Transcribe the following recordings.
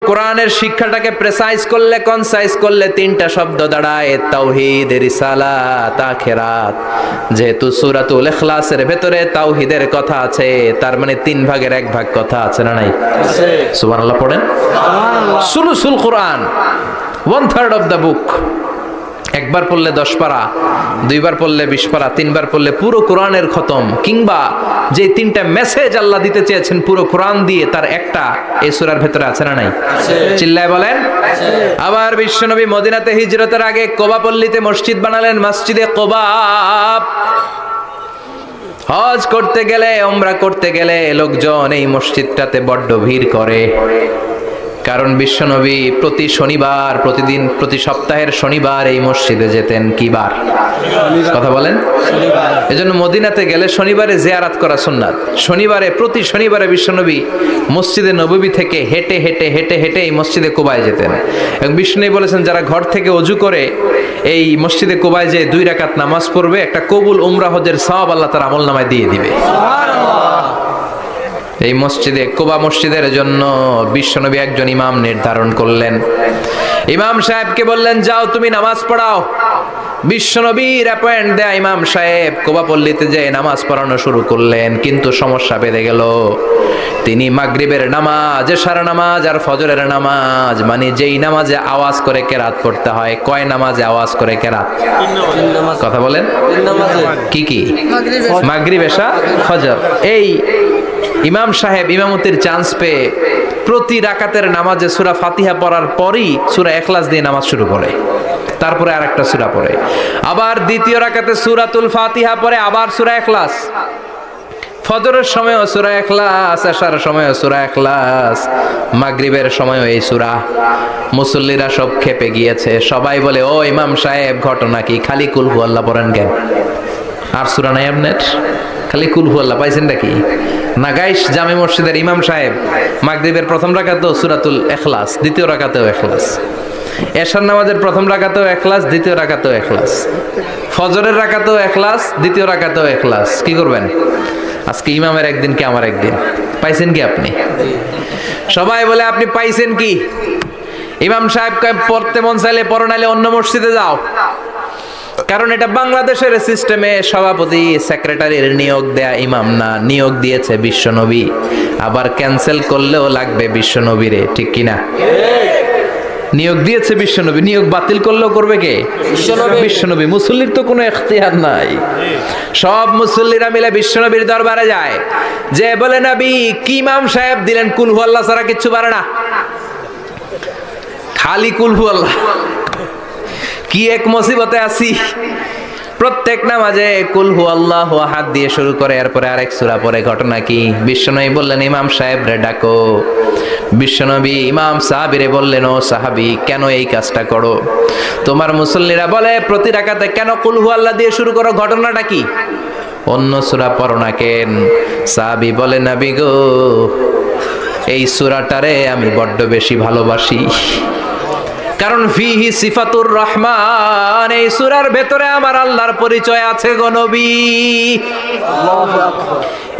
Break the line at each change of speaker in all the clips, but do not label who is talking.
কোরআনের শিক্ষাটাকে প্রেসাইজ করলে, কনসাইজ করলে তিনটা শব্দ দাঁড়ায়, তাওহীদ, রিসালাত, আখিরাত। যেহেতু সূরাতুল ইখলাসের ভেতরে তাওহীদের কথা আছে, তার মানে 3 ভাগের 1 ভাগ কথা আছে না নাই? আছে। সুবহানাল্লাহ পড়েন। সুবহানাল্লাহ। সুলুসুল কোরআন, 1/3 অফ দ্য বুক। একবার পড়লে 10 পারা, 2 বার পড়লে 20 পারা, 3 বার পড়লে পুরো কোরআনের খতম। কিংবা যে 3টা মেসেজ আল্লাহ দিতে চেয়েছেন পুরো কোরআন দিয়ে, তার একটা এই সূরার ভেতরে আছে না নাই? আছে। চিল্লায় বলেন। আছে। আবার বিশ্বনবী মদিনাতে হিজরতের আগে কোবা পল্লীতে মসজিদ বানালেন, মসজিদে কোবা। হজ করতে গেলে, উমরা করতে গেলে লোকজন এই মসজিদটাতে বড্ড ভিড় করে। কারণ বিশ্বনবী প্রতি শনিবার, প্রতি সপ্তাহের শনিবার এই মসজিদে যেতেন। কি বার? কথা বলেন। এজন্য মদিনাতে গেলে শনিবারে জিয়ারত করা সুন্নাত। প্রতি শনিবারে বিশ্বনবী মসজিদে নববী থেকে হেঁটে হেঁটে হেঁটে হেঁটে এই মসজিদে কুবায় যেতেন। এবং বিশ্বনবী বলেছেন, যারা ঘর থেকে ওযু করে এই মসজিদে কুবায় যে 2 রাকাত নামাজ পড়বে, একটা কবুল উমরা হজের সওয়াব আল্লাহ তার আমলনামায় দিয়ে দিবে। এই মসজিদে, কুবা মসজিদের জন্য বিশ্বনবী একজন ইমাম নির্ধারণ করলেন। ইমাম সাহেবকে বললেন, যাও তুমি নামাজ পড়াও। বিশ্বনবীর অ্যাপয়েন্ট দেয়া ইমাম সাহেব কুবা পল্লীতে যে নামাজ পড়ানো শুরু করলেন। কিন্তু সমস্যা বেড়ে গেল। তিনি মাগরিবের নামাজ, এশার নামাজ আর ফজরের নামাজ, মানে যেই নামাজে আওয়াজ করে কেরাত পড়তে হয়, কয় নামাজে আওয়াজ করে কেরাত? কথা বলেন। কি কি? মাগরিব, এশা, ফজর। এই ইমাম সাহেব ইমামতির চান্স পেয়ে প্রতি রাকাতের নামাজে সূরা ফাতিহা পড়ার পরই সূরা ইখলাস দিয়ে নামাজ শুরু করে, তারপরে আরেকটা সূরা পড়ে, আবার দ্বিতীয় রাকাতে সূরাতুল ফাতিহা পড়ে, আবার সূরা ইখলাস। ফজরের সময়ও সূরা ইখলাস, এশার সময়ও সূরা ইখলাস, মাগরিবের সময়ও এই সূরা। মুসল্লিরা সব খেপে গিয়েছে। সবাই বলে, ও ইমাম সাহেব, ঘটনা কি? খালি কুল হু আল্লাহ পড়েন কেন? আর সূরা নাই আপনার? খালি কুল হু আল্লাহ পাইছেন নাকি? নাগাইশ জামে মসজিদের ইমাম সাহেব মাগরিবের প্রথম রাকাতেও সূরাতুল ইখলাস, দ্বিতীয় রাকাতেও ইখলাস, এশার নামাজের প্রথম রাকাতেও ইখলাস, দ্বিতীয় রাকাতেও ইখলাস, ফজরের রাকাতেও ইখলাস, দ্বিতীয় রাকাতেও ইখলাস। কি করবেন? আজকে ইমামের একদিন কি আমার একদিন। পাইছেন কি আপনি? সবাই বলে, আপনি পাইছেন কি? ইমাম সাহেব কয়, পড়তে মন চাইলে পড়ো, নাইলে অন্য মসজিদে যাও। কারণ এটা বাংলাদেশের সিস্টেমে সভাপতি সেক্রেটারির নিয়োগ দেয়া ইমাম না, নিয়োগ দিয়েছে বিশ্বনবী। আবার ক্যান্সেল করলেও লাগবে বিশ্বনবীরে, ঠিক কিনা? নিয়োগ দিয়েছে বিশ্বনবী, নিয়োগ বাতিল করলেও করবে কে? বিশ্বনবী। মুসল্লির তো কোনো এখতিয়ার নাই। সব মুসল্লিরা মিলে বিশ্বনবীর দরবারে যায়, যে বলে, নবী কি ইমাম সাহেব দিলেন, কুল হু আল্লাহ ছাড়া কিচ্ছু পারে না, খালি কুল হু আল্লাহ। কি এক মুসিবতে আছি। প্রত্যেক নামাজে কুল হু আল্লাহু আহাদ দিয়ে শুরু করে, এরপরে আরেক সূরা পড়ে। ঘটনা কি? বিশ্বনবী বললেন, ইমাম সাহেব রে ডাকো। বিশ্বনবী ইমাম সাহাবীরে বললেন, ও সাহাবী, কেন এই কাজটা করো? তোমার মুসল্লিরা বলে, প্রতি রাকাতে কেন কুল হু আল্লাহ দিয়ে শুরু করো? ঘটনাটা কি? অন্য সূরা পড়ো না কেন? সাহাবী বলে, নবী গো, এই সূরাটারে আমি বড্ড বেশি ভালোবাসি। কারণ ফিহি সিফাতুর রহমান, এই সূরার ভেতরে আমার আল্লাহর পরিচয় আছে গো নবী।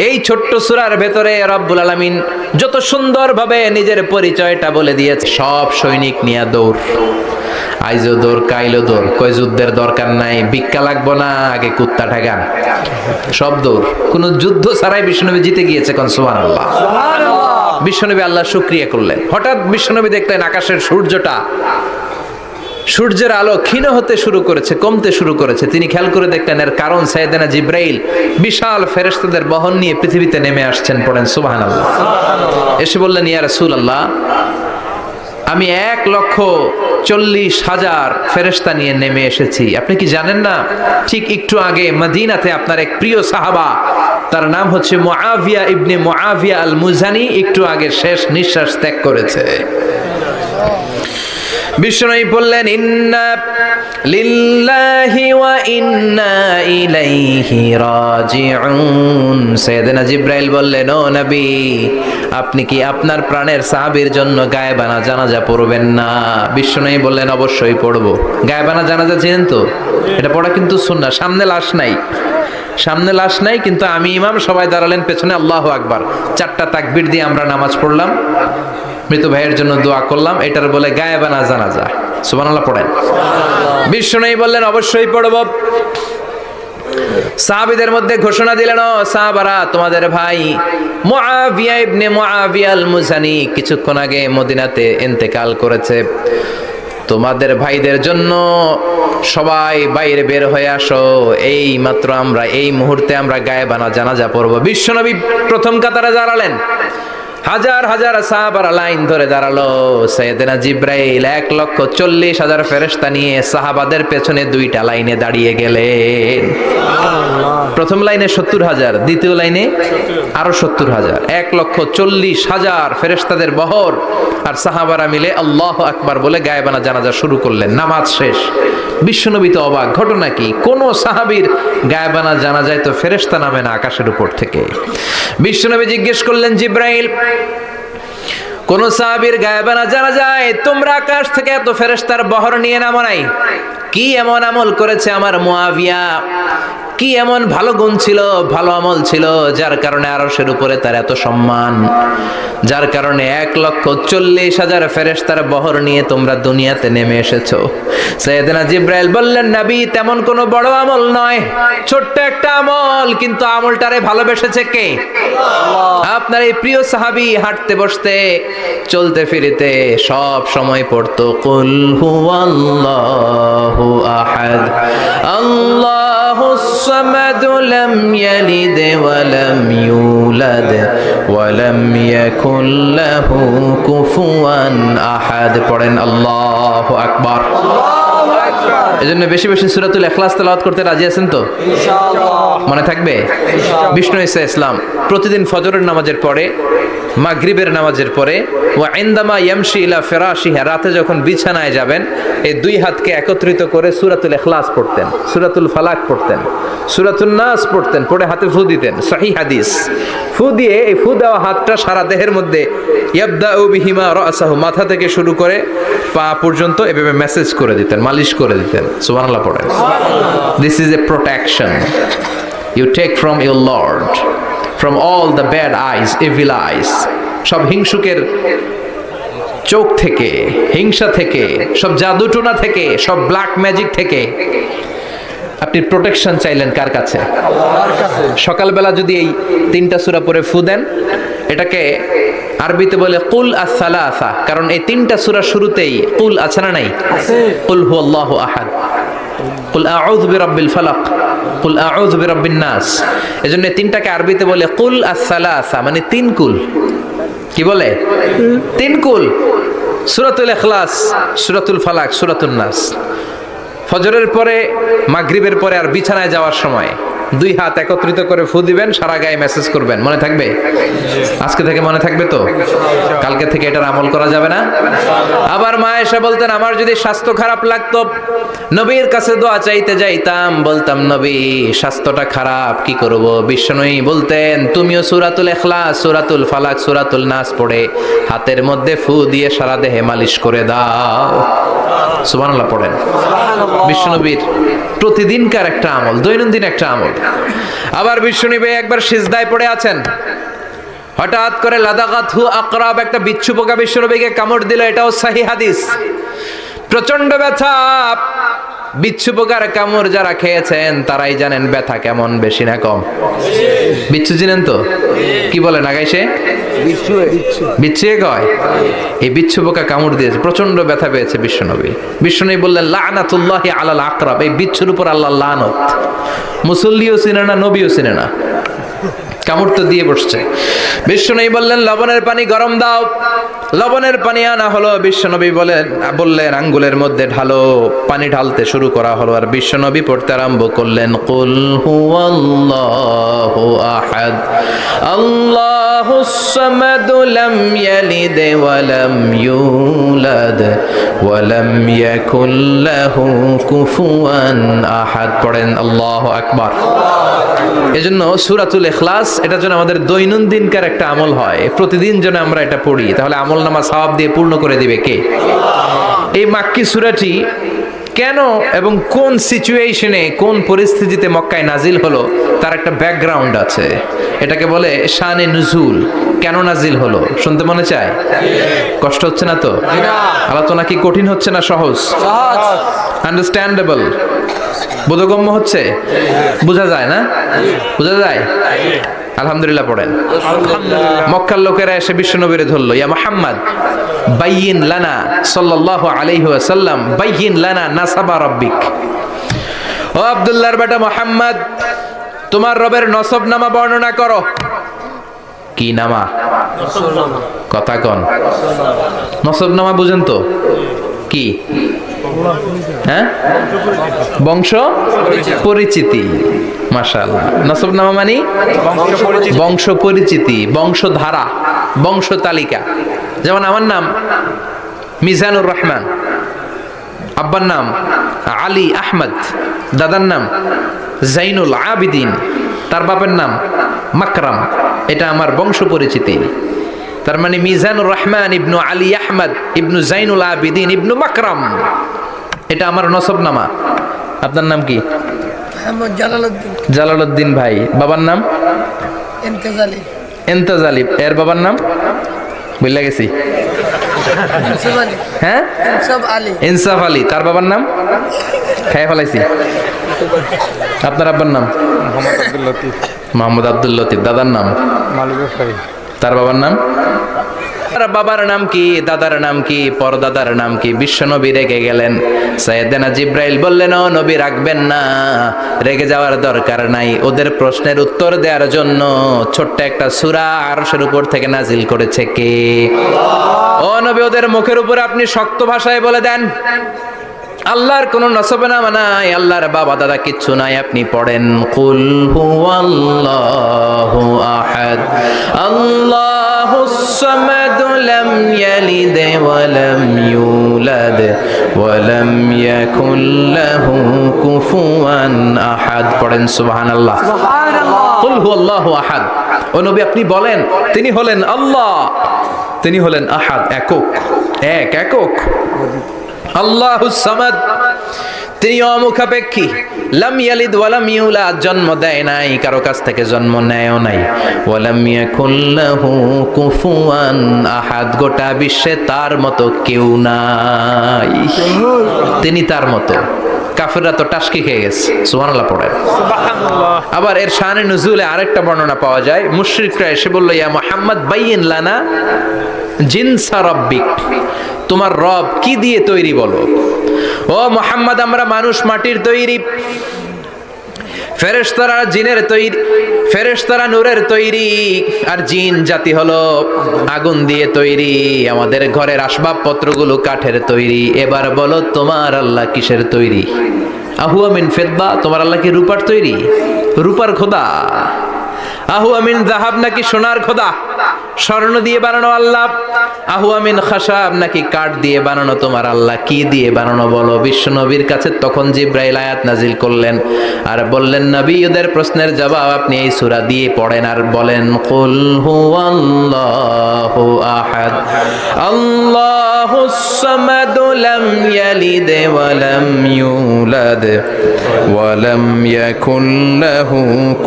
এই ছোট্ট সূরার ভেতরে রব্বুল আলামিন যত সুন্দরভাবে নিজের পরিচয়টা বলে দিয়েছে। সব সৈনিক নিয়ে দৌড়, আইজো দৌড়, কাইলো দৌড়, কই যুদ্ধের দরকার নাই, ভিক্ষা লাগবো না, আগে কুত্তা ঠেকান। সব দৌড়, কোন যুদ্ধ ছাড়াই বিশ্বনবী জিতে গিয়েছে। কোন সুবহানাল্লাহ। বিশ্বনবী আল্লাহর শুকরিয়া করলেন। হঠাৎ বিশ্বনবী দেখলেন আকাশের সূর্যের আলো ক্ষীণ হতে শুরু করেছে, কমতে শুরু করেছে। তিনি খেয়াল করে দেখলেন এর কারণ সাইয়েদনা জিবরাইল বিশাল ফেরেশতাদের বহন নিয়ে পৃথিবীতে নেমে আসছেন। পড়েন সুবহানাল্লাহ। এসে বললেন, ইয়া রাসূলুল্লাহ, আমি 1,40,000 ফেরেশতা নিয়ে নেমে এসেছি। আপনি কি জানেন না, ঠিক একটু আগে মদিনাতে আপনার এক প্রিয় সাহাবা, তার নাম হচ্ছে মুআবিয়া ইবনে মুআবিয়া আল মুজানি, একটু আগে শেষ নিঃশ্বাস ত্যাগ করেছে। বিশ্বনবী বললেন, ইন্না লিল্লাহি ওয়া ইন্না ইলাইহি রাজিউন। সাইয়েদনা জিবরাইল বললেন, ও নবী, আপনি কি আপনার প্রাণের সাহাবীর জন্য গায়েবানা জানাজা পড়বেন না? বিশ্বনবী বললেন, অবশ্যই পড়ব। গায়েবানা জানাজা চেনেন তো? এটা পড়া কিন্তু সুন্নাহ। সামনে লাশ নাই, কিন্তু আমি ইমাম, সবাই দাঁড়ালেন পেছনে, আল্লাহু আকবার, 4টা তাকবীর দিয়ে আমরা নামাজ পড়লাম। মৃত ভাইয়ের জন্য দোয়া করলাম, এটার বলে গায়েবানা জানাজা। সুবহানাল্লাহ পড়েন। বিশ্বনবী বললেন অবশ্যই পড়ব। সাহাবীদের মধ্যে ঘোষণা দিলেন, ও সাহাবারা, তোমাদের ভাই মুআবিয়া ইবনে মুআবিয়া আল মুজানি কিছুক্ষণ আগে মদিনাতে ইন্তেকাল করেছে। তোমাদের ভাইদের জন্য সবাই বাইরে বের হয়ে আসো, এই মাত্র আমরা এই মুহূর্তে আমরা গায়েবানা জানাজা পড়ব। বিশ্বনবী প্রথম কাতারে দাঁড়ালেন, হাজার হাজার সাহাবারা লাইন ধরে দাঁড়ালো। সাইয়েদনা জিব্রাইল 1,40,000 ফেরেশতা নিয়ে সাহাবাদের পেছনে দুইটা লাইনে দাঁড়িয়ে গেলেন। প্রথম লাইনে 70,000, দ্বিতীয় লাইনে আরো 70,000, 1,40,000 ফেরেশতাদের বহর। আর সাহাবারা মিলে আল্লাহু আকবার বলে গায়েবানা জানাজা শুরু করলেন। নামাজ শেষ। বিশ্বনবী তো অবাক, ঘটনা কি? কোন সাহাবীর গায়েবানা জানাজায় তো ফেরেশতা নামে না আকাশের উপর থেকে। বিশ্বনবী জিজ্ঞেস করলেন, জিব্রাইল, কোন সাহাবীর গায়েবানা জানাজায় তোমরা আকাশ থেকে এত ফেরেশতার বহর নিয়ে নামো নাই? কি এমন আমল করেছে আমার মুআবিয়া? কি এমন ভালো গুণ ছিল, ভালো আমল ছিল, যার কারণে আরশের উপরে তার এত সম্মান, যার কারণে 1,40,000 ফেরেশতার বহর নিয়ে তোমরা দুনিয়াতে নেমে এসেছো? সাইয়েদনা জিব্রাইল বললেন, নবী, তেমন কোনো বড় আমল নয়, ছোট্ট একটা আমল, কিন্তু আমলটারে ভালোবেসেছে কে? আপনার এই প্রিয় সাহাবী হাঁটতে বসতে চলতে ফিরিতে সব সময় পড়তো কুল হুয়াল্লাহু আহাদ আল্লাহুস সামাদ লাম ইয়ালিদ ওয়া লাম ইউলাদ ওয়া লাম ইয়াকুল লাহু কুফুয়ান আহাদ। পড়েন আল্লাহু আকবার। এজন্য বেশি বেশি সূরাতুল ইখলাস তেলাওয়াত করতে রাজি আছেন তো? ইনশাআল্লাহ। মনে থাকবে? বিষ্ণু ঈসা ইসলাম প্রতিদিন ফজরের নামাজের পরে, মাগরিবের নামাজের পরে, ওয়া ইনদামা ইয়ামশি ইলা ফিরাশিহি, রাতে যখন বিছানায় যাবেন, এই দুই হাতকে একত্রিত করে সূরাতুল ইখলাস পড়তেন, সূরাতুল ফালাক পড়তেন, সূরাতুন নাস পড়তেন, পড়ে হাতে ফু দিতেন। সহিহ হাদিস। ফু দিয়ে এই ফু দেওয়া হাতটা সারা দেহের মধ্যে ইয়াবদাউ বিহিমা রাসাহু, মাথা থেকে শুরু করে পা পর্যন্ত এভাবে মেসেজ করে দিতেন, মালিশ করে দিতেন। সুবহানাল্লাহ পড়েন। This is a protection you take from your lord, from all the bad eyes, evil eyes, সব হিংসুকের চোখ থেকে, হিংসা থেকে, সব জাদুটোনা থেকে, সব ব্ল্যাক ম্যাজিক থেকে আপনি প্রোটেকশন চাইলেন কার কাছে? আল্লাহর কাছে। সকালবেলা যদি এই 3টা সূরা পড়ে ফু দেন, এটাকে আরবিতে বলে কুল আস-সালাসা, কারণ এই 3টা সূরা শুরুতেই কুল আছে না নাই? আছে। কুল হুয়াল্লাহু আহাদ, কুল আউযু বিরাব্বিল ফালাক, কুল আউযু বিরাব্বিন নাস। এজন্য 3টাকে আরবিতে বলে কুল আস-সালাসা, মানে 3 কুল। কি বলে? 3 কুল। সূরাতুল ইখলাস, সূরাতুল ফালাক, সূরাতুন নাস। ফজরের পরে, মাগরিবের পরে আর বিছানায় যাওয়ার সময় 2 হাত একত্রিত করে ফু দিবেন, সারা গায়ে মেসেজ করবেন। মনে থাকবে? আজকে থেকে মনে থাকবে তো? কালকে থেকে এটার আমল করা যাবে না? আবার মা এসে বলতেন, আমার যদি স্বাস্থ্য খারাপ লাগতো, নবীর কাছে দোয়া চাইতে যাইতাম, বলতাম, নবী স্বাস্থ্যটা খারাপ, কি করব? বিশ্বনবী বলতেন, তুমিও সূরাতুল ইখলাস, সূরাতুল ফালাক, সূরাতুল নাস পড়ে হাতের মধ্যে ফু দিয়ে সারা দেহে মালিশ করে দাও। সুবহানাল্লাহ পড়েন। বিশ্বনবীর প্রতিদিনকার একটা আমল, দৈনন্দিন একটা আমল। আবার বিশ্বনবী একবার সিজদায় পড়ে আছেন, হঠাৎ করে লাদাগাতহু আকরাব, একটা বিচ্ছু পোকা বিশ্বনবীকে কামড় দিল। এটাও সহিহ হাদিস। প্রচন্ড ব্যথা। বিচ্ছু পোকার কামড় যারা খেয়েছেন তারাই জানেন ব্যথা কেমন, বেশি না কম? বিচ্ছু চিনেন তো? কি বলেন আগাইছে? বিচ্ছু কয়। এই বিচ্ছু পোকা কামড় দিয়েছে, প্রচন্ড ব্যথা পেয়েছে বিশ্বনবী। বিশ্বনবী বললেন, লানাতুল্লাহি আলাল আকরাব, এই বিচ্ছুর উপর আল্লাহর লানত। মুসল্লিও চিনে না, নবীও চিনে না, কামড় তো দিয়ে বসছে। বিশ্বনবী বললেন, লবণের পানি গরম দাও। লবণের পানি আনা হলো। বিশ্বনবী বললেন, আঙ্গুলের মধ্যে ঢালো। পানি ঢালতে শুরু করা হলো, আর বিশ্বনবী পড়তে আরম্ভ করলেন, কুল হুয়াল্লাহু আহাদ আল্লাহুস সামাদ লাম ইয়ালিদ ওয়া লাম ইউলাদ ওয়া লাম ইয়াকুল লাহু কুফুয়ান আহাদ। পড়েন আল্লাহু আকবার। এজন্য সূরাতুল ইখলাস, এটা যেন আমাদের দৈনন্দিনকার একটা আমল হয়, প্রতিদিন যেন আমরা এটা পড়ি, তাহলে আমল নামা সওয়াব দিয়ে পূর্ণ করে দিবে কে? এই মাক্কি সূরাটি কেন এবং কোন সিচুয়েশনে কোন পরিস্থিতিতে মক্কায় নাজিল হলো তার একটা ব্যাকগ্রাউন্ড আছে। এটাকে বলে শানে নুজুল। কেন নাজিল হলো শুনতে মনে চায়? কষ্ট হচ্ছে না তো? আলোচনা কি কঠিন হচ্ছে না সহজ? আন্ডারস্ট্যান্ডেবল, বোধগম্য হচ্ছে? বোঝা যায় না? বোঝা যায়? আলহামদুলিল্লাহ পড়েন। মক্কার লোকেরা এসে বিশ্বনবীরে ধরলো, ইয়া মুহাম্মদ বাইয়িন লানা সাল্লাল্লাহু আলাইহি ওয়াসাল্লাম বাইয়িন লানা নাসাবা রাব্বিক। ও আব্দুল্লাহর বেটা মুহাম্মদ, তোমার রবের নসবনামা বর্ণনা করো। কি নামা? কথা কন। নসবনামা বুঝেন তো কি? হ্যাঁ, বংশ পরিচিতি। মাশাআল্লাহ। নসবনামা মানে বংশ পরিচিতি, বংশধারা, বংশ তালিকা। যেমন আমার নাম মিজানুর রহমান, আব্বার নাম আলী আহমদ, দাদার নাম জাইনুল আবিদিন, তার বাপের নাম মাকরাম। এটা আমার বংশ পরিচিতি। তার মানে মিজানুর রহমান ইবনু আলী আহমদ ইবনু জাইনুল আবিদিন ইবনু মাকরাম, এটা আমার নসবনামা। আপনার নাম কি? জালালউদ্দিন। জালালউদ্দিন ভাই। বাবার নাম ইন্তেজালি। ইন্তেজালি। এর বাবার নাম বলে গেছি। হ্যাঁ, ইনসাফ আলী। তার বাবার নাম খেয়ে ফেলাইছি। আপনার আব্বার নাম মোহাম্মদ আব্দুল লতিফ। দাদার নাম তার বাবার নাম। বাবার নাম কি, দাদার নাম কি, পরদাদার নাম কি? বিশ্বনবী রেগে গেলেন। সাইয়েদনা জিব্রাইল বললেন, ও নবী রাখবেন না, রেগে যাওয়ার দরকার নাই। ওদের প্রশ্নের উত্তর দেওয়ার জন্য ছোট্ট একটা সূরা আরশের উপর থেকে নাজিল করেছে কে? ও নবী, ওদের মুখের উপর আপনি শক্ত ভাষায় বলে দেন আল্লাহর কোন নসবনামা নাই, আল্লাহর বাবা দাদা কিচ্ছু নাই। আপনি পড়েন কুল হুয়াল্লাহু আহাদ আল্লাহুস সামাদ লাম ইয়ালিদ ওয়া লাম ইউলাদ ওয়া লাম ইয়াকুল লাহু কুফুয়ান আহাদ। পড়েন সুবহানাল্লাহ। কুল হুয়াল্লাহু আহাদ। ও নবী আপনি বলেন তিনি হলেন আল্লাহ, তিনি হলেন আহাদ, একক, এক একক। আল্লাহুস সামাদ, তিনি অমুখাপেক্ষী। লাম ইয়ালিদ ওয়া লাম ইউলাদ, জন্ম দেয় নাই, কারো কাছ থেকে জন্ম নেয়ও নাই। ওয়া লাম ইয়াকুল লাহু কুফুয়ান আহাদ, গোটা বিশ্বে তার মতো কেউ নাই, তিনি তার মতো। কাফিররা তো টাসকি খেয়ে গেছে। সুবহানাল্লাহ পড়েন। আবার এর শানে নুজুলে আরেকটা বর্ণনা পাওয়া যায়। মুশরিকরা এসে বলল, ইয়া মুহাম্মদ বাইয়িন লানা জিনসা রাব্বিক, তোমার রব কি দিয়ে তৈরি বলো। ও মুহাম্মদ, আমরা মানুষ মাটির তৈরি, ফেরেশতারা জিনের তৈরি, ফেরেশতারা নূরের তৈরি, আর জিন জাতি হলো আগুন দিয়ে তৈরি। আমাদের ঘরের আসবাবপত্রগুলো কাঠের তৈরি। এবার বলো তোমার আল্লাহ কিসের তৈরি? আহুয়া মিন ফিদ্দা, তোমার আল্লাহ কি রূপার তৈরি? রূপার খোদা। আহু আমিন যাহাব, নাকি সোনার খোদা, স্বর্ণ দিয়ে বানানো আল্লাহ? আহু আমিন খাসাব, নাকি কাঠ দিয়ে বানানো তোমার আল্লাহ? কি দিয়ে বানানো বলো? বিশ্ব নবীর কাছে তখন জিব্রাইল আয়াত নাজিল করলেন আর বললেন, নবী ওদের প্রশ্নের জবাব আপনি এই সূরা দিয়ে পড়েন আর বলেন কুল হুয়াল্লাহু আহাদ আল্লাহুস সামাদ লাম ইয়ালিদ ওয়া লাম ইউলাদ ওয়া লাম ইয়াকুল লাহু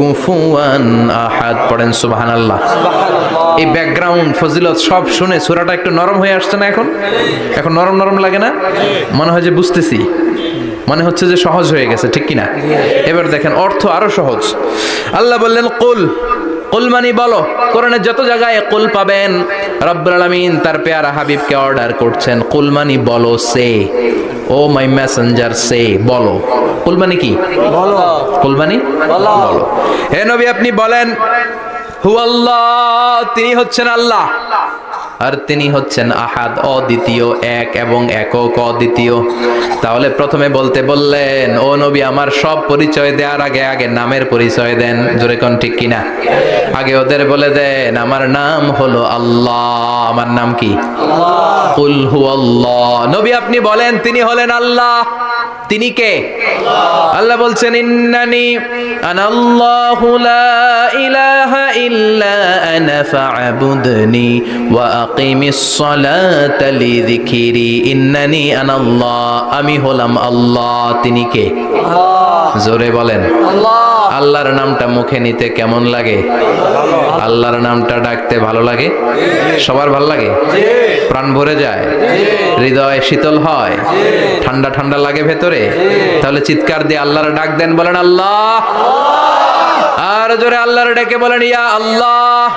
কুফুয়ান আহাদ। পড়েন সুবহানাল্লাহ। এই ব্যাকগ্রাউন্ড ফজিলত সব শুনে সূরাটা একটু নরম হয়ে আসছে না? এখন এখন নরম নরম লাগে না? মনে হয় যে বুঝতেছি, মনে হচ্ছে যে সহজ হয়ে গেছে, ঠিক কিনা? এবার দেখেন অর্থ আরো সহজ। আল্লাহ বললেন কুল, কুল মানে বলো। কোরআনের যত জায়গায় কুল পাবেন, রব্বুল আলামিন তার পেয়ারা হাবিবকে অর্ডার করছেন কুল মানে বলো, সে ও মাই মেসেঞ্জার সে, বলো। কুল মানে কি? বলো। কুল মানে বলো। হে নবী আপনি বলেন হু আল্লাহ, তিনি হচ্ছেন আল্লাহ, আর তিনি হচ্ছেন আহাদ, অদ্বিতীয়, এক এবং একক, অদ্বিতীয়। তাহলে প্রথমে বলতে বললেন, ও নবী আমার সব পরিচয় দেওয়ার আগে আগে নামের পরিচয় দেন। জোরে কোন ঠিক কিনা? আগে ওদের বলে দেন আমার নাম হলো আল্লাহ। আমার নাম কি? কুল হু আল্লাহ। নবী আপনি বলেন তিনি হলেন আল্লাহ, তিনি কে? আল্লাহ বলছেন ইন্নানি আনাল্লাহু লা ইলাহা ইল্লা আনা ফা'বুদনি ওয়া আকিমিস সালাতা লিযিকরি। ইন্নানি আনাল্লাহ, আমি হলাম আল্লাহ। তিনি কে? জোরে বলেন আল্লাহ। আল্লাহর নামটা মুখে নিতে কেমন লাগে? আল্লাহর নামটা ডাকতে ভালো লাগে? সবার ভালো লাগে? প্রাণ ভরে যায়, হৃদয় শীতল হয়, ঠান্ডা ঠান্ডা লাগে ভেতরে। তাহলে চিৎকার দিয়ে আল্লাহর ডাক দেন, বলেন আল্লাহ। আর জোরে আল্লাহর ডেকে বলেন ইয়া আল্লাহ।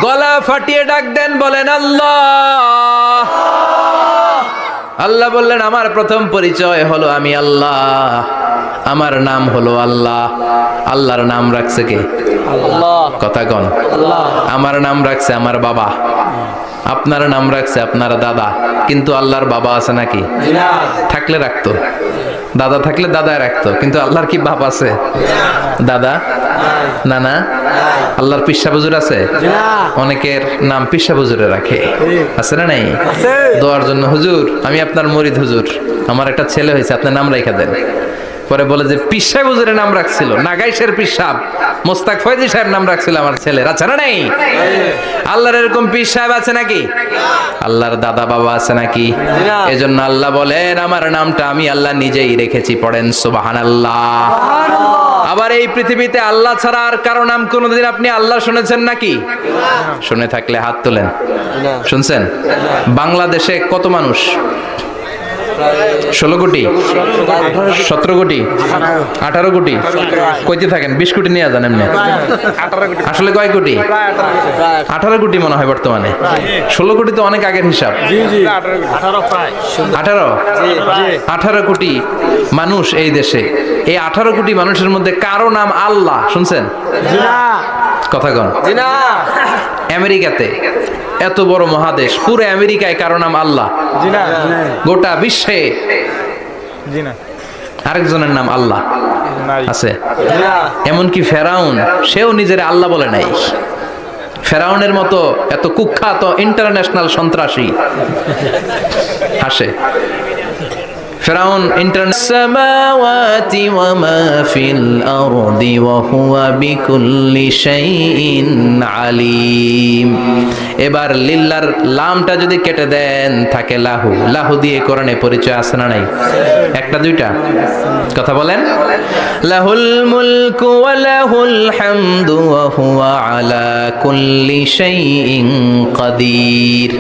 গলা ফাটিয়ে ডাক দেন, বলেন আল্লাহ। আল্লাহ বললেন আমার প্রথম পরিচয় হলো আমি আল্লাহ, আমার নাম হলো আল্লাহ। আল্লাহর নাম রাখছে কে? আল্লাহ। কথা কন। আমার নাম রাখছে আমার বাবা, আপনার নাম রাখছে আপনার দাদা, কিন্তু আল্লাহর বাবা আছে নাকি? থাকলে রাখতো, দাদা থাকলে দাদায় রাখতো, কিন্তু আল্লাহর কি বাপ আছে? দাদা নানা? আল্লাহর পিসা হুজুর আছে? অনেকের নাম পিসা হুজুরে রাখে, আছে না নাই? দোয়ার জন্য হুজুর আমি আপনার মুরিদ হুজুর, আমার একটা ছেলে হয়েছে, আপনার নাম রাখা দেন। পরে বলে যে পীর সাহেব হুজুরের নাম রাখছিল, নাগাইশের পীর সাহেব মোস্তাক ফয়জি সাহেব নাম রাখছিল আমার ছেলের, আছে না নাই? আল্লাহর এরকম পীর সাহেব আছে নাকি? আল্লাহর দাদা বাবা আছে নাকি? এজন্য আল্লাহ বলেন আমার নামটা আমি আল্লাহ নিজেই রেখেছি। পড়েন সুবহানাল্লাহ। আবার এই পৃথিবীতে আল্লাহ ছাড়া আর কারো নাম কোনোদিন আপনি আল্লাহ শুনেছেন নাকি? শুনে থাকলে হাত তোলেন। শুনছেন? বাংলাদেশে কত মানুষ? 16 কোটি, 17 কোটি, 18 কোটি। কইতে থাকেন 20 কোটি নিয়ে যান এমনি। আসলে কয় কোটি? 18 কোটি মনে হয় বর্তমানে। 16 কোটি তো অনেক আগের হিসাব। 18 কোটি মানুষ এই দেশে। এই 18 কোটি মানুষের মধ্যে কারো নাম আল্লাহ শুনছেন? কথা কন। আমেরিকাতে, এত বড় মহাদেশ, পুরো আমেরিকায় কারো নাম আল্লাহ? গোটা বিশ্বে আরেকজনের নাম আল্লাহ আছে? এমনকি ফেরাউন, সেও নিজের আল্লাহ বলে নাই। ফেরাউনের মতো এত কুখ্যাত ইন্টারন্যাশনাল সন্ত্রাসী আসে। ফেরাউন ইন্টারন্যাশনাল ওয়া মা ফিল আরদি ওয়া হুয়া বিকুল্লি শাইইন আলিম। এবার লিল্লার লামটা যদি কেটে দেন থাকে লাহু। লাহু দিয়ে কোরআনে পরিচয় আছে না নাই? একটা দুইটা? কথা বলেন। লাহুল মুলকু ওয়া লাহুল হামদু ওয়া হুয়া আলা কুল্লি শাইইন কাদির।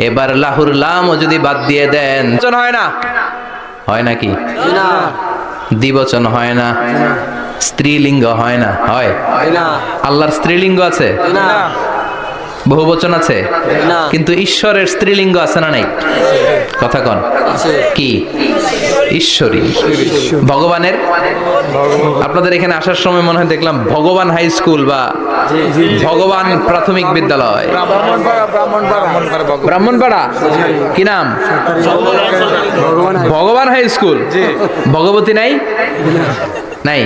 এবার লাহুর লামও যদি বাদ দিয়ে দেন হয় না? হয় নাকি? দ্বিবচন হয় না, স্ত্রীলিঙ্গ হয় না। হয়? আল্লাহর স্ত্রীলিঙ্গ আছে? বহুবচন আছে? কিন্তু ঈশ্বরের স্ত্রীলিঙ্গ আছে না নাই? কথা কন। কি? ঈশ্বরী। ভগবানের? আপনাদের এখানে আসার সময় মনে হয় দেখলাম ভগবান হাই স্কুল বা ভগবান প্রাথমিক বিদ্যালয়। ব্রাহ্মণপাড়া? কি নাম? ভগবান হাই স্কুল। ভগবতী নাই? নাই?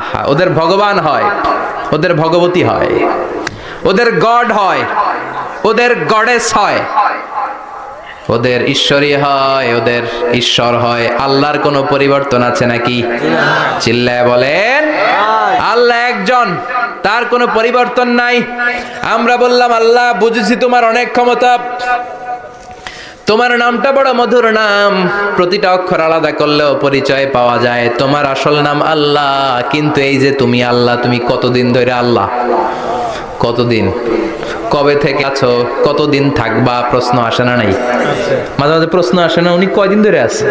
আহা, ওদের ভগবান হয়, ওদের ভগবতী হয়, ওদের গড হয়, ওদের গডেস হয়, ওদের ঈশ্বরী হয়, ওদের ঈশ্বর হয়। আল্লাহর কোনো পরিবর্তন আছে নাকি? চিল্লায় বলেন আল্লাহ একজন, তার কোনো পরিবর্তন নাই। আমরা বললাম আল্লাহ বুঝেছি তোমার অনেক ক্ষমতা, তোমার নামটা বড় মধুর নাম, প্রতিটা অক্ষর আলাদা করলেও পরিচয় পাওয়া যায়। তোমার আসল নাম আল্লাহ, কিন্তু এই যে তুমি আল্লাহ, তুমি কতদিন ধরে আল্লাহ? কতদিন? কবে থেকে আছো? কতদিন থাকবা? প্রশ্ন আসে না নাই? মাঝে মাঝে প্রশ্ন আসে না উনি কয়দিন ধরে আছে?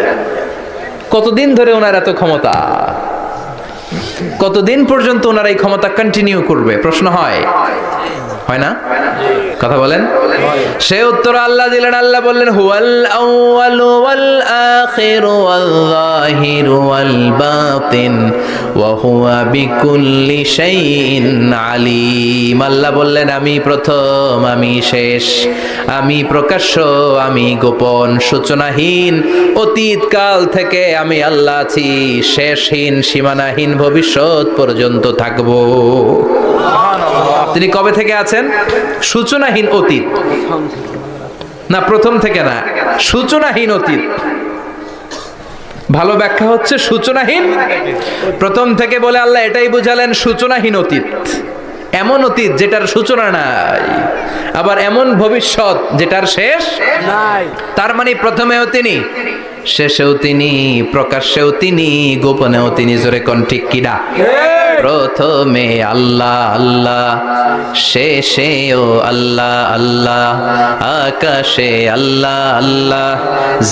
কতদিন ধরে ওনার এত ক্ষমতা? কতদিন পর্যন্ত ওনার এই ক্ষমতা কন্টিনিউ করবে? প্রশ্ন হয়? হয় না? কথা বলেন। সে উত্তর আল্লাহ দিলেন। আল্লাহ বললেন হুয়াল আউয়ালু ওয়াল আখিরু ওয়াল যাহিরু ওয়াল বাতিন ওয়া হুয়া বিকুল্লি শাইইন আলিম। আল্লাহ বললেন আমি প্রথম, আমি শেষ, আমি প্রকাশ্য, আমি গোপন, সূচনাহীন, অতীত কাল থেকে আমি আল্লাহ আছি, শেষহীন, সীমানাহীন, ভবিষ্যৎ পর্যন্ত থাকবো। তিনি কবে থেকে আছেন? সূচনাহীন অতীত না, প্রথম থেকে না, সূচনাহীন অতীত। ভালো ব্যাখ্যা হচ্ছে সূচনাহীন। প্রথম থেকে বলে আল্লাহ এটাই বুঝালেন সূচনাহীন অতীত, এমন অতীত যেটার সূচনা নাই, আবার এমন ভবিষ্যৎ যেটার শেষ নাই। তার মানে প্রথমেও তিনি, শেষেও তিনি, প্রকাশ্যেও তিনি, গোপনেও তিনি। জোরে কোন ঠিক কিনা? প্রথমে আল্লাহ আল্লাহ, শেষেও আল্লাহ আল্লাহ, আকাশে আল্লাহ আল্লাহ,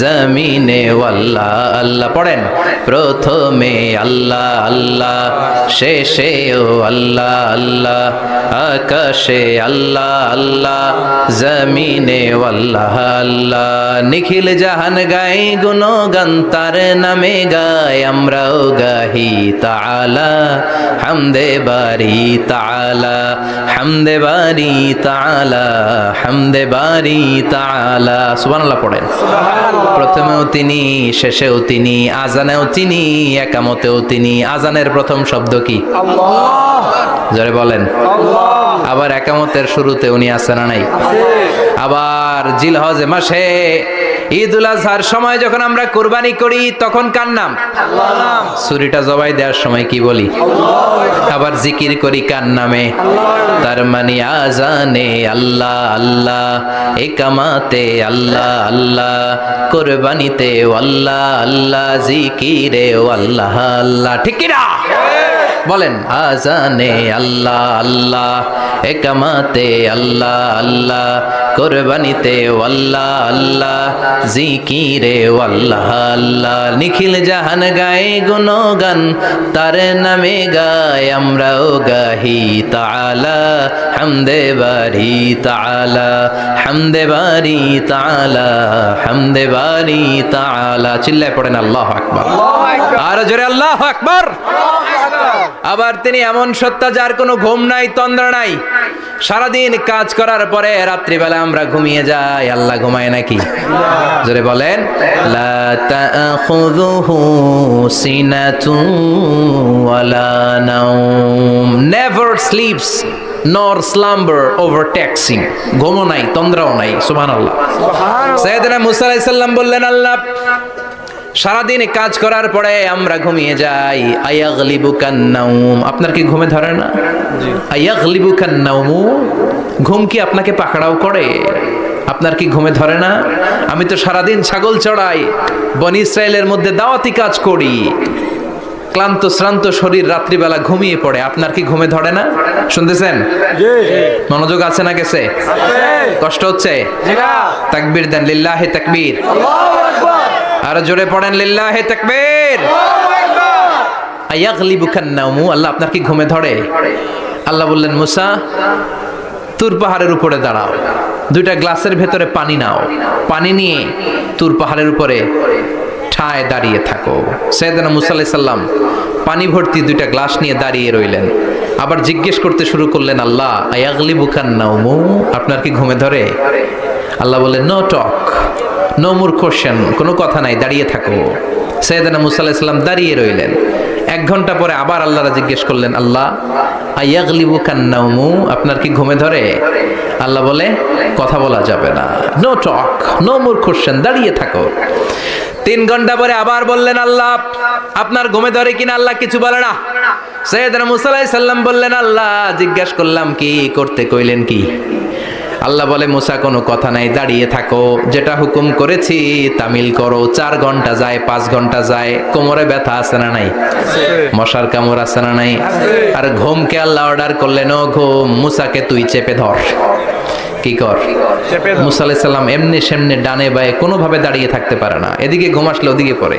জমিনে আল্লাহ আল্লাহ। পড়েন, প্রথমে আল্লাহ আল্লাহ, শেষেও আল্লাহ আল্লাহ, আকাশে আল্লাহ আল্লাহ, জমিনে আল্লাহ আল্লাহ। নিখিল জাহান গায় গুণগান তার নামে গায়, আমরাও গাহি তাআলা হামদে বারি তাআলা, হামদে বারি তাআলা, হামদে বারি তাআলা। সুবহানাল্লাহ পড়েন। প্রথমেও তিনি, শেষেও তিনি, আজানেও তিনি, একামতেও তিনি। আজানের প্রথম শব্দ কি? আল্লাহ। জোরে বলেন আল্লাহ। আবার একামতের শুরুতে উনি আছেন না নাই? আবার জিলহজ মাসে ঈদুল আজহার সময় যখন আমরা কুরবানি করি তখন কার নাম? আল্লাহর নাম। ছুরিটা জবাই দেওয়ার সময় কি বলি? আল্লাহ। আবার জিকির করি কার নামে? আল্লাহ। তার মানে আজানে আল্লাহ আল্লাহ, একামাতে আল্লাহ আল্লাহ, কুরবানিতে আল্লাহ আল্লাহ, জিকিরে আল্লাহ আল্লাহ। ঠিক কি না? বলেন, আজানে আল্লাহ আল্লাহ, একামাতে আল্লাহ আল্লাহ, কুরবানিতে আল্লাহ আল্লাহ, জিকিরে আল্লাহ আল্লাহ। নিখিল জাহান গায়ে গুণগান তার নামে গায়, আমরাও গাহি তাআলা হামদে বারি তাআলা, হামদে বারি তাআলা, হামদে বারি তাআলা। চিল্লায় পড়েন আল্লাহু আকবার। আর জোরে আল্লাহু আকবার। আবার তিনি এমন সত্তা যার কোনো ঘুম নাই, তন্দ্রা নাই। সারাদিন কাজ করার পরে রাত্রিবেলা আমরা ঘুমিয়ে যাই, আল্লাহ ঘুমায় নাকি? জোরে বলেন, লা তাখুযুহু সিনাতুন ওয়ালা নাওম, never sleeps nor slumber overtaxing। ঘুমও নাই, তন্দ্রাও নাই। সুবহানাল্লাহ। সাইয়েদনা মুসা আলাইহিস সালাম বললেন, আল্লাহ সারাদিন কাজ করার পরে আমরা ঘুমিয়ে যাই, আয়াগলিবুকান নাওম, আপনার কি ঘুমে ধরে না? জি। আয়াগলিবুকান নাওম, ঘুম কি আপনাকে পাকড়াও করে? আপনার কি ঘুমে ধরে না? আমি তো সারাদিন ছাগল চড়াই, বনি ইসরাইলের মধ্যে দাওয়াতি কাজ করি, ক্লান্ত শ্রান্ত শরীর রাত্রিবেলা ঘুমিয়ে পড়ে, আপনার কি ঘুমে ধরে না? শুনতেছেন? জি। মনোযোগ আছে না গেছে? আছে। কষ্ট হচ্ছে? জি না। তাকবীর দেন, লিল্লাহি তাকবীর। আল্লাহু আকবার। আর জোরে পড়েন, লিল্লাহি তাকবীর। আল্লাহু আকবার। আয়াগলিবুকান নাওম, আল্লাহ আপনার কি ঘুমে ধরে? আল্লাহ বললেন, মুসা তুর পাহাড়ের উপরে দাঁড়াও, দুইটা গ্লাসের ভেতরে পানি নাও, পানি নিয়ে তুর পাহাড়ের উপরে ঠায় দাঁড়িয়ে থাকো। সাইয়েদনা মুসা আলাইহিস সালাম পানি ভর্তি দুইটা গ্লাস নিয়ে দাঁড়িয়ে রইলেন। আবার জিজ্ঞেস করতে শুরু করলেন, আল্লাহ আয়াগলিবুকান নাওম, আপনার কি ঘুমে ধরে? আল্লাহ বললেন, no talk, no more question, কোনো কথা নাই, দাঁড়িয়ে থাকো। সাইয়েদনা মুসা আলাইহিস সালাম দাঁড়িয়ে রইলেন। 1 ঘন্টা পরে আবার আল্লাহরা জিজ্ঞেস করলেন, আল্লাহ আয়াগলিবুকান নাওম, আপনার কি ঘুমে ধরে? আল্লাহ বলে, কথা বলা যাবে না, no talk, no more question, দাঁড়িয়ে থাকো। 3 ঘন্টা পরে আবার বললেন, আল্লাহ আপনার ঘুমে ধরে কিনা? আল্লাহ কিছু বলে না। সাইয়েদনা মুসা আলাইহিস সালাম বললেন, আল্লাহ জিজ্ঞাসা করলাম কি, করতে কইলেন কি? আল্লাহ বলে, মুসা কোনো কথা নাই, দাঁড়িয়ে থাকো, যেটা হুকুম করেছি তামিল করো। 4 ঘন্টা যায়, 5 ঘন্টা যায়, কোমরে ব্যথা আছে না নাই? মশার কামড় আছে না নাই? আর ঘুমকে আল্লাহ অর্ডার করলেন, ও ঘুম, মুসাকে তুই চেপে ধর। কি কর? মুসা আলাইহিস সালাম এমনি সেমনি ডানে বায়ে কোনোভাবে দাঁড়িয়ে থাকতে পারে না, এদিকে ঘুম আসলে ওদিকে পড়ে।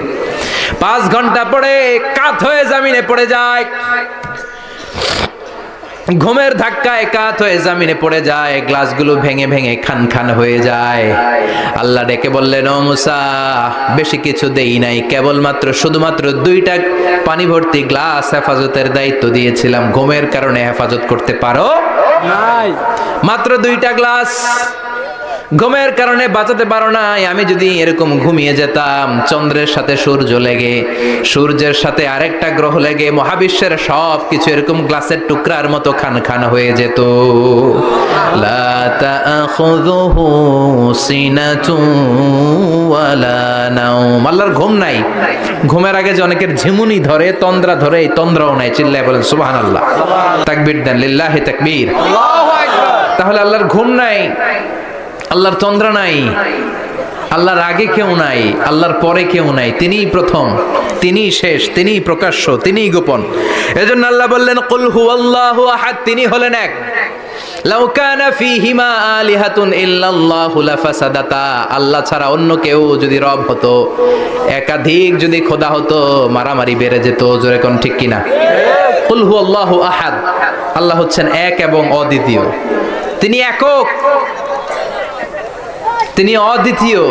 5 ঘন্টা পরে কাত হয়ে জমিনে পড়ে যায়, ঘুমের ধাক্কায় কাত হয়ে জমিনে পড়ে যায়, গ্লাসগুলো ভেঙে ভেঙে খান খান হয়ে যায়। আল্লাহ ডেকে বললেন, ও মুসা বেশি কিছু দেই নাই, কেবলমাত্র শুধুমাত্র 2টা পানি ভর্তি গ্লাস হেফাজতের দায়িত্ব দিয়েছিলাম, ঘুমের কারণে হেফাজত করতে পারো নাই। মাত্র 2টা গ্লাস, ঘুমের কারণে বাঁচাতে পারো নাই। আমি যদি এরকম ঘুমিয়ে যেতাম, চন্দ্রের সাথে সূর্য লেগে, সূর্যের সাথে আরেকটা গ্রহ লেগে মহাবিশ্বের সব কিছু এরকম গ্লাসের টুকরার মতো খান খান হয়ে যেত। লা তাখুযুহু সিনাতুন ওয়ালা নাওম। আল্লাহর ঘুম নাই। ঘুমের আগে যে অনেকের ঝিমুনি ধরে, তন্দ্রা ধরে, এই তন্দ্রাও নাই। চিল্লায় বলেন সুবহানাল্লাহ। তাকবীর দেন, লিল্লাহি তাকবীর। আল্লাহু আকবার। তাহলে আল্লাহর ঘুম নাই, আল্লাহর তন্দ্রা নাই, আল্লাহর আগে কেউ নাই, আল্লাহর পরে কেউ নাই। তিনিই প্রথম, তিনিই শেষ, তিনিই প্রকাশ্য, তিনিই গোপন। এজন্য আল্লাহ বললেন কুল হুয়াল্লাহু আহাদ, তিনি হলেন এক। লাউ কানা ফীহিমা আলিহাতুন ইল্লাল্লাহু লাফাসাদাতা, আল্লাহ ছাড়া অন্য কেউ যদি রব হতো, একাধিক যদি খোদা হতো, মারামারি বেড়ে যেত। জোরে কোন ঠিক কিনা? কুল হুয়াল্লাহু আহাদ, আল্লাহ হচ্ছেন এক এবং অদ্বিতীয়। তিনি একক, তিনি অদ্বিতীয়,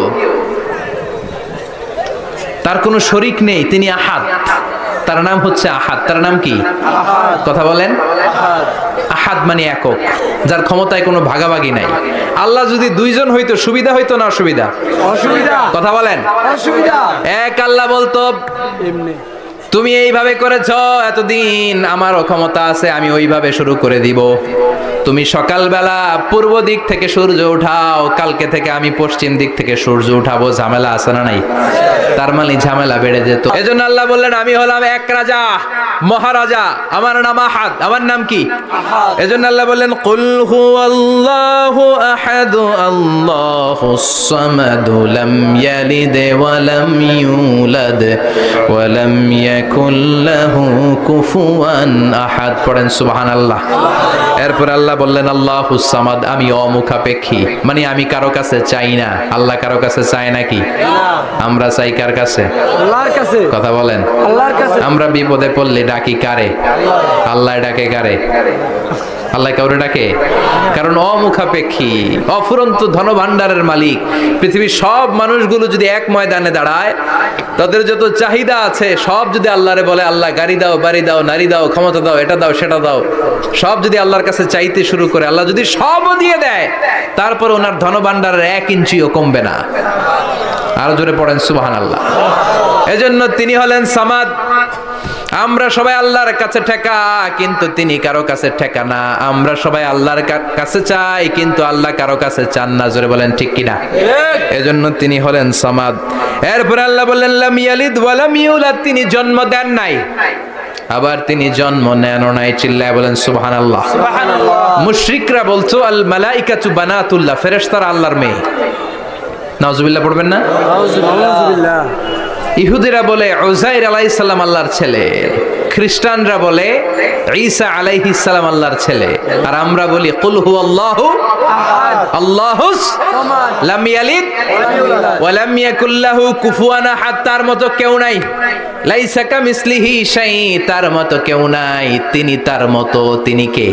তার কোনো শরীক নেই। তিনি আহাদ, তার নাম হচ্ছে আহাদ। তার নাম কি? কথা বলেন। আহাদ মানে একক, যার ক্ষমতায় কোনো ভাগাভাগি নাই। আল্লাহ যদি দুইজন হইতো সুবিধা হইতো না অসুবিধা? অসুবিধা। কথা বলেন। অসুবিধা। এক আল্লাহ বলতো তুমি এইভাবে করেছ এতদিন, আমারও ক্ষমতা আছে, আমি ওইভাবে শুরু করে দিব। তুমি সকালবেলা পূর্ব দিক থেকে সূর্য উঠাও, কালকে থেকে আমি পশ্চিম দিক থেকে সূর্য উঠাবো। ঝামেলা আছে না নাই? তার মানে ঝামেলা বেড়ে যেত। এজন্য আল্লাহ বললেন আমি হলাম এক রাজা, মহারাজা, আমার নাম আহাদ। আমার নাম কি? এজন্য আল্লাহ বললেন কুল হুয়াল্লাহু আহাদ আল্লাহুস সামাদ লাম ইয়ালিদ ওয়া লাম ইউলাদ ওয়া লাম ইয়াকুল লাহু কুফুয়ান আহাদ। পড়েন সুবহানাল্লাহ। এরপর আল্লাহ বললেন আল্লাহুস সামাদ, আমি অমুখাপেক্ষী, মানে আমি কারো কাছে চাই না। আল্লাহ কারো কাছে চায় নাকি? আমরা চাই কার কাছে? আল্লাহর কাছে। কথা বলেন। আল্লাহর কাছে। আমরা বিপদে পড়লে ডাকি কারে? আল্লাহ ডাকে কারে? আল্লাহ কাউরে ডাকে? কারণ অমুখাপেক্ষী, অফুরন্ত ধনভাণ্ডারের মালিক। পৃথিবীর সব মানুষগুলো যদি এক ময়দানে দাঁড়ায়, তাদের যত চাহিদা আছে সব যদি আল্লাহরে বলে, আল্লাহ গাড়ি দাও, বাড়ি দাও, নারী দাও, ক্ষমতা দাও, এটা দাও, সেটা দাও, সব যদি আল্লাহর কাছে চাইতে শুরু করে, আল্লাহ যদি সবও দিয়ে দেয়, তারপর ওনার ধনভাণ্ডারের 1 ইঞ্চিও কমবে না। আরো জোরে পড়েন সুবহানাল্লাহ। এজন্য তিনি হলেন সামাদ। আমরা সবাই আল্লাহর কাছে ঠেকা, কিন্তু তিনি কারো কাছে ঠেকা না। আমরা সবাই আল্লাহর কাছে চাই, কিন্তু আল্লাহ কারো কাছে চান না। জোরে বলেন ঠিক কিনা? এজন্য তিনি হলেন সামাদ। এরপর আল্লাহ বললেন লাম ইয়ালিদ ওয়া লাম ইউলাদ, তিনি জন্ম দেন নাই, আবার তিনি জন্ম নেনও নাই। চিল্লায় বলেন সুবহানাল্লাহ। মুশরিকরা বলতো আল মালাইকাতু বানাতুল্লাহ, ফেরেশতারা আল্লাহর মেয়ে। নাউজুবিল্লাহ পড়বেন না? নাউজুবিল্লাহ। ইহুদিরা বলে উযাইর আলাইহিস সালাম আল্লাহর ছেলে, খ্রিস্টানরা বলে ঈসা আলাইহিস সালাম আল্লাহর ছেলে, আর আমরা বলি কুল হুয়াল্লাহু আহাদ আল্লাহুস সামাদ লাম ইয়ালিদ ওয়া লাম ইয়াকুল লাহু কুফুয়ান আহাদ। তার মতো কেউ নাই। লাইসা কামিসলিহি শাই, তার মতো কেউ নাই। তিনি তার মতো। তিনি কে?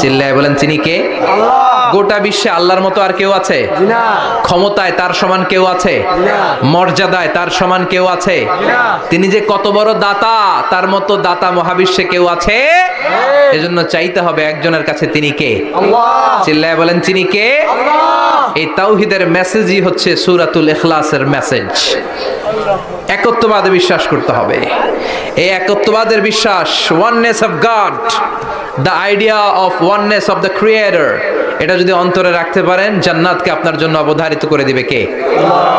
চিল্লায় বলেন তিনি কে? আল্লাহ। গোটা বিশ্বে আল্লাহর মতো আর কেউ আছে? না। ক্ষমতায় তার সমান কেউ আছে? না। মর্যাদায় তার সমান কেউ আছে? না। তিনি যে কত বড় দাতা, তার মতো দাতা মহাবিশ্বে কেউ আছে? এজন্য চাইতে হবে একজনের কাছে, তিনি কে? আল্লাহ। চিল্লায় বলেন তিনি কে? আল্লাহ। এই তাওহীদের মেসেজই হচ্ছে সূরাতুল ইখলাসের মেসেজ। একত্ববাদে বিশ্বাস করতে হবে। এই একত্ববাদের বিশ্বাস, oneness of god, the idea of oneness of the creator, এটা যদি অন্তরে রাখতে পারেন, জান্নাতকে আপনার জন্য অবধারিত করে দিবে কে?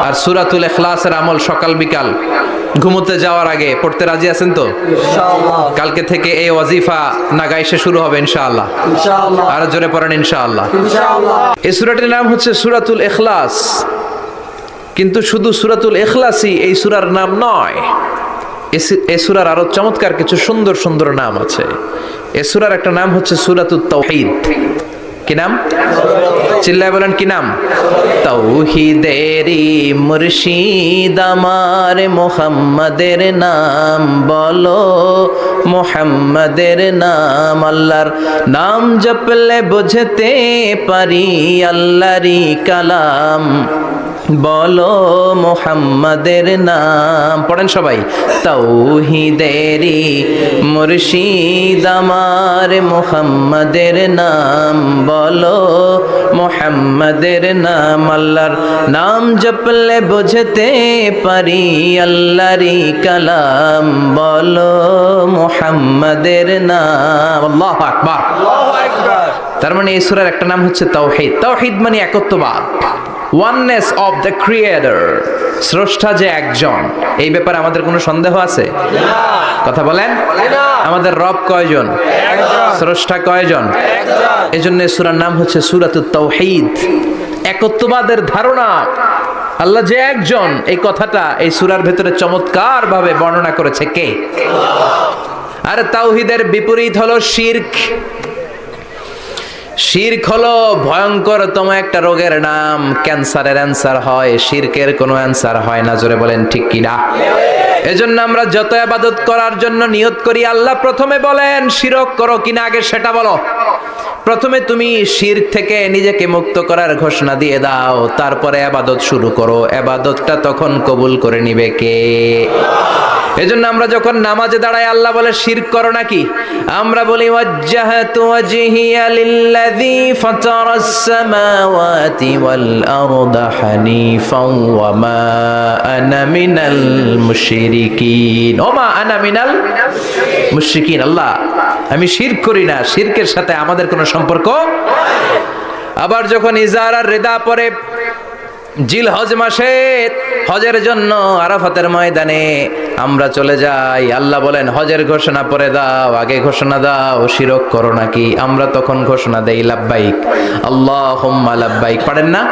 আর সূরাতুল ইখলাসের আমল সকাল বিকাল ঘুমোতে যাওয়ার আগে পড়তে রাজি আছেন তো? ইনশাআল্লাহ। কালকে থেকে এই ওয়াজিফা নাগাইশে শুরু হবে ইনশাআল্লাহ। ইনশাআল্লাহ। আর জোরে পড়েন ইনশাআল্লাহ। ইনশাআল্লাহ। এই সূরাটির নাম হচ্ছে সূরাতুল ইখলাস। কিন্তু শুধু সূরাতুল ইখলাসই এই সূরার নাম নয়। এই সূরার আরো চমৎকার কিছু সুন্দর সুন্দর নাম আছে। এই সূরার একটা নাম হচ্ছে সূরাতুত তাওহীদ। কি নাম? চিল্লায় বলেন কি নাম? তাওহীদেরই মুর্শিদ আমার মুহাম্মাদের নাম বলো, মুহাম্মাদের নাম। আল্লাহর নাম জপলে বুঝতে পারি আল্লাহরই কালাম। বলো মুহাম্মাদের নাম। পড়েন সবাই। তাওহীদেরি মুর্শিদ আমার মুহাম্মাদের নাম, বলো মুহাম্মাদের নাম। আল্লাহর নাম জপলে বুঝতে পারি আল্লাহরই কালাম, বলো মুহাম্মাদের নাম। আল্লাহু আকবার, আল্লাহু আকবার। তার মানে এই সূরার একটা নাম হচ্ছে তাওহীদ। তাওহীদ মানে একত্ববাদ, ওয়াননেস অফ দ্য ক্রিয়েটর। স্রষ্টা যে একজন, এই ব্যাপারে আমাদের কোনো সন্দেহ আছে? কথা বলেন। আমাদের রব কয়জন? স্রষ্টা কয়জন? এজন্য সূরার নাম হচ্ছে সূরাতুত তাওহীদ। একত্ববাদের ধারণা, আল্লাহ যে একজন, এই কথাটা এই সূরার ভেতরে চমৎকার ভাবে বর্ণনা করেছে কে? আর তাওহীদের বিপরীত হলো শিরক। শিরক হলো ভয়ঙ্করতম একটা রোগের নাম। ক্যান্সারের অ্যান্সার হয়, শিরকের কোনো অ্যান্সার হয় না। জোরে বলেন ঠিক কিনা? এজন্য আমরা যত ইবাদত করার জন্য নিয়ত করি, আল্লাহ প্রথমে বলেন শিরক করো কিনা আগে সেটা বলো। প্রথমে তুমি শিরক থেকে নিজেকে মুক্ত করার ঘোষণা দিয়ে দাও, তারপরে ইবাদত শুরু করো। ইবাদতটা তখন কবুল করে নিবে কে? এজন্য আমরা যখন নামাজে দাঁড়াই আল্লাহ বলে শিরক করো নাকি? আমরা বলি ওয়াজ্জাহাতু ওয়াজহিয়া লিল্লাযী ফাতারাস সামাওয়াতি ওয়াল আরদা হানিফাও ওয়া মা আনা মিনাল মুশরিকিন। ওমা আনা মিনাল মুশরিকিন। আল্লাহ আমি শিরক করি না, শিরকের সাথে আমাদের কোনো সম্পর্ক। আবার যখন ইজার আর রিদা পরে জিল হজ মাসে হজের জন্য আরাফাতের ময়দানে আমরা চলে যাই, আল্লাহ বলেন হজের ঘোষণা পরে দাও, আগে ঘোষণা দাও শিরক করো নাকি? আমরা তখন ঘোষণা দেই লাব্বাইক আল্লাহুম্মা লাব্বাইক। পারেন না?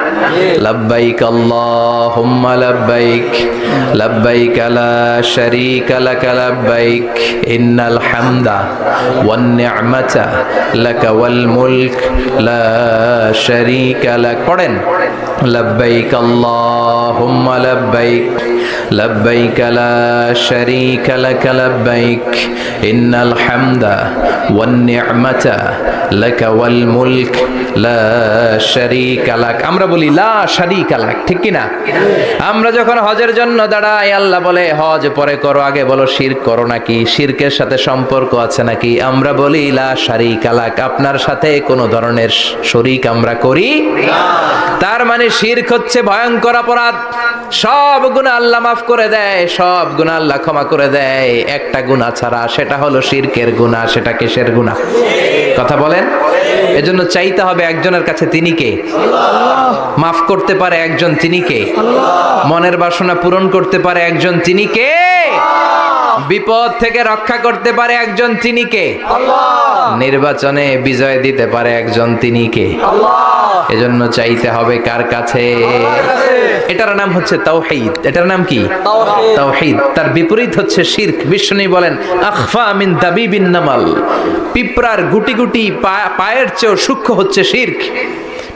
লাব্বাইক আল্লাহুম্মা লাব্বাইক, লাব্বাইক লা শারীকা লাকা লাব্বাইক, ইন্নাল হামদা ওয়ান নি'মাতা লাকা ওয়াল মুলক লা শারীকা লাক। পড়েন লাব্বাইক আল্লাহুম্মা লাব্বাইক, লাব্বাইক লা শারীকা লাকা লাব্বাইক, ইন্নাল হামদা ওয়ান নি'মাতা লাকা ওয়াল মুলক লা শারীকা লাক। আমরা বলি লা শারীকা লাক, ঠিক কি না? আমরা যখন হজের জন্য দাঁড়াই আল্লাহ বলে হজ পরে করো, আগে বলো শিরক করো নাকি? শিরকের সাথে সম্পর্ক আছে নাকি? আমরা বলি লা শারীকা লাক, আপনার সাথে কোনো ধরনের শরীক আমরা করি না। তার মানে শিরক হচ্ছে ভয়ঙ্কর অপরাধ। সব গুনাহ আল্লাহ মাফ করে দেয়, সব গুনাহ আল্লাহ ক্ষমা করে দেয়, একটা গুনাহ ছাড়া, সেটা হলো শিরকের গুনাহ। সেটা কিসের গুনাহ? কথা বলেন। এজন্য চাইতে হবে একজনের কাছে, তিনি কে? মাফ করতে পারে একজন, তিনি কে? মনের বাসনা পূরণ করতে পারে একজন, তিনি কে? বিপদ থেকে রক্ষা করতে পারে একজন, তিনি কে? নির্বাচনে বিজয় দিতে পারে একজন, তিনি কে? এজন্য চাইতে হবে কার কাছে? এটার নাম হচ্ছে তাওহীদ। এটার নাম কি? তাওহীদ। তার বিপরীত হচ্ছে শিরক। বিষ্ণু বলেন আখফা মিন দাবিবিন নামাল, পিঁপড়ার গুটি গুটি পায়ের চেয়েও সূক্ষ্ম হচ্ছে শিরক।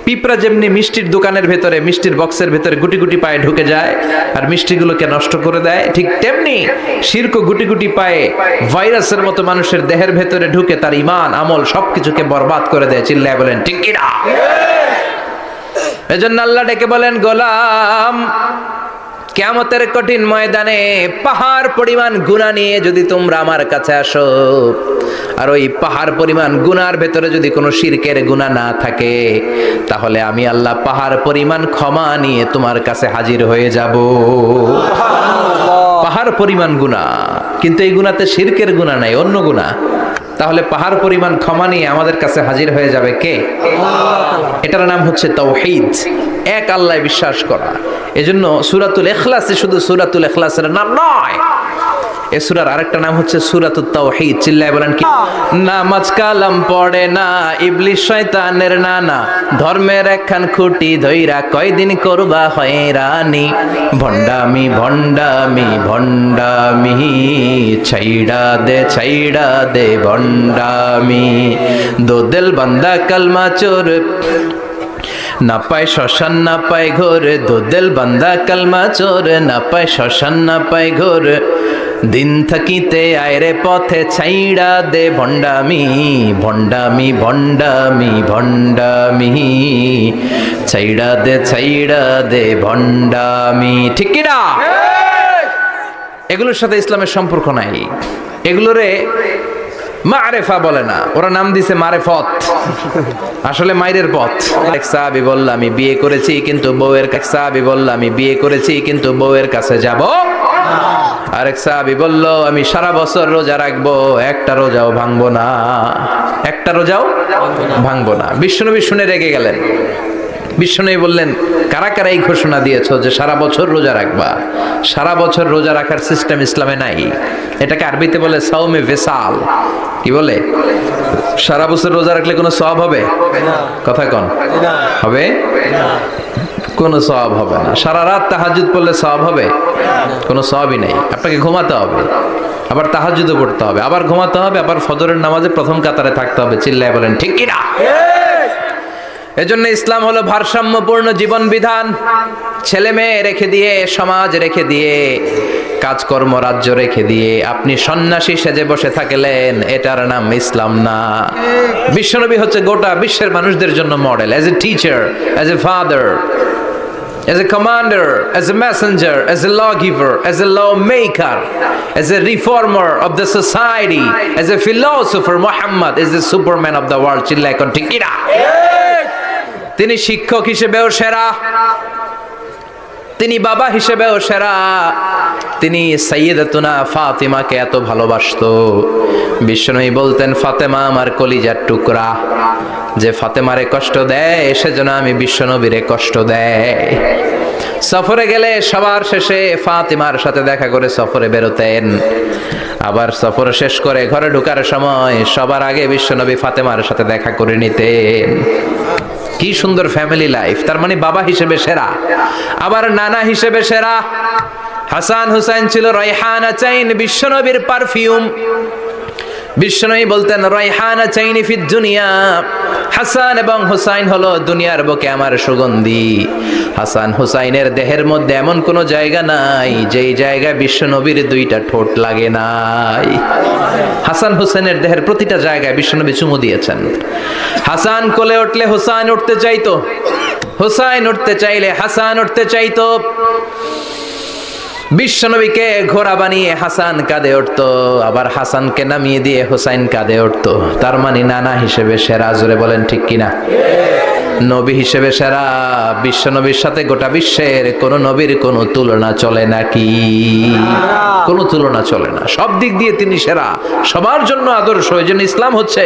পিঁপড়া যেমনি মিষ্টির দোকানের ভেতরে, মিষ্টির বক্সের ভেতরে গুটি গুটি পায়ে ঢুকে যায় আর মিষ্টিগুলোকে নষ্ট করে দেয়, ঠিক তেমনি শিরক গুটি গুটি পায়ে ভাইরাসের মতো মানুষের দেহের ভেতরে ঢুকে তার ঈমান আমল সবকিছুকে বরবাদ করে দেয়। চিল্লায় বলেন ঠিক কি না? এজন্য আল্লাহ ডেকে বলেন গোলাম, কিয়ামতের কঠিন ময়দানে পাহাড় পরিমাণ গুনাহ নিয়ে যদি তোমরা আমার কাছে আসো, আর ওই পাহাড় পরিমাণ গুনার ভেতরে যদি কোনো শিরকের গুনাহ না থাকে, তাহলে আমি আল্লাহ পাহাড় পরিমাণ ক্ষমা নিয়ে তোমার কাছে হাজির হয়ে যাব। পাহাড় পরিমাণ গুনাহ, কিন্তু এই গুনাতে শিরকের গুনাহ নাই, অন্য গুনাহ। তাহলে পাহাড় পরিমাণ ক্ষমা নিয়ে আমাদের কাছে হাজির হয়ে যাবে কে? এটার নাম হচ্ছে তাওহীদ, এক আল্লাহ বিশ্বাস করা। এজন্য সূরাতুল ইখলাস শুধু সূরাতুল ইখলাসের নাম নয়, এই সূরার আরেকটা নাম হচ্ছে সূরাতুত তাওহীদ। চিল্লায় বলেন কি? নামাজ কালাম পড়ে না ইবলিস শয়তানের নানা, ধর্মের একখান খুঁটি ধইরা কয়দিন করবা হয়রানি, ভণ্ডামি ভণ্ডামি ভণ্ডামি, ছাইড়া দে ভণ্ডামি, দোদেল বান্দা কালমা চোর, না পায় শ্মশান না পায় ঘোর, দোদেল বান্দা কালমা চোর, না পায় শ্মশান না পায় ঘোর, দিন থাকিতে আয়রে পথে ছাইড়া দে ভণ্ডামি ভণ্ডামি ভণ্ডামি ভণ্ডামি ছাইড়া দে ভণ্ডামি। ঠিক কি না? এগুলোর সাথে ইসলামের সম্পর্ক নাই। এগুলোরে মারেফা বলে না, ওরা নাম দিছে মারেফত, আসলে মাইরের পথ। এক সাহাবী বলল আমি বিয়ে করেছি কিন্তু বউয়ের কাছে যাব। আরেক সাহাবী বলল আমি সারা বছর রোজা রাখবো, একটা রোজাও ভাঙবো না। বিশ্বনবী শুনে রেগে গেলেন। বিশ্বনবী বললেন কারা কারা এই ঘোষণা দিয়েছো যে সারা বছর রোজা রাখবা? সারা বছর রোজা রাখার সিস্টেম ইসলামে নাই। এটাকে আরবিতে বলে সাওমে ভেসাল। কি বলে? সারা বছর রোজা রাখলে কোনো সওয়াব হবে? কথা কন, হবে? কোনো সওয়াব হবে না। সারা রাত তাহাজ্জুদ পড়লে সওয়াব হবে? কোনো সওয়াবই নেই। আপনাকে ঘুমাতে হবে, আবার তাহাজ্জুদও পড়তে হবে, আবার ঘুমাতে হবে, আবার ফজরের নামাজে প্রথম কাতারে থাকতে হবে। চিল্লায় বলেন ঠিক কি না? এজন্য ইসলাম হলো ভারসাম্যপূর্ণ জীবন বিধান। ছেলে মেয়ে রেখে দিয়ে, সমাজ রেখে দিয়ে, কাজকর্ম রাজ্য রেখে দিয়ে আপনি সন্ন্যাসী সেজে বসে থাকলেন, এটার নাম ইসলাম না। বিশ্বনবী হচ্ছে গোটা বিশ্বের মানুষদের জন্য model, as a teacher, as a father, as a commander, as a messenger, as a lawgiver, as a lawmaker, as a reformer of the society, as a philosopher. Muhammad is the superman of the world. চিল্লায় কোন ঠিক কি না? তিনি শিক্ষক হিসেবেও সেরা, তিনি বাবা হিসেবেও সেরা। তিনি সাইয়্যিদাতুনা ফাতিমাকে এত ভালোবাসতো, বিশ্বনবী বলতেন ফাতেমা আমার কলিজার টুকরা, যে ফাতেমারে কষ্ট দেয় সেজন্য আমি বিশ্বনবীরে কষ্ট দেয়। সফরে গেলে সবার শেষে ফাতিমার সাথে দেখা করে সফরে বেরোতেন, আবার সফর শেষ করে ঘরে ঢোকার সময় সবার আগে বিশ্বনবী ফাতেমার সাথে দেখা করে নিতেন। কি সুন্দর ফ্যামিলি লাইফ। তার মানে বাবা হিসেবে সেরা, আবার নানা হিসেবে সেরা। হাসান হুসাইন ছিল রায়হানা চাইন, বিশ্বনবীর পারফিউম। বিশ্বনবী বলতেন রায়হানা চাইনি ফিদ দুনিয়া, হাসান এবং হুসাইন হলো দুনিয়ার বুকে আমার সুগন্ধি। হাসান হুসাইনের দেহের মধ্যে এমন কোনো জায়গা নাই যেই জায়গায় বিশ্বনবীর দুইটা ঠোঁট লাগে নাই। হাসান হুসাইনের দেহের প্রতিটা জায়গায় বিশ্বনবী চুমু দিয়েছেন। হাসান কোলে উঠলে হুসাইন উঠতে চাইতো, হুসাইন উঠতে চাইলে হাসান উঠতে চাইতো। বিশ্বনবীকে ঘোড়া বানিয়ে হাসান কাঁধে উঠতো, আবার হাসানকে নামিয়ে দিয়ে হুসাইন কাঁধে উঠতো। তার মানে নানা হিসেবে সেরা। জোরে বলেন ঠিক কিনা? নবী হিসেবে সেরা। বিশ্বনবীর সাথে গোটা বিশ্বের কোন নবীর কোনো তুলনা চলে নাকি? কোনো তুলনা চলে না। সব দিক দিয়ে তিনি সেরা, সবার জন্য আদর্শ। এই জন্য ইসলাম হচ্ছে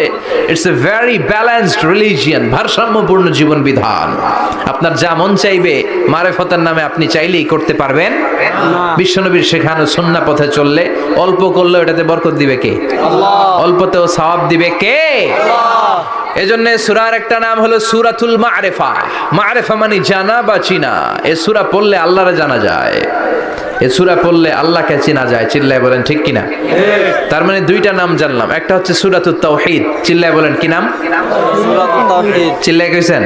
it's a very balanced religion, ভারসাম্যপূর্ণ জীবন বিধান। আপনার যা মন চাইবে মারেফতের নামে আপনি চাইলেই করতে পারবেন। বিশ্বনবীর শেখানো সুন্নাহ পথে চললে অল্প করলেও এটাতে বরকত দিবে কে? আল্লাহ। অল্পতেও সওয়াব দিবে কে? আল্লাহ। এজন্য সূরার একটা নাম হলো সূরাতুল মা'রিফা। মা'রিফা মানে জানা বা চিনা। এই সূরা পড়লে আল্লাহরে জানা যায়, এই সূরা পড়লে আল্লাহকে চেনা যায়। চিল্লায় বলেন ঠিক কিনা? তার মানে দুইটা নাম জানলাম। একটা হচ্ছে সূরাতুত তাওহীদ। চিল্লায় বলেন কি নাম? সূরাতুত তাওহীদ। চিল্লায় কইছেন?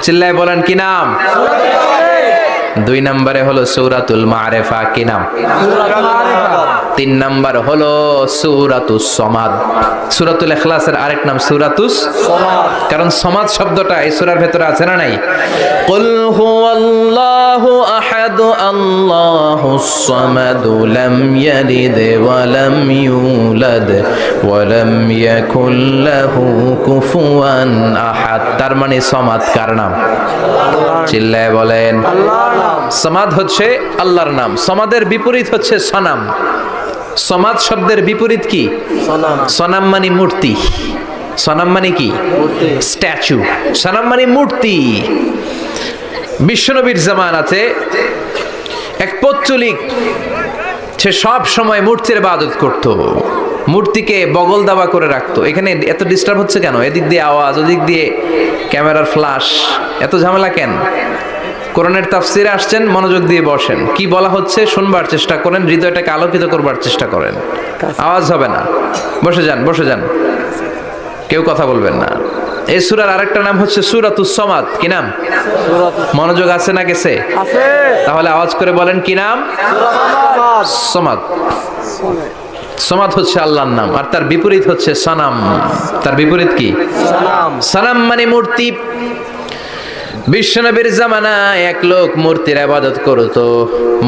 চিল্লায় বলেন কি নাম? দুই নম্বরে হলো সূরাতুল মা'রিফা। কি নাম? সূরাতুল মা'রিফা। তিন নম্বর হলো সূরাতুস সমাদ। সূরাতুল ইখলাসের আরেক নাম সূরাতুস সমাদ, কারণ সমাদ শব্দটা এই সূরার ভেতরে আছে না নাই? কুল হুয়াল্লাহু আহাদ আল্লাহুস সামাদ লাম ইয়ালিদ ওয়া লাম ইউলাদ ওয়া লাম ইয়াকুল লাহু কুফুয়ান আহাদ। তার মানে সমাদ কার নাম? চিল্লায় বলেন আল্লাহর নাম। সমাদ হচ্ছে আল্লাহর নাম। সমাদের বিপরীত হচ্ছে সনাম। সমাদ শব্দের বিপরীত কি? সনাম। সনাম মানে মূর্তি। সনাম মানে কি? স্ট্যাচু। সনাম মানে মূর্তি। বিশ্বনবীর জামানাতে এক পৌত্তলিক, সে সব সময় মূর্তির ইবাদত করত, মূর্তিকে বগল দাবা করে রাখতো। এখানে এত ডিস্টার্ব হচ্ছে কেন? এদিক দিয়ে আওয়াজ, ওদিক দিয়ে ক্যামেরার ফ্ল্যাশ, এত ঝামেলা কেন? কোরআনের তাফসিরে আসছেন, মনোযোগ দিয়ে বসেন। কি বলা হচ্ছে শুনবার চেষ্টা করেন, হৃদয়টাকে আলোকিত করবার চেষ্টা করেন। আওয়াজ হবে না, বসে যান, বসে যান, কেউ কথা বলবেন না। এই সূরার আরেকটা নাম হচ্ছে সূরাতুস সামাদ। কি নাম? মনোযোগ আছে না গেছে?
আছে।
তাহলে আওয়াজ করে বলেন কি নাম? সামাদ। সামাদ হচ্ছে আল্লাহর নাম, আর তার বিপরীত হচ্ছে সানাম। তার বিপরীত কি? সানাম মানে মূর্তি। বিশ্বনবীর জামানায় এক লোক মূর্তির ইবাদত করত,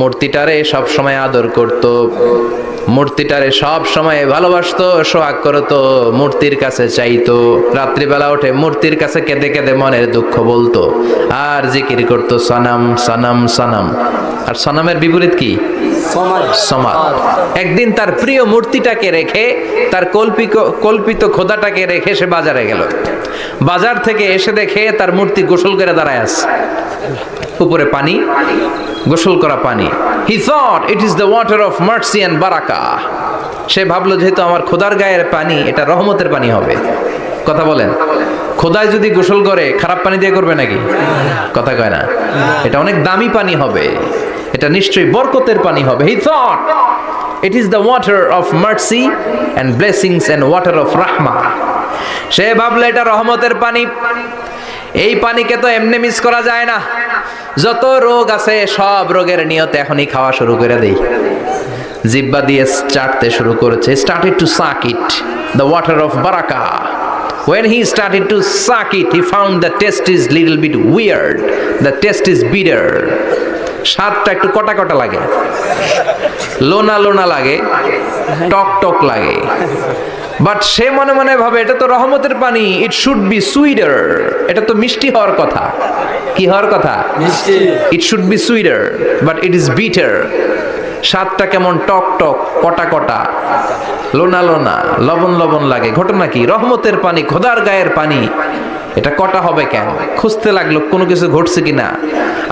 মূর্তিটারে সব সময় আদর করত, মূর্তিটারে সব সময় ভালোবাসতো, সোহাগ করতো, মূর্তির কাছে চাইতো, রাত্রিবেলা উঠে মূর্তির কাছে কেঁদে কেঁদে মনের দুঃখ বলতো আর জিকির করতো সানাম সানাম সানাম। আর সানামের বিপরীত কি? সমাদ। একদিন তার প্রিয় মূর্তিটাকে রেখে, তার কল্পিত খোদাটাকে রেখে সে বাজারে গেল। বাজার থেকে এসে দেখে তার মূর্তি গোসল করে দাঁড়ায় আছে, উপরে পানি, গোসল করা পানি। He thought it is the water of mercy and বারাকা। সে ভাবলো যেহেতু আমার খোদার গায়ের পানি, এটা রহমতের পানি হবে। কথা বলেন, খোদায় যদি গোসল করে খারাপ পানি দিয়ে করবে নাকি? কথা কয় না, এটা অনেক দামি পানি হবে, এটা নিশ্চয়ই বরকতের পানি হবে। He thought it is the water of mercy and blessings and water of rahmah। সে ভাবলো এটা রহমতের পানি, এই পানিকে তো এমনি মিস করা যায় না। যত রোগ আছে সব রোগের নিয়তে এখনই খাওয়া শুরু করে দেই। জিহ্বা দিয়ে চাটতে শুরু করেছে। Started to suck it, the water of barakah. When he started to suck it, he found the taste is little bit weird. The taste is bitter. স্বাদটা একটু কটা কটা লাগে, লোনা লোনা লাগে, টক টক লাগে। বাট সে মনে মনে ভাবে এটা তো রহমতের পানি, ইট শুড বি সুইটার, এটা তো মিষ্টি হওয়ার কথা। কি হওয়ার কথা? মিষ্টি। It should be sweeter but it is bitter. স্বাদটা কেমন টক টক, কটা কটা, লোনা লোনা, লবণ লবণ লাগে। ঘটনা কি? রহমতের পানি, খোদার গায়ের পানি, এটা কটা হবে কেন? খুঁজতে লাগলো কোনো কিছু ঘটছে কিনা।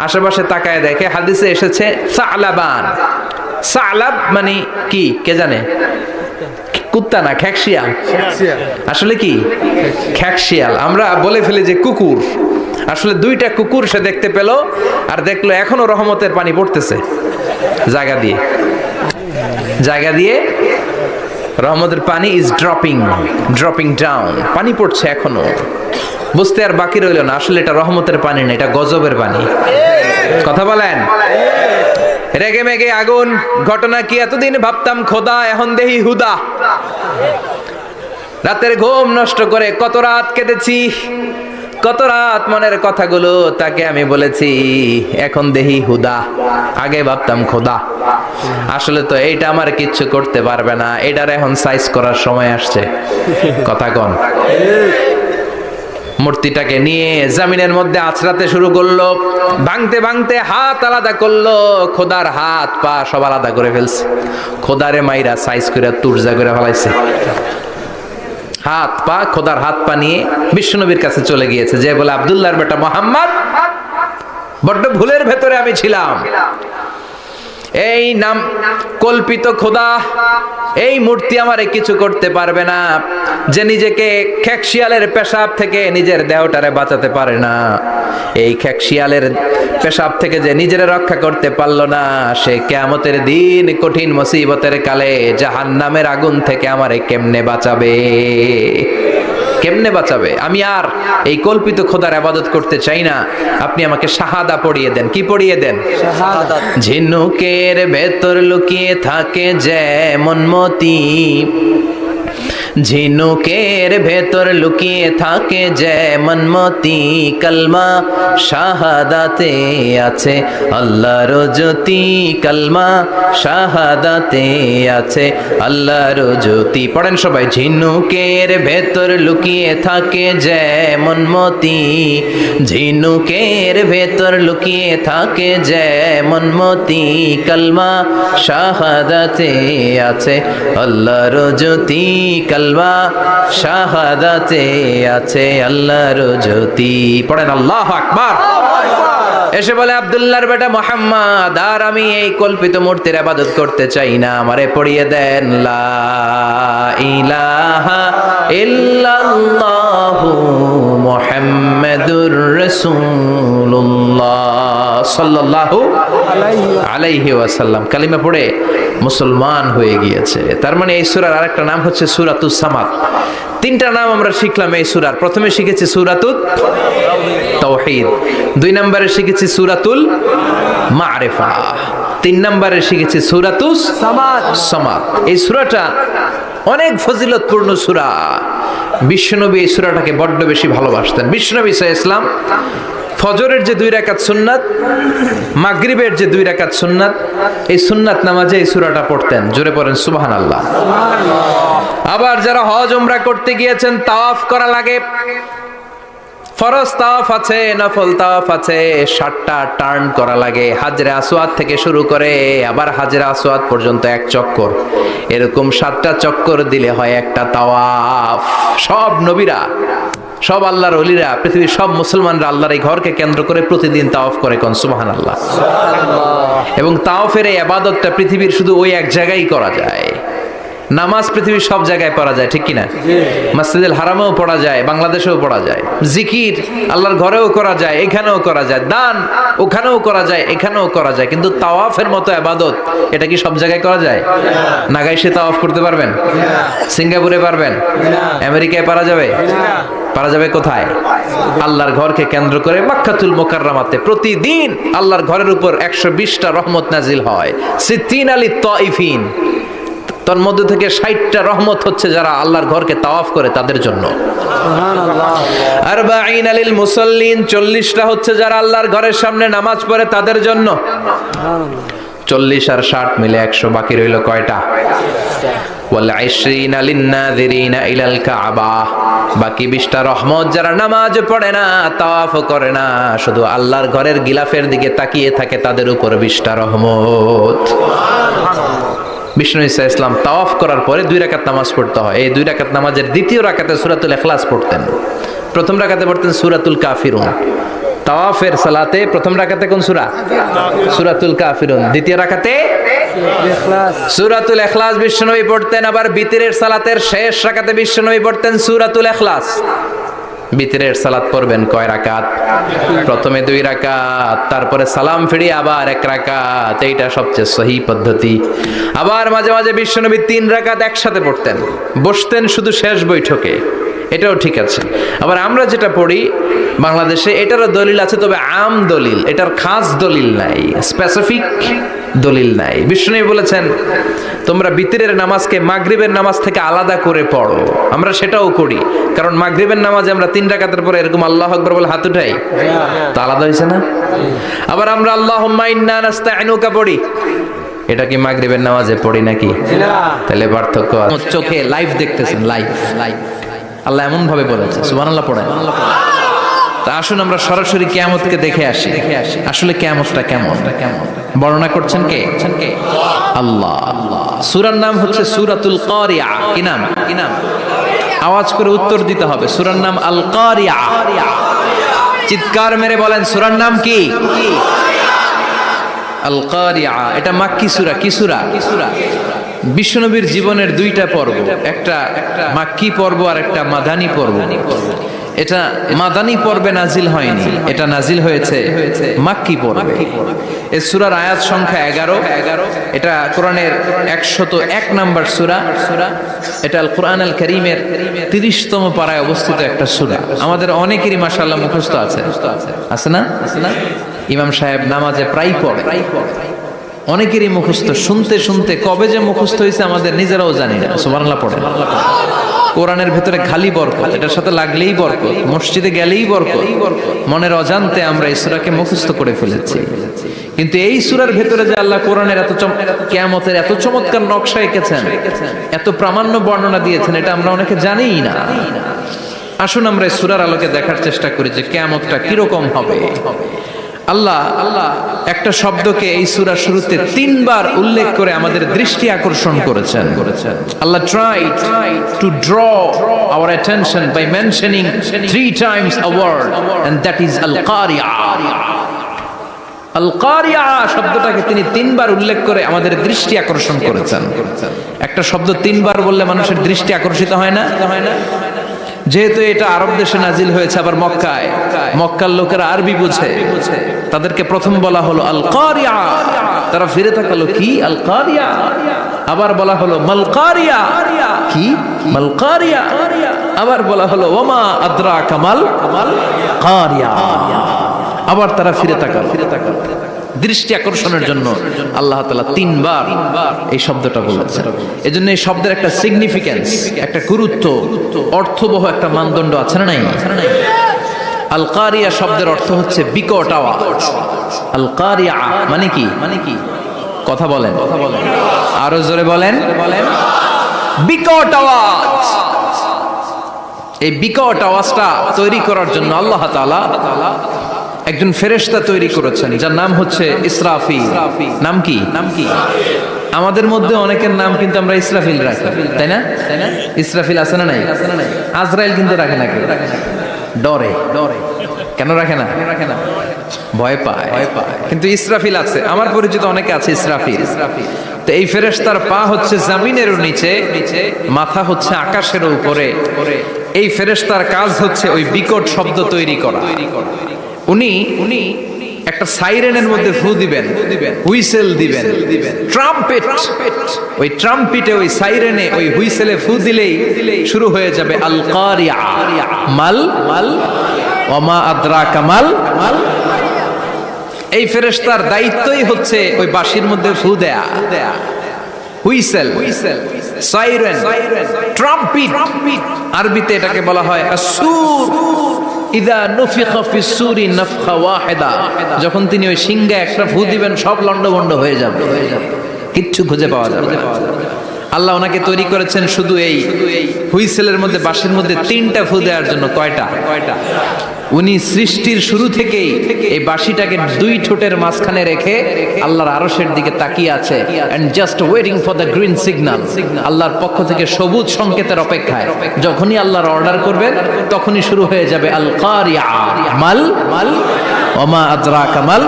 আশেপাশে তাকায় দেখে হাদিসে এসেছে সালাবান। সালাব মানে কি কে জানে? কুত্তা না, খ্যাকশিয়াল। আসলে কি? খ্যাকশিয়াল। আমরা বলে ফেলি যে কুকুর, আসলে দুইটা কুকুর সে দেখতে পেল, আর দেখলো এখনো রহমতের পানি পড়তেছে জায়গা দিয়ে, জায়গা দিয়ে রহমতের পানি ইজ ড্রপিং ডাউন, পানি পড়ছে এখনো। বুঝতে আর বাকি রইল না আসলে এটা রহমতের পানি না, এটা গজবের পানি। কথা বলেন, রেগে মেগে আগুন। ঘটনা কি? এতদিন ভাবতাম খোদা, এখন দেহি হুদা। রাতের ঘুম নষ্ট করে কত রাত কেটেছি, কত রাত মনের কথাগুলো তাকে আমি বলেছি, এখন দেহি হুদা। আগে ভাবতাম খোদা, আসলে তো এইটা আমার কিচ্ছু করতে পারবে না, এটার এখন সাইজ করার সময় আসছে। কথা কন। মূর্তিটাকে নিয়ে জমিনের মধ্যে আছড়াতে শুরু করলো, ভাঙতে ভাঙতে হাত আলাদা করলো, খোদার হাত পা সব আলাদা করে ফেলছে। খোদারে মাইরা সাইজ করে তুরজা করে ফেলাইছে। হাত পা, খোদার হাত পা নিয়ে বিশ্বনবীর কাছে চলে গিয়েছে, যে বলে আব্দুল্লাহর বেটা মোহাম্মদ, বড্ড ভুলের ভেতরে আমি ছিলাম। এই নাম কল্পিত খোদা, এই মূর্তি আমারে কিছু করতে পারবে না। যে নিজেকে খ্যাকশিয়ালের পেশাব থেকে নিজের দেহটারে বাঁচাতে পারে না, এই খ্যাকশিয়ালের পেশাব থেকে যে নিজের রক্ষা করতে পারলো না, সে কিয়ামতের দিন কঠিন মুসিবতের কালে জাহান্নামের আগুন থেকে আমারে কেমনে বাঁচাবে? কেমনে বাঁচাবে? আমি আর এই কল্পিত খোদার ইবাদত করতে চাই না, আপনি আমাকে শাহাদা পড়িয়ে দেন। কি পড়িয়ে দেন? শাহাদাত। ঝিনুকের ভেতর লুকিয়ে থাকে যেমন মতি, ঝিনুকের ভেতর লুকিয়ে থাকে যেমন মতি, কলমা শাহাদাতে আছে আল্লাহর জ্যোতি, কলমা শাহাদাতে আছে আল্লাহর জ্যোতি। পড়েন সবাই। ঝিনুকের ভেতর লুকিয়ে থাকে যেমন মতি, ঝিনুকের ভেতর লুকিয়ে থাকে যেমন মতি, কলমা শাহাদাতে আছে আল্লাহর জ্যোতি, কলমা শাহাদাতে আছে আল্লাহর জ্যোতি। পড়েন আল্লাহু আকবার। এসে বলে আব্দুল্লাহর বেটা মুহাম্মদ, আর আমি এই কল্পিত মূর্তির ইবাদত করতে চাই না, আমারে পড়িয়ে দেন লা ইলাহা ইল্লাল্লাহু মুহাম্মাদুর রাসূলুল্লাহ সাল্লাল্লাহু আলাইহি ওয়াসাল্লাম। কালিমা পড়ে মুসলমান হয়ে গিয়েছে। তার মানে এই সূরার আরেকটা নাম হচ্ছে সূরাতুস সামাদ। তিনটা নাম আমরা শিখলাম এই সূরার। প্রথমে শিখেছি সূরাতুত তাওহীদ, 2 নম্বরে শিখেছি সূরাতুল মারিফা, 3 নম্বরে শিখেছি সূরাতুস সামাদ। এই সূরাটা অনেক ফজিলতপূর্ণ সূরা। বিশ্বনবী এই সূরাটাকে বড্ড বেশি ভালোবাসতেন। বিশ্বনবী সাল্লাল্লাহু আলাইহি ওয়াসাল্লাম ফজরের যে 2 রাকাত সুন্নাত, মাগরিবের যে 2 রাকাত সুন্নাত, এই সুন্নাত নামাজে এই সূরাটা পড়তেন। জোরে পড়েন সুবহানাল্লাহ। আবার যারা হজ উমরা করতে গিয়েছেন, তাওয়াফ করা লাগে, ফরজ তাওয়াফ আছে, নফল তাওয়াফ আছে, 7টা টার্ন করা লাগে। হাজরে আসওয়াদ থেকে শুরু করে আবার হাজরে আসওয়াদ পর্যন্ত 1 চক্কর, এরকম 7টা চক্কর দিলে হয় একটা তাওয়াফ। সব নবীরা, সব আল্লাহর ওলিরা, পৃথিবীর সব মুসলমানরা আল্লাহর এই ঘরকে কেন্দ্র করে প্রতিদিন তাওয়াফ করে। কোন সুবহানাল্লাহ। এবং তাওয়াফের এই ইবাদতটা পৃথিবীর শুধু ওই এক জায়গায় করা যায়। নামাজ পৃথিবীর সব জায়গায় পড়া যায়, ঠিক কিনা? মসজিদুল হারামেও পড়া যায়, বাংলাদেশেও পড়া যায়। জিকির আল্লাহর ঘরেও করা যায়, এখানেও করা যায়। দান ওখানেও করা যায়, এখানেও করা যায়। কিন্তু তাওয়াফের মতো ইবাদত, এটা কি সব জায়গায় করা যায়? নাগাইশে তাওয়াফ করতে পারবেন? সিঙ্গাপুরে পারবেন? আমেরিকায় পারা যাবে? পারা যাবে কোথায়? আল্লাহর ঘরকে কেন্দ্র করে মক্কাতুল মুকাররমাতে প্রতিদিন আল্লাহর ঘরের উপর 120টা রহমত নাজিল হয়। সিত্তিন আলিত তাইফিন, তার মধ্যে থেকে 60টা রহমত হচ্ছে যারা আল্লাহর ঘরকে তাওয়াফ করে তাদের জন্য। সুবহানাল্লাহ। 40 আলিল মুসাল্লিন, 40টা হচ্ছে যারা আল্লাহর ঘরের সামনে নামাজ পড়ে তাদের জন্য। সুবহানাল্লাহ। 40 আর 60 মিলে 100, বাকি রইল কয়টা? ওয়াল 20 লিন-নাযিরিনা ইলাল কাবা, বাকি 20টা রহমত যারা নামাজ পড়ে না, তাওয়াফ করে না, শুধু আল্লাহর ঘরের গিলাফের দিকে তাকিয়ে থাকে, তাদের উপর 20টা রহমত। বিষ্ণু ঈসা ইসলাম তাওয়াফ করার পরে 2 রাকাত নামাজ পড়তে হয়। এই 2 রাকাত নামাজের দ্বিতীয় রাকাতে সূরাতুল ইখলাস পড়তেন, প্রথম রাকাতে পড়তেন সূরাতুল কাফিরুন। তাওয়াফের সালাতে প্রথম রাকাতে কোন সূরা? সূরাতুল কাফিরুন। দ্বিতীয় রাকাতে ইখলাস, সূরাতুল ইখলাস বিষ্ণুনবী পড়তেন। আবার বিতরের সালাতের শেষ রাকাতে বিষ্ণুনবী পড়তেন সূরাতুল ইখলাস। বিতরের সালাত পড়বেন কয় রাকাত? প্রথমে 2 রাকাত, তারপরে সালাম ফিরিয়ে আবার 1 রাকাত। এইটা সবচেয়ে সহি পদ্ধতি। আবার মাঝে মাঝে বিশ্বনবী 3 রাকাত একসাথে পড়তেন, বসতেন শুধু শেষ বৈঠকে, এটাও ঠিক আছে। আবার আমরা যেটা পড়ি বাংলাদেশে, এটারও দলিল আছে, তবে আম দলিল, এটার খাস দলিল নাই, স্পেসিফিক দলিল নাই। বিষ্ণুনবী বলেছেন তোমরা বিতরের নামাজকে মাগরিবের নামাজ থেকে আলাদা করে পড়ো। আমরা সেটাও করি, কারণ মাগরিবের নামাজে আমরা 3 রাকাতের পরে এরকম আল্লাহু আকবার বলে হাত উঠাই, তো আলাদা হইছে না? আবার আমরা আল্লাহুম্মা ইন্না নাস্তাইনুকা পড়ি, এটা কি মাগরিবের নামাজে পড়ি নাকি? তাহলে পার্থক্য আছে। চোখে লাইভ দেখতেছেন, লাইভ আল্লাহ এমন ভাবে বলেছে, সুবহানাল্লাহ পড়েন। তা আসুন আমরা সরাসরি কিয়ামতকে দেখে আসি। আসলে কিয়ামতটা কেমন বর্ণনা করছেন কে? আল্লাহ। সূরার নাম হচ্ছে সূরাতুল কারিয়া। কি নাম? আওয়াজ করে উত্তর দিতে হবে। সূরার নাম আল কারিয়া। চিৎকার মেরে বলেন সূরার নাম কি? আল কারিয়া। এটা মাক্কি সূরা। কি সূরা? বিশ্বনবীর জীবনের 2টা পর্ব, একটা মাক্কি পর্ব আর একটা মাদানী পর্ব। এটা মাদানী পর্বে নাজিল হয়নি, এটা নাজিল হয়েছে মাক্কি পর্বে। এই সূরার আয়াত সংখ্যা 11। এটা কোরআনের 101 নম্বর সূরা। এটা আল কোরআন আল কারীমের 30তম পারায় অবস্থিত একটা সূরা। আমাদের অনেকেরই মাশাআল্লাহ মুখস্থ আছে, আছে না? ইমাম সাহেব নামাজে প্রায় পড়ে, অনেকেরই মুখস্থ। শুনতে শুনতে কবে যে মুখস্থ হয়েছে আমাদের নিজেরাও জানি না। সুবহানাল্লাহ পড়ে। কোরআনের ভেতরে খালি বরকত, এটার সাথে লাগলেই বরকত, মসজিদে গেলেই বরকত। মনের অজান্তে আমরা এই সূরাকে মুখস্থ করে ফেলেছি। কিন্তু এই সূরার ভেতরে যে আল্লাহ কোরআনের কিয়ামতের এত চমৎকার নকশা এঁকেছেন, এত প্রামাণ্য বর্ণনা দিয়েছেন, এটা আমরা অনেকে জানিই না। আসুন আমরা এই সূরার আলোকে দেখার চেষ্টা করি যে কিয়ামতটা কিরকম হবে। আল্লাহ একটা শব্দকে এই সূরার শুরুতে 3 বার উল্লেখ করে আমাদের দৃষ্টি আকর্ষণ করেছেন। আল্লাহ tried to draw our attention by mentioning 3 times a word, and that is al-qari'ah. আল-কারিয়া শব্দটাকে তিনি 3 বার উল্লেখ করে আমাদের দৃষ্টি আকর্ষণ করেছেন। একটা শব্দ 3 বার বললে মানুষের দৃষ্টি আকর্ষিত হয় না? যেহেতু এটা আরব দেশে নাজিল হয়েছে, আবার মক্কায়, মক্কার লোকেরা আরবি বুঝে, তাদেরকে প্রথম বলা হলো আল কারিয়া, তারা ফিরে তাকালো কি আল কারিয়া। আবার বলা হলো মাল কারিয়া, কি মাল কারিয়া। আবার বলা হলো ওমা আদরাকা মাল কারিয়া। আবার তারা ফিরে তাকালো। দৃষ্টি আকর্ষণের জন্য আল্লাহ তাআলা 3 বার এই শব্দটা বলেছেন। এজন্য এই শব্দের একটা সিগনিফিকেন্স, একটা গুরুত্ব, অর্থবহ একটা মানদণ্ড আছে না নাই? আল কারিয়া শব্দের অর্থ হচ্ছে বিকট আওয়াজ। আল কারিয়া মানে কি? কথা বলেন, আরো জোরে বলেন। বিকট আওয়াজ। এই বিকট আওয়াজটা তৈরি করার জন্য আল্লাহ তাআলা একজন ফেরেশতা তৈরি করেছেন, যার নাম হচ্ছে ইসরাফিল। নাম কি? আমাদের মধ্যে অনেকের নাম কিন্তু আমরা ইসরাফিল রাখি, তাই না? ইসরাফিল আছে না নাই? আজরাইল কিন্তু রাখে না, ডরে। কেন রাখে না? ভয় পায়। কিন্তু ইসরাফিল আছে, আমার পরিচিত অনেকে আছে ইসরাফিল। তো এই ফেরেশতার পা হচ্ছে জমিনের নিচে, মাথা হচ্ছে আকাশের উপরে। এই ফেরেশতার কাজ হচ্ছে ওই বিকট শব্দ তৈরি করা। উনি একটা সাইরেনের মধ্যে ফু দিবেন, হুইসেল দিবেন, ট্রাম্পেট। ওই ট্রাম্পিটে, ওই সাইরেনে, ওই হুইসেলে ফু দিলেই শুরু হয়ে যাবে আল কারিয়া। মাল ওমা আদরাকা মাল। এই ফেরেশতার দায়িত্বই হচ্ছে ওই বাঁশির মধ্যে ফু দেয়া। Whistle, siren, trumpet. আরবিতে এটাকে বলা হয় আসুর। ইদা নুফিখা ফিস সূরি নাফখা ওয়াহিদা, যখন তিনি ওই সিংহে একটা ফু দিবেন সব লন্ডভন্ড হয়ে যাবে, কিচ্ছু খুঁজে পাওয়া যাবে না। আল্লাহ ওনাকে তৈরি করেছেন শুধু এই হুইসেলের মধ্যে, বাঁশির মধ্যে 3টা ফু দেওয়ার জন্য। কয়টা? উনি সৃষ্টির শুরু থেকেই এই বাঁশিটাকে 2 ঠোঁটের মাঝখানে রেখে আল্লাহর আরশের দিকে তাকিয়ে আছে, and just waiting for the green signal. আল্লাহর পক্ষ থেকে সবুজ সংকেতের অপেক্ষায়। যখনই আল্লাহর অর্ডার করবেন তখনই শুরু হয়ে যাবে আল কারিয়া। মাল ওমা আদরাকা মাল।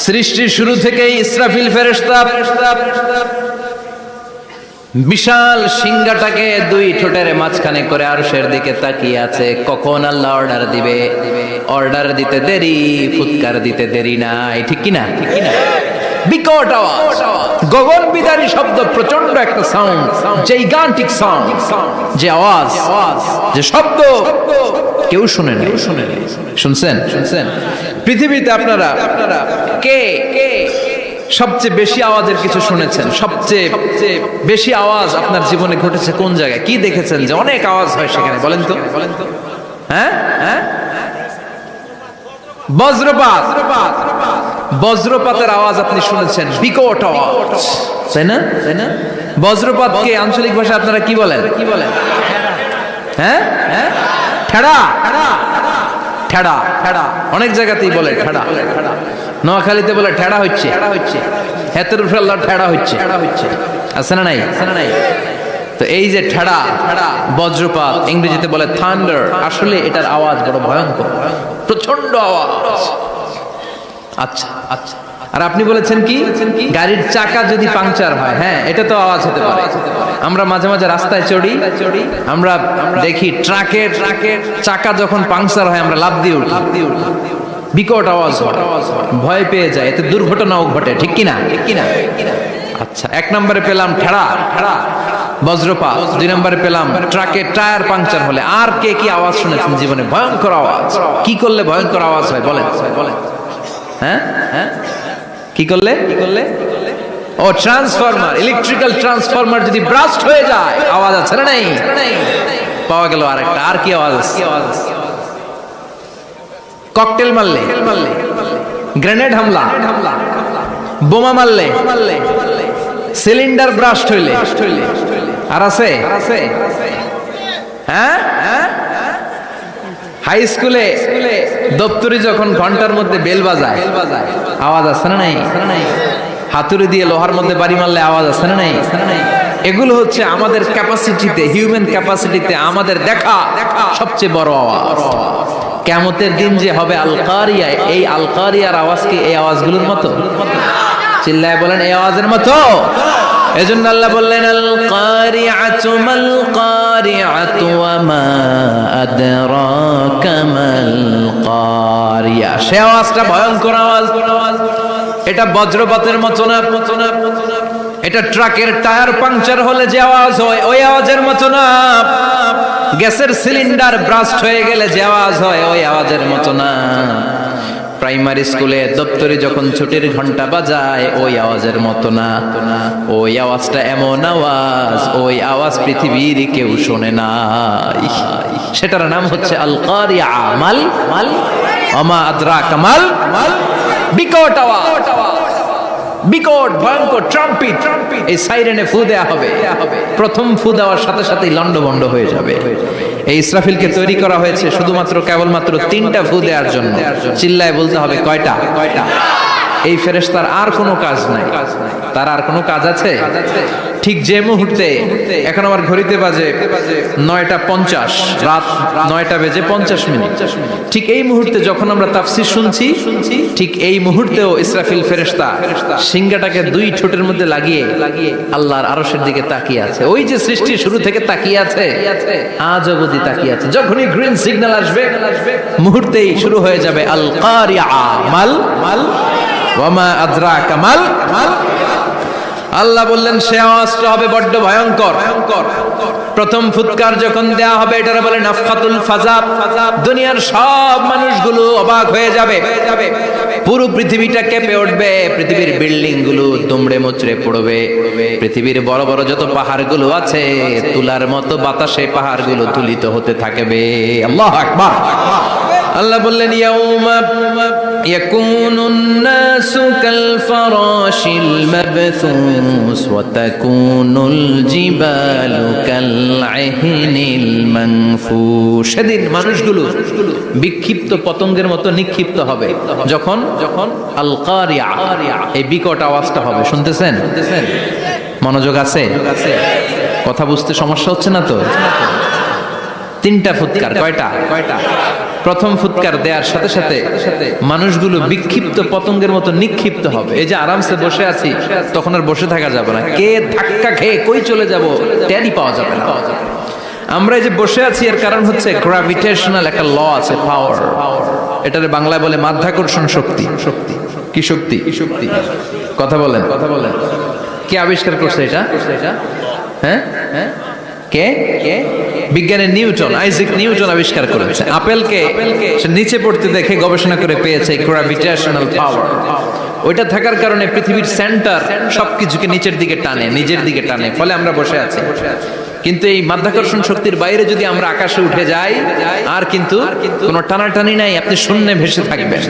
সৃষ্টির শুরু থেকেই ইসরাফিল ফেরেশতা বিশাল সিংহাটাকে 2 ঠোঁটের মাঝখানে করে আরশের দিকে তাকিয়ে আছে, কখন আল্লাহ অর্ডার দিবে। অর্ডার দিতে দেরি, ফুৎকার দিতে দেরি নাই, ঠিক কি না? বিকট আওয়াজ, গগন বিদারী শব্দ, প্রচন্ড একটা সাউন্ড, জাইগান্টিক সাউন্ড, যে আওয়াজ, যে শব্দ কেউ শুনে না। শুনছেন? পৃথিবীতে আপনারা কে সবচেয়ে বেশি আওয়াজের কিছু শুনেছেন? সবচেয়ে বেশি আওয়াজ আপনার জীবনে ঘটেছে কোন জায়গায়? কি দেখেছেন যে অনেক আওয়াজ হয় সেখানে? বলেন তো। হ্যাঁ, বজ্রপাত। বজ্রপাতের আওয়াজ আপনি শুনেছেন, বিকট আওয়াজ, তাই না? বজ্রপাতকে আঞ্চলিক ভাষা আপনারা কি বলেন? হ্যাঁ, ঠেড়া। অনেক জায়গাতেই বলে ঠেড়া। নোয়াখালীতে বলে ঠেড়া হচ্ছে, হেতের উপরে আল্লাহ ঠেড়া হচ্ছে। আছে না নাই? তো এই যে ঠেড়া, বজ্রপাত, ইংরেজিতে বলে থান্ডার, আসলে এটার আওয়াজ বড় ভয়ঙ্কর, প্রচন্ড আওয়াজ। আচ্ছা, আর আপনি বলেছেন কি গাড়ির চাকা যদি পাংচার হয়, হ্যাঁ এটা তো আওয়াজ হতে পারে। আমরা মাঝে মাঝে রাস্তায় চড়ি, আমরা দেখি ট্রাকের চাকা যখন পাংচার হয় আমরা লাফ দিয়ে উঠি, বিকট আওয়াজ হয়, ভয় পেয়ে যায়, এতে দুর্ঘটনাও ঘটে, ঠিক কিনা? আচ্ছা, 1 নম্বরে পেলাম ঠেড়া, বজ্রপাত। 2 নম্বরে পেলাম ট্রাকের টায়ার পাংচার হলে। আর কে কি আওয়াজ শুনেছেন জীবনে? ভয়ঙ্কর আওয়াজ। কি করলে ভয়ঙ্কর আওয়াজ হয় বলেন? হ্যাঁ, কি করলে? ও ট্রান্সফরমার, ইলেকট্রিক্যাল ট্রান্সফরমার যদি ব্রাস্ট হয়ে যায় আওয়াজ আছে না নাই? পাওয়া গেল আরেকটা। আর কি আওয়াজ? ককটেল মারলে, গ্রেনেড হামলা, বোমা মারলে, সিলিন্ডার ব্রাস্ট হইলে। আর আছে? হ্যাঁ, হাই স্কুলে দপ্তরি যখন ঘন্টার মধ্যে বেল বাজায় আওয়াজ আছে না নাই? হাতুড়ি দিয়ে লোহার মধ্যে বাড়ি মারলে আওয়াজ আছে না নাই? এগুলো হচ্ছে আমাদের ক্যাপাসিটিতে, হিউম্যান ক্যাপাসিটিতে আমাদের দেখা সবচেয়ে বড় আওয়াজ। কিয়ামতের দিন যে হবে আল কারিয়া, এই আল কারিয়ার আওয়াজ কি এই আওয়াজগুলোর মতো? চিল্লায় বলেন, এই আওয়াজের মতো? এজন্য আল্লাহ বললেন আল কারিআতু মাল কারিআতু ওয়া মা আদরাকা মাল কারিয়া। সে আওয়াজটা ভয়ঙ্কর আওয়াজ, এটা বজ্রপাতের মতো না, এটা ট্রাকের টায়ার পাংচার হলে যে আওয়াজ হয় ওই আওয়াজের মতো না, গ্যাসের সিলিন্ডার ব্রাস্ট হয়ে গেলে যে আওয়াজ হয় ওই আওয়াজের মতো না, প্রাইমারি স্কুলে দপ্তরে যখন ছুটির ঘন্টা বাজায় ওই আওয়াজের মতো না। ওই আওয়াজটা এমন আওয়াজ, ওই আওয়াজ পৃথিবীর কেউ শোনে না। সেটার নাম হচ্ছে আল কারিআ মাল ওমা আদরাকা মাল, বিকট আওয়াজ, বিকট ভয়ঙ্কর ট্রাম্পিট। এই সাইরেনে ফু দেয়া হবে, প্রথম ফু দেওয়ার সাথে সাথেই লন্ডভন্ড হয়ে যাবে। এই ইসরাফিলকে তৈরি করা হয়েছে শুধুমাত্র কেবলমাত্র 3টা ফু দেওয়ার জন্য। চিল্লায় বলতে হবে কয়টা? এই ফেরেশতার আর কোনো কাজ নাই, তার আর কোনো কাজ আছে? ঠিক যে মুহূর্তে, এখন আমার ঘড়িতে বাজে 9:50, রাত 9:50, ঠিক এই মুহূর্তে যখন আমরা তাফসীর শুনছি, ঠিক এই মুহূর্তেও ইসরাফিল ফেরেশতা সিংহাটাকে 2 ঠোঁটের মধ্যে লাগিয়ে আল্লাহর আরশের দিকে তাকিয়ে আছে। ওই যে সৃষ্টি শুরু থেকে তাকিয়ে আছে, আজ অবধি তাকিয়ে আছে। যখনই গ্রিন সিগন্যাল আসবে মুহূর্তেই শুরু হয়ে যাবে আল কারিআ মাল ওয়া মা আদরাকা মাল। আল্লাহ বললেন সে আওয়াজটা হবে বড্ড ভয়ঙ্কর। প্রথম ফুৎকার যখন দেয়া হবে এটারে বলে নাফখাতুল ফাজা। দুনিয়ার সব মানুষগুলো অবাক হয়ে যাবে, পুরো পৃথিবীটা কেঁপে উঠবে, পৃথিবীর বিল্ডিং গুলো দুমড়ে মুচড়ে পড়বে, পৃথিবীর বড় বড় যত পাহাড়গুলো আছে তুলার মতো বাতাসে পাহাড়গুলো তুলিত হতে থাকবে। আল্লাহু আকবার। আল্লাহ বললেন ইয়াউমা ইয়াকুনুন নাসু কাল ফারাশিল মাবথুস ওয়া তাকুনুল জিবালু কাল ইহনিল মানফুশ। সেদিন মানুষগুলো বিক্ষিপ্ত পতঙ্গের মতো নিক্ষিপ্ত হবে যখন আল কারিআ এই বিকট আওয়াজটা হবে। শুনতেছেন? মনোযোগ আছে? কথা বুঝতে সমস্যা হচ্ছে না তো? 3টা ফুৎকার। কয়টা? প্রথম ফুৎকার দেওয়ার সাথে সাথে মানুষগুলো বিক্ষিপ্ত পতঙ্গের মতো নিক্ষিপ্ত হবে। এই যে আরামসে বসে আছি তখন আর বসে থাকা যাবে না, কে ধাক্কা খেয়ে কই চলে যাব টেরই পাওয়া যাবে না। আমরা এই যে বসে আছি এর কারণ হচ্ছে গ্র্যাভিটেশনাল একটা ল আছে, পাওয়ার। এটারে বাংলায় বলে মাধ্যাকর্ষণ শক্তি। কি শক্তি? কথা বলেন। কে আবিষ্কার করছে এটা? হ্যাঁ, কে? বিজ্ঞানের নিউটন, আইজাক নিউটন আবিষ্কার করেছে। আপেলকে সে নিচে পড়তে দেখে গবেষণা করে পেয়েছে গ্র্যাভিটেশনাল পাওয়ার। ওইটা থাকার কারণে পৃথিবীর সেন্টার সবকিছুকে নিচের দিকে টানে, নিজের দিকে টানে, ফলে আমরা বসে আছি। কিন্তু এই মাধ্যাকর্ষণ শক্তির বাইরে যদি আমরা আকাশে উঠে যাই আর কিন্তু কোনো টানাটানি নাই, আপনি শূন্যে ভেসে থাকবেন।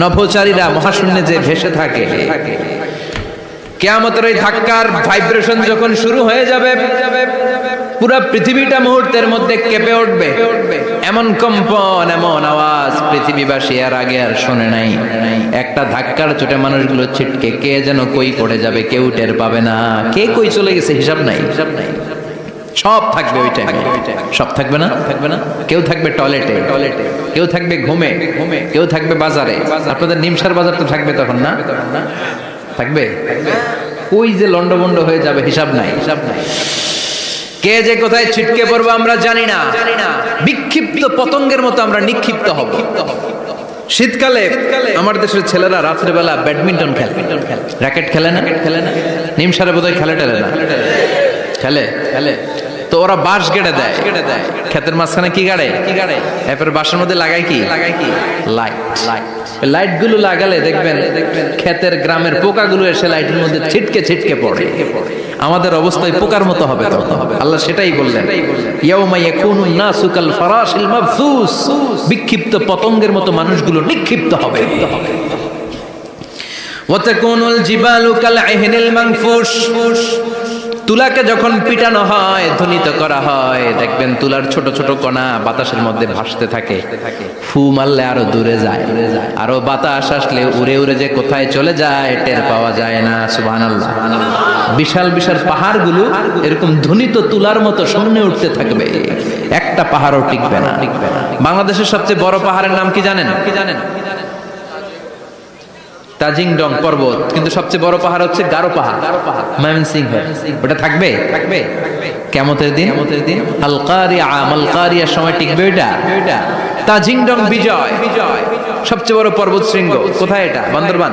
নভোচারীরা মহাশূন্যে যে ভেসে থাকে, কিয়ামতের ওই ধাক্কার ভাইব্রেশন যখন শুরু হয়ে যাবে পুরো পৃথিবীটা মুহূর্তের মধ্যে কেঁপে উঠবে। এমন কম্পন, এমন আওয়াজ পৃথিবীবাসী আর আগে আর শোনে নাই। একটা ধাক্কার চোটে মানুষগুলো ছিটকে কে যেন কই পড়ে যাবে, কেউ টের পাবে না। কে কই চলে গেছে হিসাব নাই। সব থাকবে ওই টাইমে। সব থাকবে না? কেউ থাকবে টয়লেটে, কেউ থাকবে ঘুমে, কেউ থাকবে বাজারে। আপনাদের নিমসার বাজার তো থাকবে তখন না? থাকবে। ওই যে লন্ডভন্ড হয়ে যাবে, হিসাব নাই। কে যে কোথায় ছিটকে পড়বো আমরা জানি না। বিক্ষিপ্ত পতঙ্গের মতো আমরা নিক্ষিপ্ত হব। শীতকালে আমার দেশের ছেলেরা রাত্রেবেলা ব্যাডমিন্টন খেলে, র্যাকেট খেলে না? নিমসারে বোধহয় খেলে না? খেলে। তো ওরা বাঁশ গেড়ে দেয়, ক্ষেতের মাঝখানে কি গাড়ে? এরপর বাঁশের মধ্যে লাগায় কি? লাইট গুলো লাগালে দেখবেন ক্ষেতের গ্রামের পোকাগুলো এসে লাইটের মধ্যে ছিটকে পড়ে। আমাদের অবস্থা পোকার মতো হবে তখন। আল্লাহ সেটাই বললেন, ইয়াউমা ইয়াকুনুন নাসু কাল ফারাশিল মাবথুস। বিক্ষিপ্ত পতঙ্গের মতো মানুষগুলো নিক্ষিপ্ত হবে। ওয়া তাকুনুল জিবালু কাল ইহনিল মানফুশ। তুলাকে যখন পিটানো হয়, ধ্বনিত করা হয়, দেখবেন তুলার ছোট ছোট কণা বাতাসের মধ্যে ভাসতে থাকে। ফু মারলে আরো দূরে যায়, আরো বাতাস আসলে উড়ে উড়ে যে কোথায় চলে যায় টের পাওয়া যায় না। সুবহানাল্লাহ। বিশাল বিশাল পাহাড়গুলো এরকম ধ্বনিত তুলার মতো সামনে উঠতে থাকবে, একটা পাহাড়ও টিকবে না। বাংলাদেশের সবচেয়ে বড় পাহাড়ের নাম কি জানেন? তাজিংডং পর্বত, কিন্তু সবচেয়ে বড় পাহাড় হচ্ছে গারো পাহাড়, ময়মনসিংহ। ওটা থাকবে কিয়ামতের দিন। আল কারিয়া, আল কারিয়ার সময় টিকবে ওটা। তাজিংডং বিজয়, সবচেয়ে বড় পর্বত শৃঙ্গ। কোথায় এটা? বান্দরবান।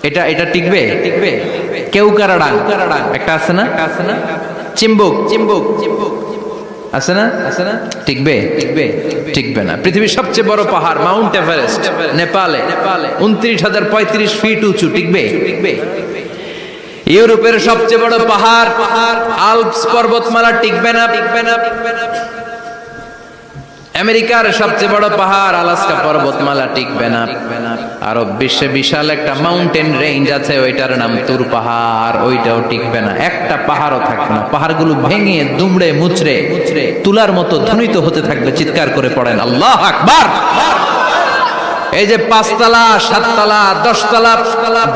এটা টিকবে। কেউকারাডাং একটা আছে না? চিম্বুক আছে না? টিকবে না। পৃথিবীর সবচেয়ে বড় পাহাড় মাউন্ট এভারেস্ট নেপালে 29,035 ফিট উঁচু, টিকবে? ইউরোপের সবচেয়ে বড় পাহাড় আল্পস পর্বতমালা টিকবে না। আমেরিকার সবচেয়ে বড় পাহাড় আলাস্কা পর্বতমালা টিকবে না। আরব বিশ্বে বিশাল একটা মাউন্টেন রেঞ্জ আছে, ওইটার নাম তুর পাহাড়, ওইটাও টিকবে না। একটা পাহাড়ও থাকবে না। পাহাড়গুলো ভেঙে দুমড়ে মুচড়ে তুলার মতো ধ্বনিত হতে থাকবে। চিৎকার করে পড়েন আল্লাহু আকবার। এই যে 5 তলা 7 তলা 10 তলা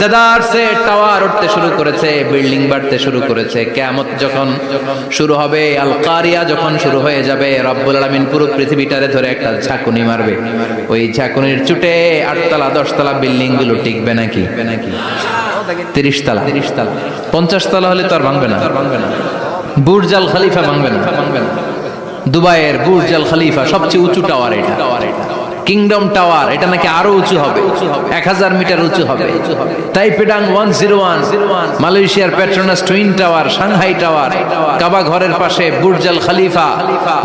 দেদারসে টাওয়ার উঠতে শুরু করেছে, বিল্ডিং বাড়তে শুরু করেছে। কিয়ামত যখন শুরু হবে, আল কারিয়া যখন শুরু হয়ে যাবে, রব্বুল আলামিন পুরো পৃথিবীটারে ধরে একটা ঝাঁকুনি মারবে। ওই ঝাঁকুনির চুটে 8 তলা 10 তলা বিল্ডিং গুলো টিকবে নাকি? 30 তলা 50 তলা হলে তো আর ভাঙবে না। বুর্জ আল খলিফা ভাঙবে না। দুবাইয়ের বুর্জ আল খলিফা সবচেয়ে উঁচু টাওয়ার এটা। কিংডম টাওয়ার, এটা নাকি আরো উঁচু হবে, 1000 মিটার উঁচু হবে। তাইপেডাং 101, মালয়েশিয়ার Petronas twin tower, Shanghai tower, Kaaba ঘরের পাশে বুর্জ আল খলিফা,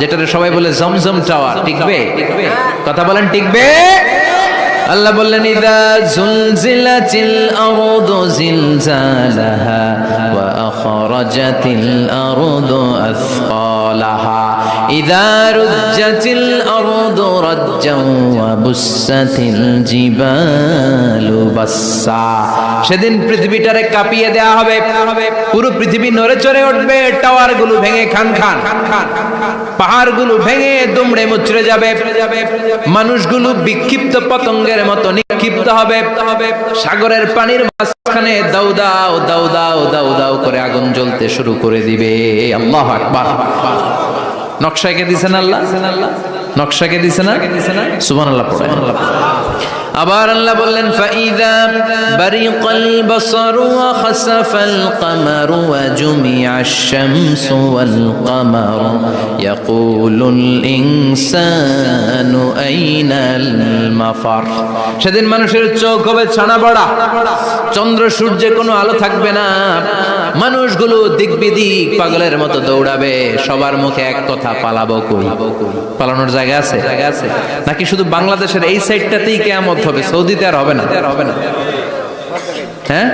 যেটাকে সবাই বলে জমজম টাওয়ার, টিকবে? কথা বলেন, টিকবে? আল্লাহ বললেন ইযা জুলজিলাতিল আরদু জিলজালাহা ওয়া আখরাজাতিল আরদু আসকালাহা ইযা রুজ্জাতিল আরদু রাজ্জান ওয়া বুসাতিল জিবালু বাসসা। সেদিন পৃথিবীটারে কাঁপিয়ে দেয়া হবে, পুরো পৃথিবী নড়ে চড়ে উঠবে। টাওয়ারগুলো ভেঙে খান, পাহাড়গুলো ভেঙে দুমড়ে মুচড়ে যাবে। মানুষগুলো বিক্ষিপ্ত পতঙ্গের মতো নিক্ষিপ্ত হবে। সাগরের পানির মাঝখানে দাউ দাউ দাউ দাউ দাউ দাউ করে আগুন জ্বলতে শুরু করে দিবে। আল্লাহু আকবার। নকশাকে দিছেন আল্লাহ, নকশাকে দিছে না? সুবহানাল্লাহ পড়ে। আবার আল্লাহ বললেন ফাইদা বারিকাল বাসারু ওয়া খাসাফাল কামারু ওয়া জুমিআশ শামসু ওয়াল কামারু ইয়াকুলুল ইনসানু আইনাল মাফার। সেদিন মানুষের চোখ হবে ছানা বড়া, চন্দ্র সূর্যে কোনো আলো থাকবে না। মানুষগুলো দিক বিদিক পাগলের মতো দৌড়াবে। সবার মুখে এক কথা, পালাবো কই? পালানোর জায়গা আছে? নাকি শুধু বাংলাদেশের এই সাইডটাতেই কিয়ামত হবে? সৌদিতে আর হবে না? হ্যাঁ,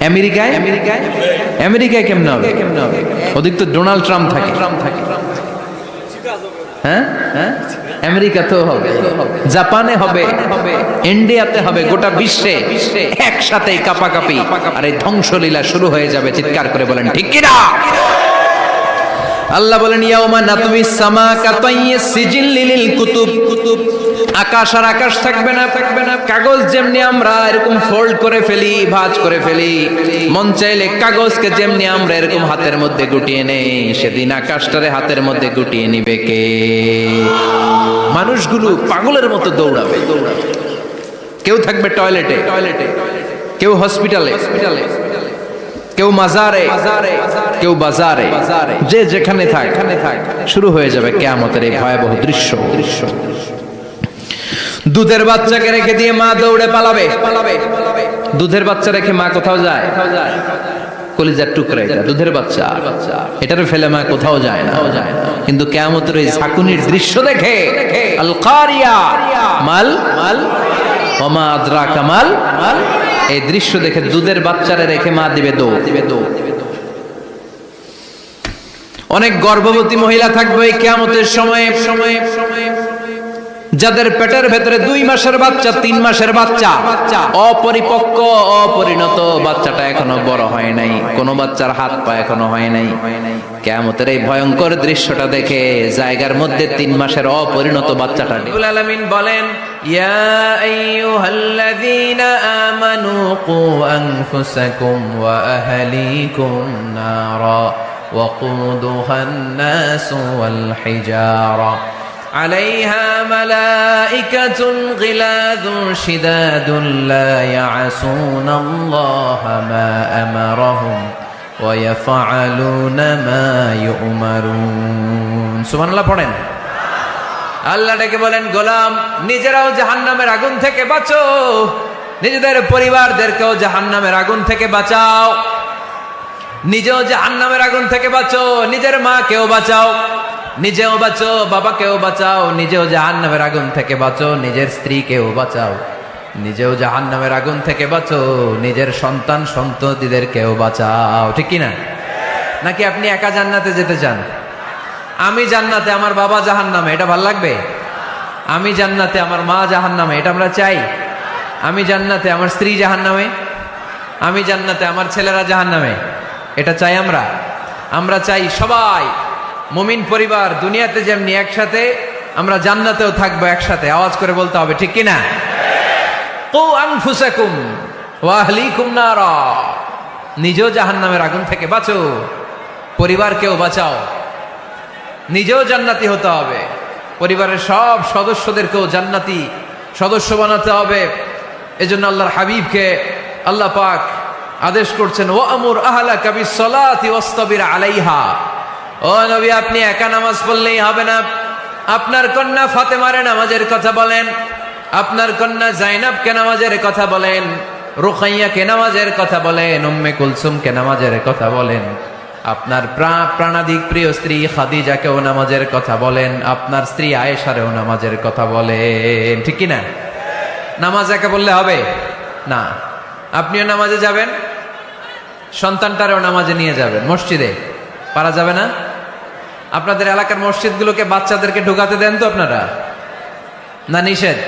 আমেরিকায় কেমনে হবে? ওদিক তো ডোনাল্ড ট্রাম্প থাকে। হ্যাঁ, আমেরিকাতেও হবে, জাপানে হবে, ইন্ডিয়াতে হবে, গোটা বিশ্বে একসাথে কাপাকাপি আর এই ধ্বংসলীলা শুরু হয়ে যাবে। চিৎকার করে বলেন ঠিক কিনা? আল্লাহ বলেন ইয়াউমা নাতমিস সামা কাতাইয়িস সিজিল লিল কুতুব। আকাশ আর আকাশ থাকবে না। কাগজ যেমনি আমরা এরকম ফোল্ড করে ফেলি, ভাঁজ করে ফেলি, মন চাইলে কাগজকে যেমনি আমরা এরকম হাতের মধ্যে গুটিয়ে নেই, সেদিন আকাশটারে হাতের মধ্যে গুটিয়ে নিবে কে? মানুষগুলো পাগলের মতো দৌড়াবে। কেউ থাকবে টয়লেটে, কেউ হসপিটালে, কেউ মাজারে, কেউ বাজারে, যে যেখানে থাক শুরু হয়ে যাবে কিয়ামতের এই ভয়াবহ দৃশ্য। দুধের বাচ্চাকে রেখে দিয়ে মা দৌড়ে পালাবে। দুধের বাচ্চা রেখে মা কোথাও যায়? কলিজার টুকরা এটা, দুধের বাচ্চা, এটারে ফেলে মা কোথাও যায় না। কিন্তু কিয়ামতের এই ঝাঁকুনির দৃশ্য দেখে আল কারিয়া মাল ওয়া মা আদরাকা মাল, এই দৃশ্য দেখে দুধের বাচ্চারে রেখে মা দিবে দৌড়। অনেক গর্ভবতী মহিলা থাকবে এই কিয়ামতের সময়ে, যাদের পেটের ভেতরে 2 মাসের বাচ্চা, 3 মাসের বাচ্চা, অপরিপক্ক অপরিণত, বাচ্চাটা এখনো বড় হয় নাই, কোন বাচ্চার হাত পা এখনো হয় নাই। কিয়ামতের এই ভয়ঙ্কর দৃশ্যটা দেখে জায়গার মধ্যে 3 মাসের অপরিণত বাচ্চাটা, রব্বুল আলামিন বলেন ইয়া আইয়ুহাল্লাযীনা আমানু কু আনফুসাকুম ওয়া আহলিকুম নারা ওয়াকুদুহান নাসু ওয়াল হিজারা আলাইহা মালাইকাতুন গিলাযুন শিদাদুন লা ইয়াসুনাল্লাহা মা আমারাহুম ওয়া ইয়াফআলুনা মা ইউমারুন। সুবহানাল্লাহ পড়েন। আল্লাহ ডেকে বলেন, গোলাম নিজেরাও জাহান্নামের আগুন থেকে বাঁচো, নিজেদের পরিবারদেরকেও জাহান্নামের আগুন থেকে বাঁচাও, নিজেও জাহান্নামের আগুন থেকে বাঁচো, নিজের মাকেও বাঁচাও, নিজেও বাঁচো, বাবাকেও বাঁচাও, নিজেও জাহান্নামের আগুন থেকে বাঁচো, নিজের স্ত্রীকেও বাঁচাও, নিজেও জাহান্নামের আগুন থেকে বাঁচো, নিজের সন্তান সন্ততিদেরকেও বাঁচাও। ঠিক কিনা? নাকি আপনি একা জান্নাতে যেতে চান? আমি জান্নাতে, আমার বাবা জাহান্নামে, এটা ভাল লাগবে? আমি জান্নাতে, আমার মা জাহান্নামে, এটা আমরা চাই? আমি জান্নাতে, আমার স্ত্রী জাহান্নামে, আমি জান্নাতে, আমার ছেলেরা জাহান্নামে, এটা চাই আমরা? আমরা চাই সবাই মুমিন পরিবার দুনিয়াতে যেমনি একসাথে, আমরা জান্নাতেও থাকবো একসাথে। আওয়াজ করে বলতে হবে, ঠিক কিনা? কু আনফুসাকুম ওয়া আহলিকুম নারা, নিজেও জাহান্নামের আগুন থেকে বাঁচো, পরিবারকেও বাঁচাও, নিজেও জান্নাতি হতে হবে, পরিবারের সব সদস্যদেরকেও জান্নাতি সদস্য বানাতে হবে। এজন্য আল্লাহর হাবিবকে আল্লাহ পাক আদেশ করছেন, ওয়ামুর আহলাকা বিসসালাতি ওয়াসতাবির আলাইহা। ও নবী, আপনি একা নামাজ পড়লেই হবে না, আপনার কন্যা ফাতেমার নামাজের কথা বলেন, আপনার কন্যা জাইনাবকে নামাজের কথা বলেন, রুকাইয়াকে নামাজের কথা বলেন, উম্মে কুলসুমকে নামাজের কথা বলেন, আপনার প্রাণাধিক প্রিয় স্ত্রী খাদিজাকেও নামাজের কথা বলেন, আপনার স্ত্রী আয়েশারেও নামাজের কথা বলেন। ঠিক কিনা? নামাজ একা বললে হবে না, আপনিও নামাজে যাবেন, সন্তানটারেও নামাজে নিয়ে যাবেন। মসজিদে পারা যাবে না? আপনাদের এলাকার মসজিদগুলোকে বাচ্চাদেরকে ঢুকাতে দেন তো আপনারা, না নিষেধ?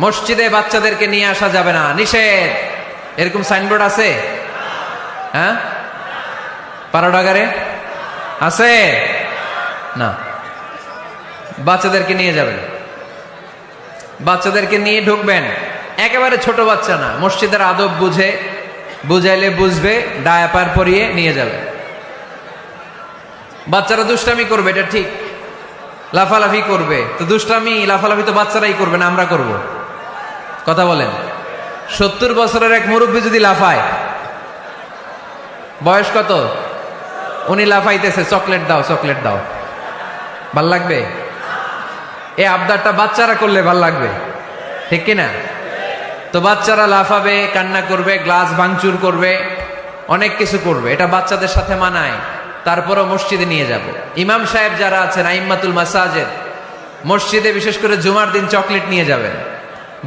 মসজিদে বাচ্চাদেরকে নিয়ে আসা যাবে না, নিষেধ, এরকম সাইনবোর্ড আছে? হ্যাঁ, পারোডাগারে আছে না? বাচ্চাদেরকে নিয়ে যাবেন, বাচ্চাদেরকে নিয়ে ঢুকবেন, একেবারে ছোট বাচ্চা না, মসজিদের আদব বুঝে, বুঝাইলে বুঝবে, ডায়াপার পরিয়ে নিয়ে যাবে। বাচ্চারা দুষ্টামি করবে, এটা ঠিক, লাফালাফি করবে, তো দুষ্টামি লাফালাফি তো বাচ্চারাই করবে না, আমরা করব? কথা বলেন। 70 বছরের এক মুরব্বী যদি লাফায়, বয়স কত, উনি লাফাইতেছে, চকলেট দাও চকলেট দাও, ভাল লাগবে? এই আবদারটা বাচ্চারা করলে ভাল লাগবে, ঠিক কিনা? তো বাচ্চারা লাফাবে, কান্না করবে, গ্লাস ভাঙচুর করবে, অনেক কিছু করবে, এটা বাচ্চাদের সাথে মানায়। তারপরও মসজিদে নিয়ে যাব। ইমাম সাহেব যারা আছেন, আইম্মাতুল মাসাজিদ, মসজিদে বিশেষ করে জুমার দিন চকলেট নিয়ে যাবেন।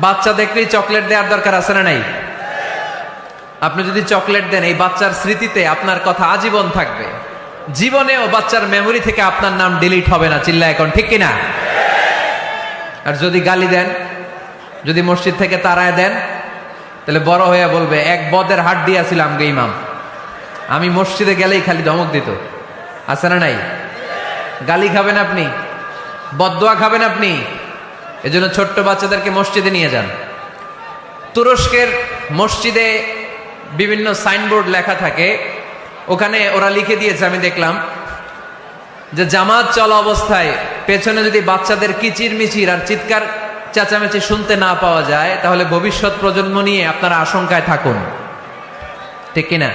বাচ্চা দেখলেই চকলেট দেওয়ার দরকার আছে না নাই? আপনি যদি চকলেট দেন, এই বাচ্চার স্মৃতিতে আপনার কথা আজীবন থাকবে, জীবনেও বাচ্চার মেমোরি থেকে আপনার নাম ডিলিট হবে না। চিল্লা এখন, ঠিক কিনা? আর যদি গালি দেন, যদি মসজিদ থেকে তাড়ায় দেন, তাহলে বড় হয়ে বলবে, এক বদের হাট দিয়েছিলাম গে ইমাম, আমি মসজিদে গেলেই খালি ধমক দিত। আছে না নাই? গালি খাবেন আপনি, বদদোয়া খাবেন আপনি। এজন্য ছোট্ট বাচ্চাদেরকে মসজিদে নিয়ে যান। তুরস্কের মসজিদে বিভিন্ন সাইনবোর্ড লেখা থাকে, ওখানে ওরা লিখে দিয়েছে, আমি দেখলাম, যে জামাত চলা অবস্থায় পেছনে যদি বাচ্চাদের কিচির মিচির আর চিৎকার চেঁচামেচি শুনতে না পাওয়া যায়, তাহলে ভবিষ্যৎ প্রজন্ম নিয়ে আপনারা আশঙ্কায় থাকুন। ঠিক কিনা?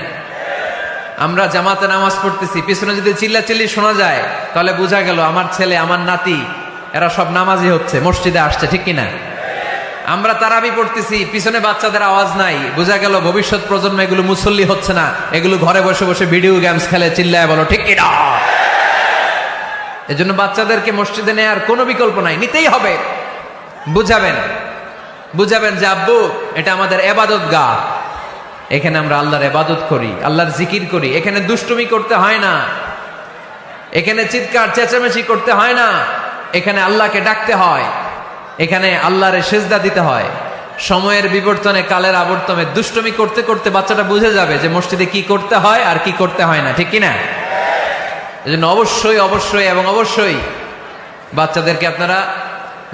আমরা জামাতে নামাজ পড়তেছি, পিছনে যদি চিল্লাচিল্লি শোনা যায়, তাহলে বোঝা গেল আমার ছেলে, আমার নাতি, এরা সব নামাজি হচ্ছে, মসজিদে আসছে। ঠিক কিনা? আমরা তারাবি পড়তেছি, পিছনে বাচ্চাদের আওয়াজ নাই, বোঝা গেল ভবিষ্যৎ প্রজন্ম এগুলো মুসল্লি হচ্ছে না, এগুলো ঘরে বসে বসে ভিডিও গেমস খেলে। চিল্লায় বলো, ঠিক কিনা? এজন্য বাচ্চাদেরকে মসজিদে নেওয়ার কোনো বিকল্প নাই, নিতেই হবে। বুঝাবেন, বুঝাবেন যে আব্বু, এটা আমাদের এবাদত গা, এখানে আমরা আল্লাহর ইবাদত করি, আল্লাহর জিকির করি, এখানে দুষ্টুমি করতে হয় না, এখানে চিৎকার চেঁচামেচি করতে হয় না, এখানে আল্লাহকে ডাকতে হয়, এখানে আল্লাহরে সেজদা দিতে হয়। সময়ের বিবর্তনে, কালের আবর্তনে দুষ্টুমি করতে করতে বাচ্চাটা বুঝে যাবে যে মসজিদে কি করতে হয় আর কি করতে হয় না। ঠিক কিনা? এজন্য অবশ্যই অবশ্যই এবং অবশ্যই বাচ্চাদেরকে আপনারা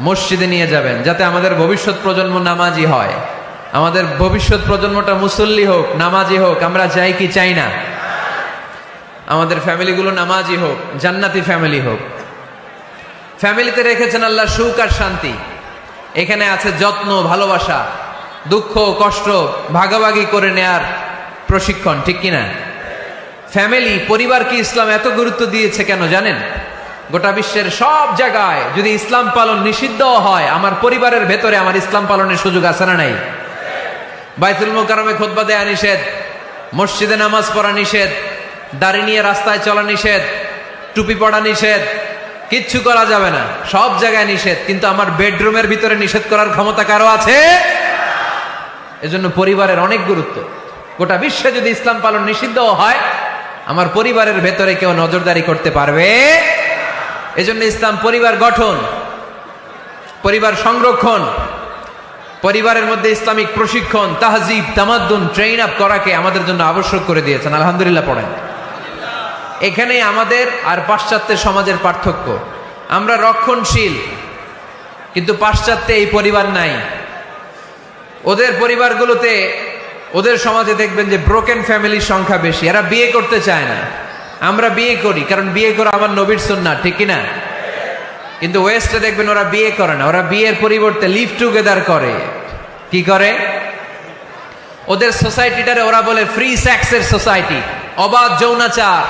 মসজিদে নিয়ে যাবেন, যাতে আমাদের ভবিষ্যৎ প্রজন্ম নামাজি হয়, আমাদের ভবিষ্যৎ প্রজন্মটা মুসল্লি হোক, নামাজি হোক। আমরা চাই কি চাই না? আমাদের ফ্যামিলিগুলো নামাজি হোক, জান্নাতি ফ্যামিলি হোক। ফ্যামিলিতে রেখেছেন আল্লাহ সুখ আর শান্তি। এখানে আছে যত্ন, ভালোবাসা, দুঃখ কষ্ট ভাগাভাগি করে নেয়ার প্রশিক্ষণ, ঠিক কিনা? ফ্যামিলি, পরিবারকে ইসলাম এত গুরুত্ব দিয়েছে কেন জানেন? গোটা বিশ্বের সব জায়গায় যদি ইসলাম পালন নিষিদ্ধ হয়, আমার পরিবারের ভেতরে আমার ইসলাম পালনের সুযোগ আছে না নাই? বাইতুল মোকাররমে খুতবা দেয়া নিষেধ, মসজিদে নামাজ পড়া নিষেধ, দাড়ি নিয়ে রাস্তায় চলা নিষেধ, টুপি পড়া নিষেধ, কিচ্ছু করা যাবে না, সব জায়গায় নিষেধ। কিন্তু আমার বেডরুমের ভিতরে নিষেধ করার ক্ষমতা কারো আছে? এজন্য পরিবারের অনেক গুরুত্ব। গোটা বিশ্বে যদি ইসলাম পালন নিষিদ্ধ হয়, আমার পরিবারের ভেতরে কেউ নজরদারি করতে পারবে? এজন্য ইসলাম পরিবার গঠন, পরিবার সংরক্ষণ, পরিবারের মধ্যে ইসলামিক প্রশিক্ষণ, তাহজিব, তামাদ্দুন, ট্রেইন আপ করাকে আমাদের জন্য আবশ্যক করে দিয়েছেন। আলহামদুলিল্লাহ পড়েন। এখানে আমাদের আর পাশ্চাত্যের সমাজের পার্থক্য। আমরা রক্ষণশীল, কিন্তু পাশ্চাত্যে এই পরিবার নাই। ওদের পরিবারগুলোতে, ওদের সমাজে দেখবেন যে ব্রোকেন ফ্যামিলির সংখ্যা বেশি, এরা বিয়ে করতে চায় না। আমরা বিয়ে করি, কারণ বিয়ে করা আমার নবীর সুন্নাহ, ঠিক কিনা? কিন্তু ওয়েস্টে দেখবেন ওরা বিয়ে করে না, ওরা বিয়ের পরিবর্তে লিভ টুগেদার করে। কি করে? ওদের সোসাইটিটারে ওরা বলে ফ্রি সেক্সের সোসাইটি, অবাধ যৌনাচার।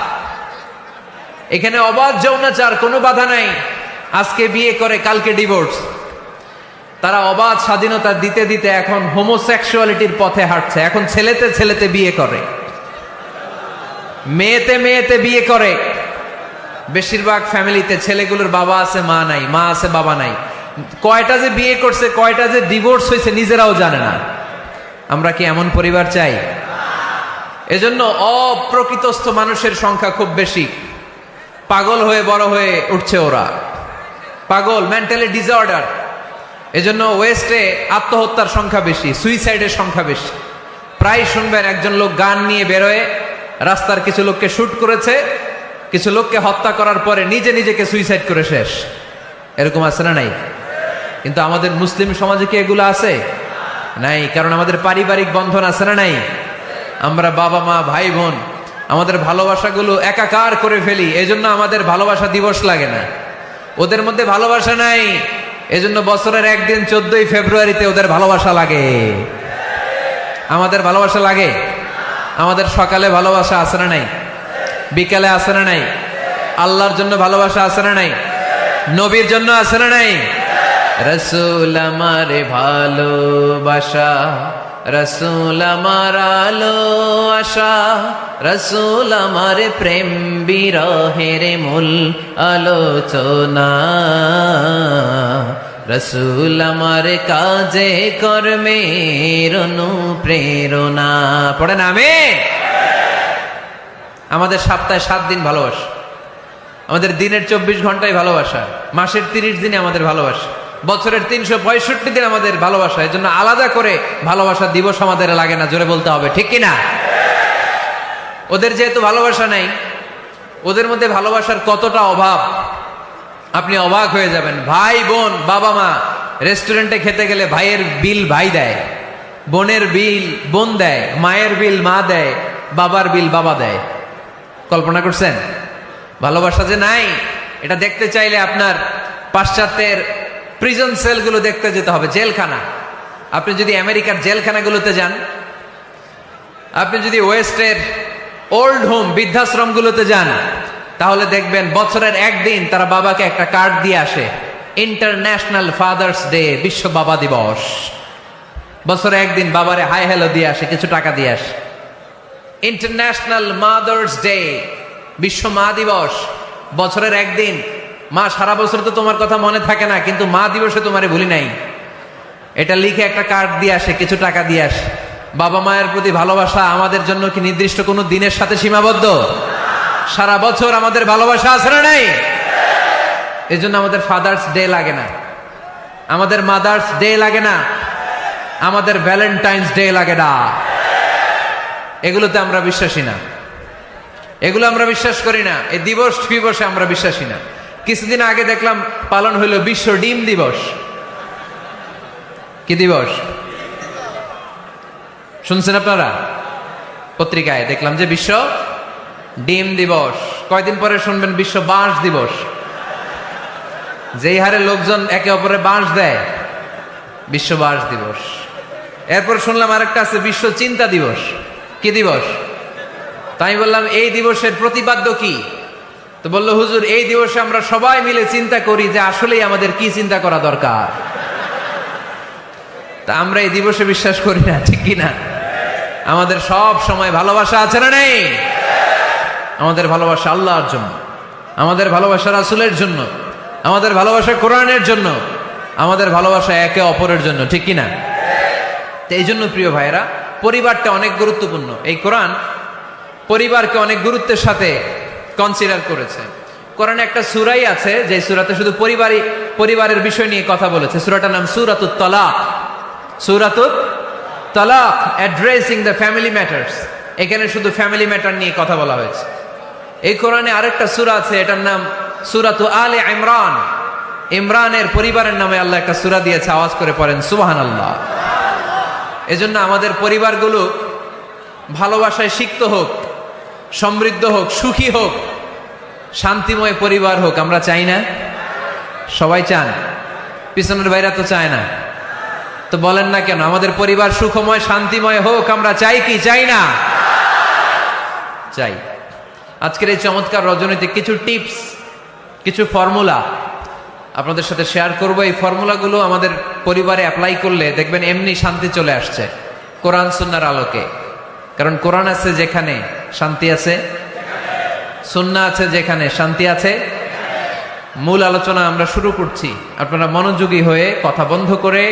এখানে অবাধ যৌনাচার, কোনো বাধা নাই। আজকে বিয়ে করে, কালকে ডিভোর্স। তারা অবাধ স্বাধীনতা দিতে দিতে এখন হোমোসেক্সুয়ালিটির পথে হাঁটছে। এখন ছেলেতে ছেলেতে বিয়ে করে, মেয়েতে মেয়েতে বিয়ে করে। বেশিরভাগ ফ্যামিলিতে ছেলেগুলোর বাবা আছে, মা নাই, মা আছে, বাবা নাই। কয়টা যে বিয়ে করছে, কয়টা যে ডিভোর্স হয়েছে নিজেরাও জানে না। আমরা কি এমন পরিবার চাই? এজন্য অপ্রকৃতস্থ মানুষের সংখ্যা খুব বেশি। পাগল হয়ে বড় হয়ে উঠছে ওরা, পাগল, মেন্টালি ডিসঅর্ডার। এজন্য ওয়েস্টে আত্মহত্যার সংখ্যা বেশি, সুইসাইডের সংখ্যা বেশি। প্রায় শুনবেন একজন লোক গান নিয়ে বেরোয়, রাস্তার কিছু লোককে শুট করেছে, কিছু লোককে হত্যা করার পরে নিজে নিজেকে সুইসাইড করে শেষ। এরকম আছে না নাই? কিন্তু আমাদের মুসলিম সমাজে কি এগুলো আছে? নাই। কারণ আমাদের পারিবারিক বন্ধন আছে না নাই? আমরা বাবা মা ভাই বোন আমাদের ভালোবাসাগুলো একাকার করে ফেলি। এজন্য আমাদের ভালোবাসা দিবস লাগে না। ওদের মধ্যে ভালোবাসা নাই, এজন্য বছরের একদিন 14ই ফেব্রুয়ারিতে ওদের ভালোবাসা লাগে। আমাদের ভালোবাসা লাগে? আমাদের সকালে ভালোবাসা আছে না নাই? বিকালে আছে না নাই? আল্লাহর জন্য ভালোবাসা আছে না নাই? নবীর জন্য আছে না নাই? রাসূল আমারে ভালোবাসা, রাসূল আমার আলো আশা, রাসূল আমার প্রেম বিরহের মূল আলোচনা, রাসূল আমার কাজে কর্মের অনুপ্রেরণা। পড়েন আমিন। আমাদের সপ্তাহে 7 দিন ভালোবাসা, আমাদের দিনের 24 ঘন্টায় ভালোবাসা, মাসের 30 দিনে আমাদের ভালোবাসা, বছরের 365 দিন আমাদের ভালোবাসা। এর জন্য আলাদা করে ভালোবাসা দিবস আমাদের লাগে না। জোরে বলতে হবে, ঠিক কিনা? ওদের যেহেতু ভালোবাসা নাই, ওদের মধ্যে ভালোবাসার কতটা অভাব আপনি অবাক হয়ে যাবেন। ভাই বোন, বাবা মা রেস্টুরেন্টে খেতে গেলে ভাইয়ের বিল ভাই দেয়, বোনের বিল বোন দেয়, মায়ের বিল মা দেয়, বাবার বিল বাবা দেয়। কল্পনা করছেন? ভালোবাসা যে নাই, এটা দেখতে চাইলে আপনার পাশ্চাত্যের প্রিজন সেলগুলো দেখতে যেতে হবে, জেলখানা। আপনি যদি আমেরিকার জেলখানাগুলোতে যান, আপনি যদি ওয়েস্টের ওল্ড হোম বৃদ্ধাশ্রমগুলোতে যান, তাহলে দেখবেন বছরের একদিন তারা বাবাকে একটা কার্ড দিয়ে আসে, ইন্টারন্যাশনাল ফাদার্স ডে, বিশ্ব বাবা দিবস। বছরে একদিন বাবারে হাই হ্যালো দিয়ে আসে, কিছু টাকা দিয়ে আসে। ইন্টারন্যাশনাল মাদার্স ডে, বিশ্ব মা দিবস। বছরের একদিন। মা, সারা বছর তো তোমার কথা মনে থাকে না, কিন্তু মা দিবসে তোমারে ভুলি নাই, এটা লিখে একটা কার্ড দিয়ে আসে, কিছু টাকা দিয়ে আসে। বাবা মায়ের প্রতি ভালোবাসা আমাদের জন্য কি নির্দিষ্ট কোনো দিনের সাথে সীমাবদ্ধ? সারা বছর আমাদের ভালোবাসা আছে না নাই? এজন্য আমাদের ফাদার্স ডে লাগে না, আমাদের মাদার্স ডে লাগে না, আমাদের ভ্যালেন্টাইন্স ডে লাগে না। এগুলোতে আমরা বিশ্বাসী না, এগুলো আমরা বিশ্বাস করি না। এই দিবস ফিবসে আমরা বিশ্বাসী না। কিছুদিন আগে দেখলাম পালন হইল বিশ্ব ডিম দিবস। কি দিবস শুনছেন আপনারা? পত্রিকায় দেখলাম যে বিশ্ব ডিম দিবস। কয়দিন পরে শুনবেন বিশ্ব বাঁশ দিবস। যেই হারে লোকজন একে অপরে বাঁশ দেয়, বিশ্ব বাঁশ দিবস। এরপর শুনলাম আরেকটা আছে বিশ্ব চিন্তা দিবস। কি দিবস? তাই বললাম এই দিবসের প্রতিপাদ্য কি? তো বললো হুজুর এই দিবসে আমরা সবাই মিলে চিন্তা করি যে আসলেই আমাদের কি চিন্তা করা দরকার। তা আমরা এই দিবসে বিশ্বাস করি না, ঠিক কি না? আমাদের সব সময় ভালোবাসা আছে না নেই? আমাদের ভালোবাসা আল্লাহর জন্য, আমাদের ভালোবাসা রাসূলের জন্য, আমাদের ভালোবাসা কোরআনের জন্য, আমাদের ভালোবাসা একে অপরের জন্য, ঠিক কি না? তো এই জন্য প্রিয় ভাইরা, পরিবারটা অনেক গুরুত্বপূর্ণ। এই কোরআন পরিবারকে অনেক গুরুত্বের সাথে কনসিডার করেছে। কোরআনে একটা সূরাই আছে যে সূরাতে শুধু পরিবারের বিষয় নিয়ে কথা বলেছে। সূরাটার নাম সূরাতুত তালাক। সূরাতুত তালাক, অ্যাড্রেসিং দ্য ফ্যামিলি ম্যাটার্স। এখানে শুধু ফ্যামিলি ম্যাটার নিয়ে কথা বলা হয়েছে। এই কোরআনে আরেকটা সূরা আছে, এটার নাম সূরাতু আলে ইমরান। ইমরানের পরিবারের নামে আল্লাহ একটা সূরা দিয়েছে। আওয়াজ করে পড়েন সুবহানাল্লাহ। এজন্য আমাদের পরিবারগুলো ভালোবাসায় সিক্ত হোক, সমৃদ্ধ হোক, সুখী হোক, শান্তিময় পরিবার হোক। আমরা চাই না? সবাই চান? পিছনের বাইরা তো চায় না। তো বলেন না কেন? আমাদের পরিবার সুখময় শান্তিময় হোক আমরা চাই কি চাই না? চাই। আজকের এই চমৎকার রজনীতে কিছু টিপস, কিছু ফর্মুলা আপনাদের সাথে শেয়ার করব। এই ফর্মুলাগুলো আমাদের পরিবারে অ্যাপ্লাই করলে দেখবেন এমনি শান্তি চলে আসছে কোরআন সুন্নাহর আলোকে। কারণ কোরআন আছে যেখানে শান্তি আছে, সুন্নাহ আছে যেখানে শান্তি আছে। মূল আলোচনা আমরা শুরু করছি। আপনারা মনোযোগী হয়ে কথা বন্ধ করে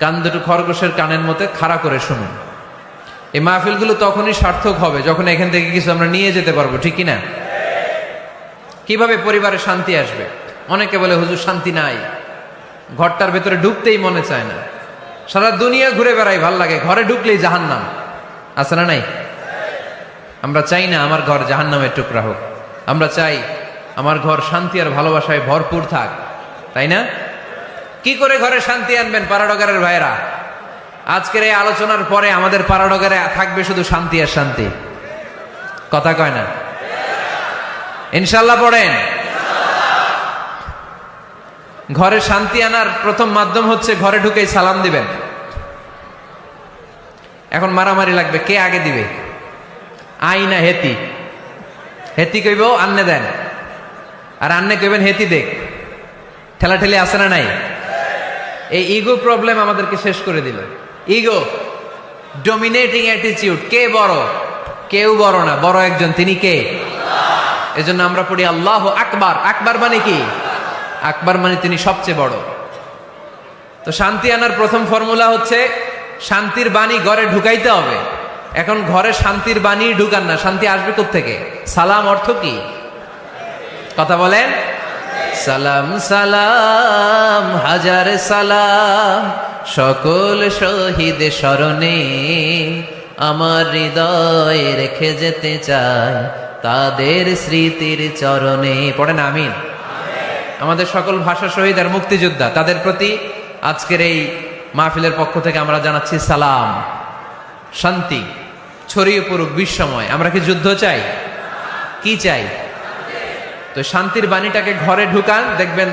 কান দুটো খরগোশের কানের মতো খাড়া করে শুনুন। এই মাহফিলগুলো তখনই সার্থক হবে যখন এখান থেকে কিছু আমরা নিয়ে যেতে পারবো, ঠিক কি না? কিভাবে পরিবারে শান্তি আসবে? অনেকে বলে হুজুর শান্তি নাই, ঘরটার ভেতরে ঢুকতেই মনে চায় না, সারা দুনিয়া ঘুরে বেড়াই, ভাল লাগে, ঘরে ঢুকলেই জাহান্নাম। আছে না নাই? আমরা চাই না আমার ঘর জাহান্নামের টুকরা হোক। আমরা চাই আমার ঘর শান্তি আর ভালোবাসায় ভরপুর থাক, তাই না? কি করে ঘরে শান্তি আনবেন পাড়াডগারের ভাইরা? আজকের এই আলোচনার পরে আমাদের পাড়াডগারে থাকবে শুধু শান্তি আর শান্তি। কথা কয় না? ইনশাল্লাহ পড়েন। ঘরে শান্তি আনার প্রথম মাধ্যম হচ্ছে ঘরে ঢুকেই সালাম দিবেন। এখন মারামারি লাগবে, কে আগে দিবে? আই না হেতি? হেতি কইব আন্নে দেন, আর আন্নে কইবেন হেতি দেখ। ঠেলাঠেলি আছে না নাই? এই ইগো প্রবলেম আমাদেরকে শেষ করে দিল। Ego, dominating attitude. কে বড়? কেউ বড় না, বড় একজন, তিনি কে? এজন্য আমরা পড়ি আল্লাহু আকবার। আকবার মানে কি? আকবার মানে তিনি সবচেয়ে বড়। তো শান্তি আনার প্রথম ফর্মুলা হচ্ছে শান্তির বাণী ঘরে ঢুকাইতে হবে। এখন ঘরে শান্তির বাণী ঢুকান না, শান্তি আসবে কোত্থেকে? সালাম অর্থ কি? কথা বলেন। সালাম সালাম হাজার সালাম সকল শহীদ স্মরণে, আমার হৃদয়ে রেখে যেতে চাই তাদের স্মৃতির চরণে। পড়েন আমিন। আমাদের সকল ভাষা শহীদ আর মুক্তিযোদ্ধা, তাদের প্রতি আজকের এই মাহফিলের পক্ষ থেকে আমরা জানাচ্ছি সালাম। শান্তি ছড়িয়ে পড়ুক বিশ্বময়। আমরা কি যুদ্ধ চাই? কি চাই? তো শান্তির বাণীটাকে ঘরে ঢুকান, দেখবেন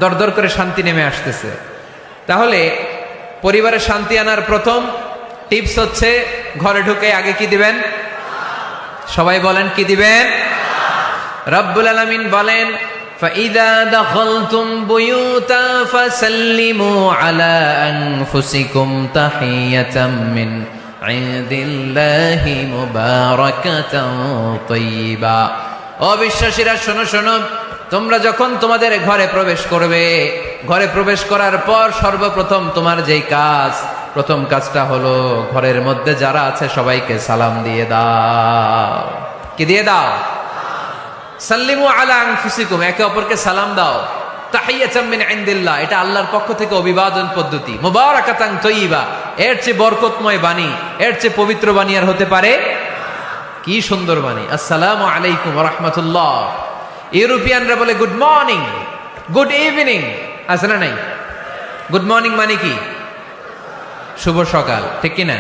দরদর করে শান্তি নেমে আসতেছে। তাহলে পরিবারে শান্তি আনার প্রথম টিপস হচ্ছে ঘরে ঢুকে আগে কি দিবেন? সবাই বলেন কি দিবেন? রব্বুল আলামিন বলেন فَإِذَا دَخَلْتُمْ بُيُوتًا فَسَلِّمُوا عَلَىٰ أَنفُسِكُمْ تَحِيَّةً مِّنْ عِندِ اللَّهِ مُبَارَكَةً طَيِّبَةً। অবিশ্বাসীরা শোনো শোনো, তোমরা যখন তোমাদের ঘরে প্রবেশ করবে, ঘরে প্রবেশ করার পর সর্বপ্রথম তোমার যেই কাজ, প্রথম কাজটা হলো ঘরের মধ্যে যারা আছে সবাইকে সালাম দিয়ে দাও। কি দিয়ে দাও? সাল্লিমু আলা আনফুসিকুম, একে অপরকে সালাম দাও। তাহিয়াতাম মিন ইনদিল্লাহ, এটা আল্লাহর পক্ষ থেকে অভিবাদন পদ্ধতি। মুবারাকাতান তাইয়্যিবা, এর চেয়ে বরকতময় বাণী, এর চেয়ে পবিত্র বাণী আর হতে পারে? কি সুন্দর বাণী! আসসালামু আলাইকুম ওয়া রাহমাতুল্লাহ। ইউরোপিয়ানরা বলে গুড মর্নিং, গুড ইভিনিং, আছে না নাই? গুড মর্নিং মানে কি? শুভ সকাল, ঠিক কি না?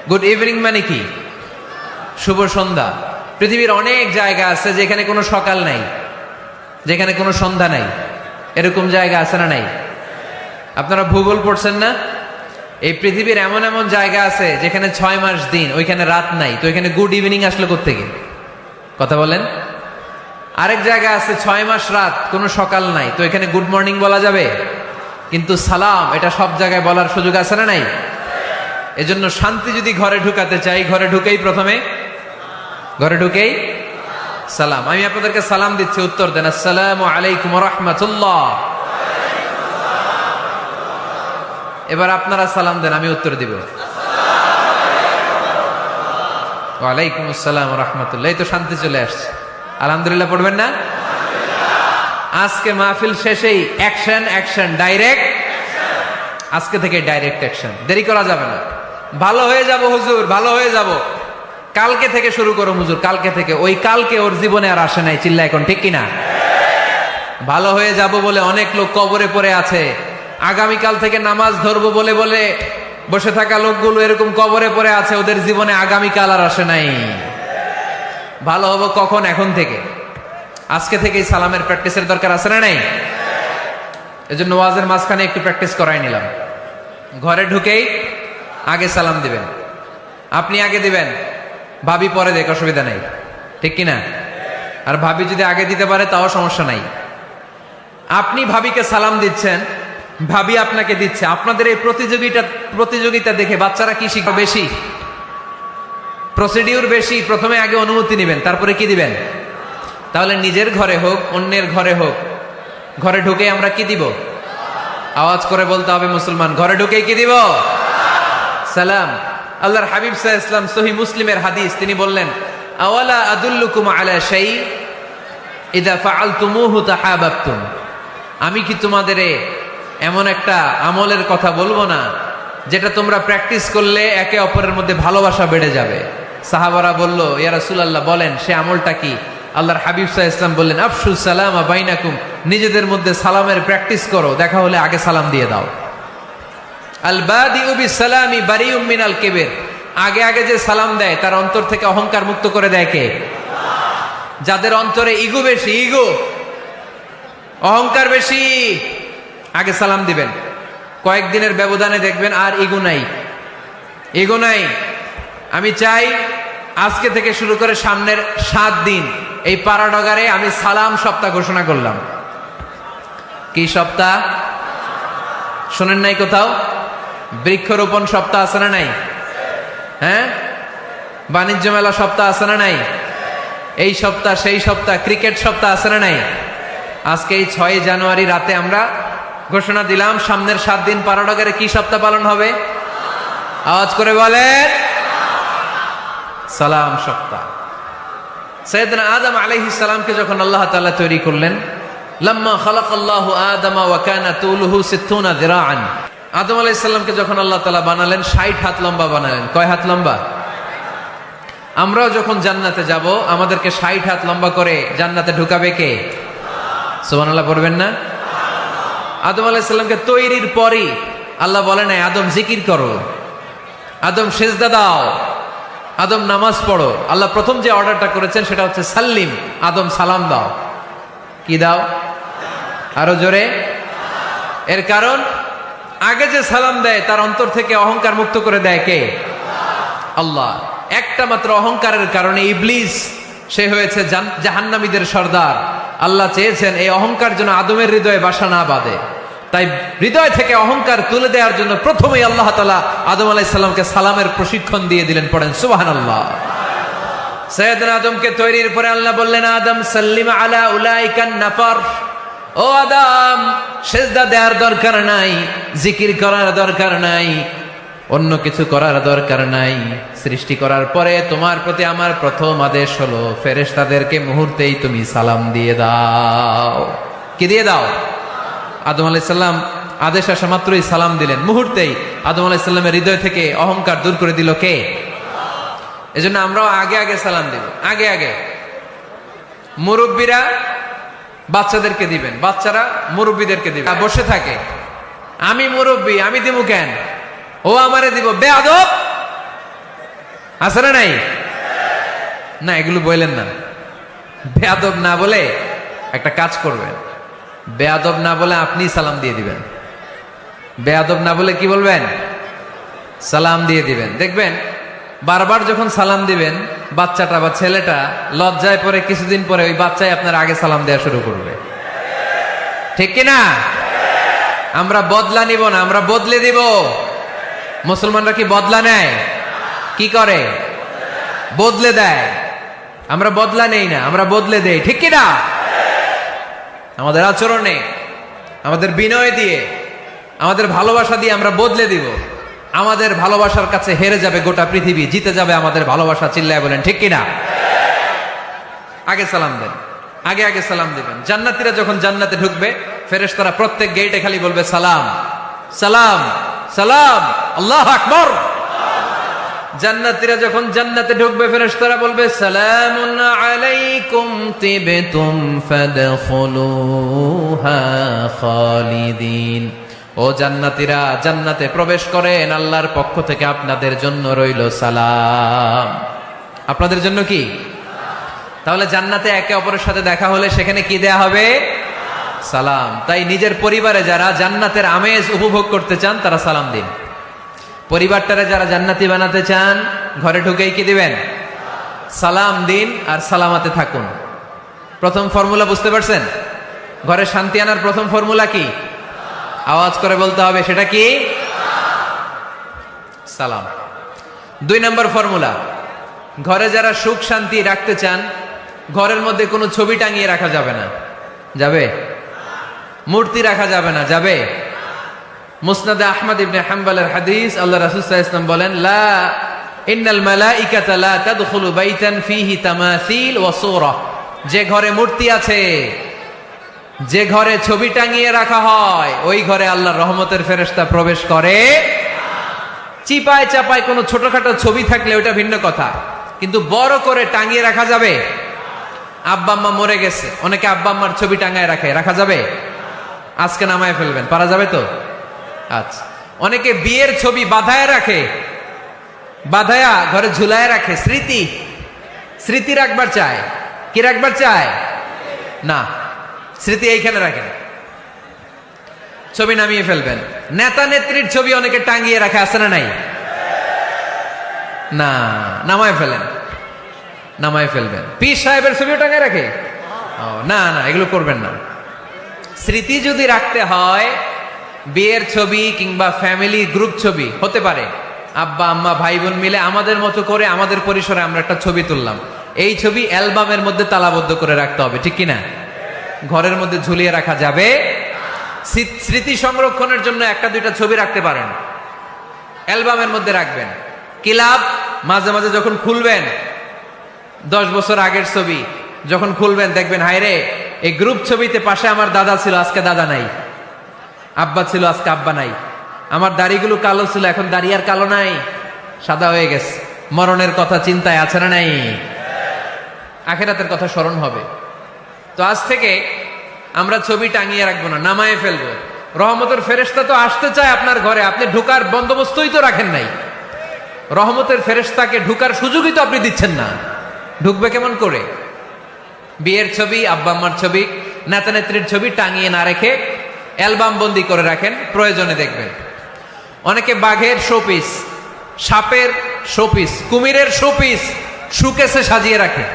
গুড ইভিনিং মানে কি? শুভ সন্ধ্যা। পৃথিবীর অনেক জায়গা আছে যেখানে কোনো সকাল নাই, যেখানে কোনো সন্ধ্যা নাই। এরকম জায়গা আছে না নাই? আপনারা ভূগোল পড়ছেন না? এই পৃথিবীর এমন এমন জায়গা আছে যেখানে 6 মাস দিন, ওইখানে রাত নাই, তো এখানে গুড ইভিনিং আসলে কোত্থেকে? কথা বলেন। আরেক জায়গা আছে 6 মাস রাত, কোনো সকাল নাই, তো এখানে গুড মর্নিং বলা যাবে? কিন্তু সালাম এটা সব জায়গায় বলার সুযোগ আছে না নাই? এজন্য শান্তি যদি ঘরে ঢুকাতে চাই, ঘরে ঢুকেই সালাম। আমি আপনাদেরকে সালাম দিচ্ছি, উত্তর দেন। আসসালামু আলাইকুম ওয়া রাহমাতুল্লাহ। এবার আপনারা সালাম দেন, আমি উত্তর দিব। ওয়া আলাইকুম আসসালাম ওয়া রাহমাতুল্লাহ। এই তো শান্তি চলে আসছে। আলহামদুলিল্লাহ পড়বেন না? আজকে মাহফিল শেষেই অ্যাকশন, ডাইরেক্ট। আজকে থেকে ডাইরেক্ট অ্যাকশন, দেরি করা যাবে না। ভালো হয়ে যাব হুজুর, ভালো হয়ে যাব, কালকে থেকে শুরু করো হুজুর, কালকে থেকে। ওই কালকে ওর জীবনে আর আসে নাই, চিল্লা এখন, ঠিক কিনা? ভালো হয়ে যাব বলে অনেক লোক কবরে পড়ে আছে। আগামীকাল থেকে নামাজ ধরবো বলে বলে বসে থাকা লোকগুলো এরকম কবরে পড়ে আছে, ওদের জীবনে আগামীকাল আর আসে নাই। ভালো হবো কখন? এখন থেকে, আজকে থেকেই সালামের প্র্যাকটিসের দরকার আছে না নাই? এজন্য ওয়াজের মাঝখানে একটু প্র্যাকটিস করাই নিলাম। ঘরে ঢুকেই আগে সালাম দিবেন, আপনি আগে দিবেন, ভাবি পরে দেখ, অসুবিধা নাই, ঠিক কিনা? আর ভাবি যদি আগে দিতে পারে তাও সমস্যা নাই। আপনি ভাবিকে সালাম দিচ্ছেন, ভাবি আপনাকে দিচ্ছে। আপনাদের এই প্রতিযোগিতা দেখে বাচ্চারা কি শিখবে? বেশি প্রসিডিউর বেশি। প্রথমে আগে অনুমতি নেবেন, তারপরে কি দিবেন? তাহলে নিজের ঘরে হোক, অন্যের ঘরে হোক, ঘরে ঢুকে আমরা কি দিব? আওয়াজ করে বলতে হবে মুসলমান, ঘরে ঢুকে কি দিব? সালাম। আল্লাহর হাবিব সাল্লাল্লাহু আলাইহি ওয়াসাল্লাম, সহিহ মুসলিমের হাদিস, তিনি বললেন, আওয়ালা আদুল্লুকুম আলা শাই ইযা ফাআলতুমুহু তাহাবাবতুম। আমি কি তোমাদের এমন একটা আমলের কথা বলবো না যেটা তোমরা প্র্যাকটিস করলে একে অপরের মধ্যে ভালোবাসা বেড়ে যাবে? সাহাবারা বলল, ইয়া রাসূলুল্লাহ বলেন, সে আমলটা কি? আল্লাহর হাবিব সাল্লাল্লাহু আলাইহি ওয়াসাল্লাম বললেন, আফশুস সালামা বাইনাকুম, নিজেদের মধ্যে সালামের প্র্যাকটিস করো, দেখা হলে আগে সালাম দিয়ে দাও। আল বাদিউ বিসসালামি বারিউম মিনাল কিবর, আগে আগে যে সালাম দেয় তার অন্তর থেকে অহংকার মুক্ত করে দেয় কে? যাদের অন্তরে ইগো বেশি, অহংকার বেশি, আগে সালাম দিবেন। কয়েকদিনের ব্যবধানে দেখবেন আর ইগো নাই। আমি চাই আজকে থেকে শুরু করে সামনের 7 দিন এই পাড়াডগারে আমি সালাম সপ্তাহ ঘোষণা করলাম। কি সপ্তাহ? শোনেন নাই কোথাও? বৃক্ষরোপণ সপ্তাহ আছে না নাই? হ্যাঁ, বাণিজ্য মেলা সপ্তাহ আছে না নাই? এই সপ্তাহ, সেই সপ্তাহ, ক্রিকেট সপ্তাহ আছে না নাই? আজকে এই 6 জানুয়ারি রাতে আমরা ঘোষণা দিলাম, সামনের 7 দিন পাড়াডগারে কি সপ্তাহ পালন হবে? আওয়াজ করে বলেন, সালাম সপ্তাহ। সাইয়েদনা আদম আলাইহিস সালামকে যখন আল্লাহ তাআলা তৈরি করলেন, লাম্মা খালাকাল্লাহু আদামা ওয়া কানা তুলুহু 60 যিরাআন, আদম আলাইহিস সালামকে যখন আল্লাহ তাআলা বানালেন 60 হাত লম্বা বানালেন। কয় হাত লম্বা? আমরাও যখন জান্নাতে যাব আমাদেরকে 60 হাত লম্বা করে জান্নাতে ঢুকাবে কে? সুবহানাল্লাহ পড়বেন না? আদম আলাইহিস সালামকে তৈরির পরই আল্লাহ বলেন, আদম জিকির করো, আদম সেজদা দাও, আদম নামাজ পড়ো। আল্লাহ প্রথম যে অর্ডারটা করেছেন সেটা হচ্ছে সাল্লিম, আদম সালাম দাও। কি দাও? আরো জোরে। এর কারণ আগে যে সালাম দেয় তার অন্তর থেকে অহংকার মুক্ত করে দেয় কে? আল্লাহ। একটা মাত্র অহংকারের কারণে ইবলিস সে হয়েছে জাহান্নামীদের সর্দার। আল্লাহ চেয়েছেন এই অহংকার যেন আদমের হৃদয়ে বাসা না বাঁধে, তাই হৃদয় থেকে অহংকার তুলে দেওয়ার জন্য প্রথমেই আল্লাহ তাআলা আদম আলাইহিস সালামকে সালামের প্রশিক্ষণ দিয়ে দিলেন। পড়েন সুবহানাল্লাহ। সাইয়েদনা আদমকে তৈরির পরে আল্লাহ বললেন, আদম সাল্লিম আলা উলাইকান নাফার, ও আদম সেজদা দেওয়ার দরকার নাই, জিকির করার দরকার নাই, অন্য কিছু করার দরকার নাই। সৃষ্টি করার পরে তোমার প্রতি আমার প্রথম আদেশ হলো ফেরেশতাদেরকে মুহূর্তেই তুমি সালাম দিয়ে দাও। কি দিয়ে দাও? আদম আলাইহিস সালাম আদেশ আসা মাত্রই সালাম দিলেন, মুহূর্তেই আদম আলাইহিস সালামের হৃদয় থেকে অহংকার দূর করে দিল কে? এজন্য আমরাও আগে আগে সালাম দিব, আগে আগে। মুরব্বীরা বাচ্চাদেরকে দিবেন, বাচ্চারা মুরব্বীদেরকে দিবেন। বসে থাকে, আমি মুরব্বী, আমি দিব কেন? ও আমারে দিব, বেয়াদব আছে না নাই? না, এগুলো বললেন না, বেয়াদব না বলে একটা কাজ করবেন। বেয়াদব না বলে আপনি সালাম দিয়ে দিবেন। বেয়াদব না বলে কি বলবেন? সালাম দিয়ে দিবেন। দেখবেন বারবার যখন সালাম দিবেন, বাচ্চাটা বা ছেলেটা লজ্জায় পরে কিছুদিন পরে ওই বাচ্চাই আপনার আগে সালাম দেওয়া শুরু করবে, ঠিক কিনা? আমরা বদলা নিব না, আমরা বদলে দিব। মুসলমানরা কি বদলা নেয়? কি করে? বদলে দেয়। আমরা বদলা নেই না, আমরা বদলে দেই, ঠিক কিনা? আমাদের আচরণে, আমাদের বিনয় দিয়ে, আমাদের ভালোবাসা দিয়ে আমরা বদলে দিব। আমাদের ভালোবাসার কাছে হেরে যাবে গোটা পৃথিবী, জিতে যাবে আমাদের ভালোবাসা। চিল্লায় বলেন ঠিক কিনা? আগে সালাম দেন, আগে আগে সালাম দিবেন। জান্নাতীরা যখন জান্নাতে ঢুকবে, ফেরেশতারা প্রত্যেক গেটে খালি বলবে সালাম সালাম সালাম, আল্লাহু আকবার। জান্নাতীরা যখন জান্নাতে ঢুকবে, ফেরেশতারা বলবে সালামুন আলাইকুম তিবতুম ফাদখুলুহা খালিদিন। ও জান্নাতীরা, জান্নাতে প্রবেশ করেন, আল্লাহর পক্ষ থেকে আপনাদের জন্য রইল সালাম। আপনাদের জন্য কি? তাহলে জান্নাতে একে অপরের সাথে দেখা হলে সেখানে কি দেয়া হবে? সালাম। তাই নিজের পরিবারে যারা জান্নাতের আমেজ উপভোগ করতে চান তারা সালাম দিন। পরিবারটারে যারা জান্নাতি বানাতে চান, ঘরে ঢুকেই কি দিবেন? সালাম দিন আর সালামাতে থাকুন। প্রথম ফর্মুলা বুঝতে পারছেন? ঘরে শান্তি আনার প্রথম ফর্মুলা কি? আওয়াজ করে বলতে হবে, সেটা কি? সালাম। 2 নম্বর ফর্মুলা, ঘরে যারা সুখ শান্তি রাখতে চান, ঘরের মধ্যে কোনো ছবি টাঙিয়ে রাখা যাবে না। যাবে? মূর্তি রাখা যাবে না। যাবে? মুসনাদে আহমদ ইবনে হাম্বলের হাদিস, আল্লাহ রাসূল সাল্লাল্লাহু আলাইহি ওয়াসাল্লাম বলেন, লা ইন্নাল মালাইকাতা লা তাদখুলু বাইতান ফীহি তামাসিল ওয়া সূরা। যে ঘরে মূর্তি আছে, যে ঘরে ছবি টাঙিয়ে রাখা হয়, ওই ঘরে আল্লাহর রহমতের ফেরেশতা প্রবেশ করে। চিপায় চাপায় কোনো ছোটখাটো ছবি থাকলে ওটা ভিন্ন কথা, কিন্তু বড় করে টাঙিয়ে রাখা যাবে? আব্বা আম্মা মরে গেছে, অনেকে আব্বা আম্মার ছবি টাঙায় রাখে, রাখা যাবে? আজকে নামায় ফেলবেন, পারা যাবে তো? আচ্ছা। অনেকে বিয়ের ছবি বাঁধায় রাখে, বাঁধায়া ঘরে ঝুলায় রাখে। স্মৃতি, স্মৃতি রাখবার চায়। কি রাখবার চায়? না, স্মৃতি এইখানে রাখেন, ছবি নামিয়ে ফেলবেন। নেতা নেত্রীর ছবি অনেকে টাঙিয়ে রাখে, আছে না নাই? না, নামায় ফেলেন, নামায় ফেলবেন। পীর সাহেবের ছবিও টাঙিয়ে রাখে? না না, এগুলো করবেন না। স্মৃতি যদি রাখতে হয়, বিয়ের ছবি কিংবা ফ্যামিলি গ্রুপ ছবি হতে পারে, আব্বা আম্মা ভাই বোন মিলে আমাদের মতো করে আমাদের পরিসরে আমরা একটা ছবি তুললাম, এই ছবি অ্যালবামের মধ্যে তালাবদ্ধ করে রাখতে হবে, ঠিক কিনা? ঘরের মধ্যে ঝুলিয়ে রাখা যাবে? স্মৃতি সংরক্ষণের জন্য 1-2টা ছবি রাখতে পারেন, অ্যালবামের মধ্যে রাখবেন। কি লাভ? মাঝে মাঝে যখন খুলবেন, 10 বছর আগের ছবি যখন খুলবেন, দেখবেন হায় রে, এই গ্রুপ ছবিতে পাশে আমার দাদা ছিল, আজকে দাদা নাই। আব্বা ছিল, আজকে আব্বা নাই। আমার দাড়িগুলো কালো ছিল, এখন দাড়ি আর কালো নাই, সাদা হয়ে গেছে। মরণের কথা চিন্তায় আছে না নাই? আখিরাতের কথা স্মরণ হবে। তো আজ থেকে আমরা ছবি টাঙিয়ে রাখবো না, নামায়ে ফেলবো। রহমতের ফেরেশতা তো আসতে চায় আপনার ঘরে, আপনি ঢুকার বন্দোবস্তই তো রাখেন নাই। রহমতের ফেরেশতাকে ঢুকার সুযোগই তো আপনি দিচ্ছেন না, ঢুকবে কেমন করে? বিয়ের ছবি, আব্বা আম্মার ছবি, নেতা নেত্রীর ছবি টাঙিয়ে না রেখে অ্যালবাম বন্দি করে রাখেন, প্রয়োজনে দেখবেন। অনেকে বাঘের শোপিস, সাপের শোপিস, কুমিরের শোপিস শোকেসে সাজিয়ে রাখে,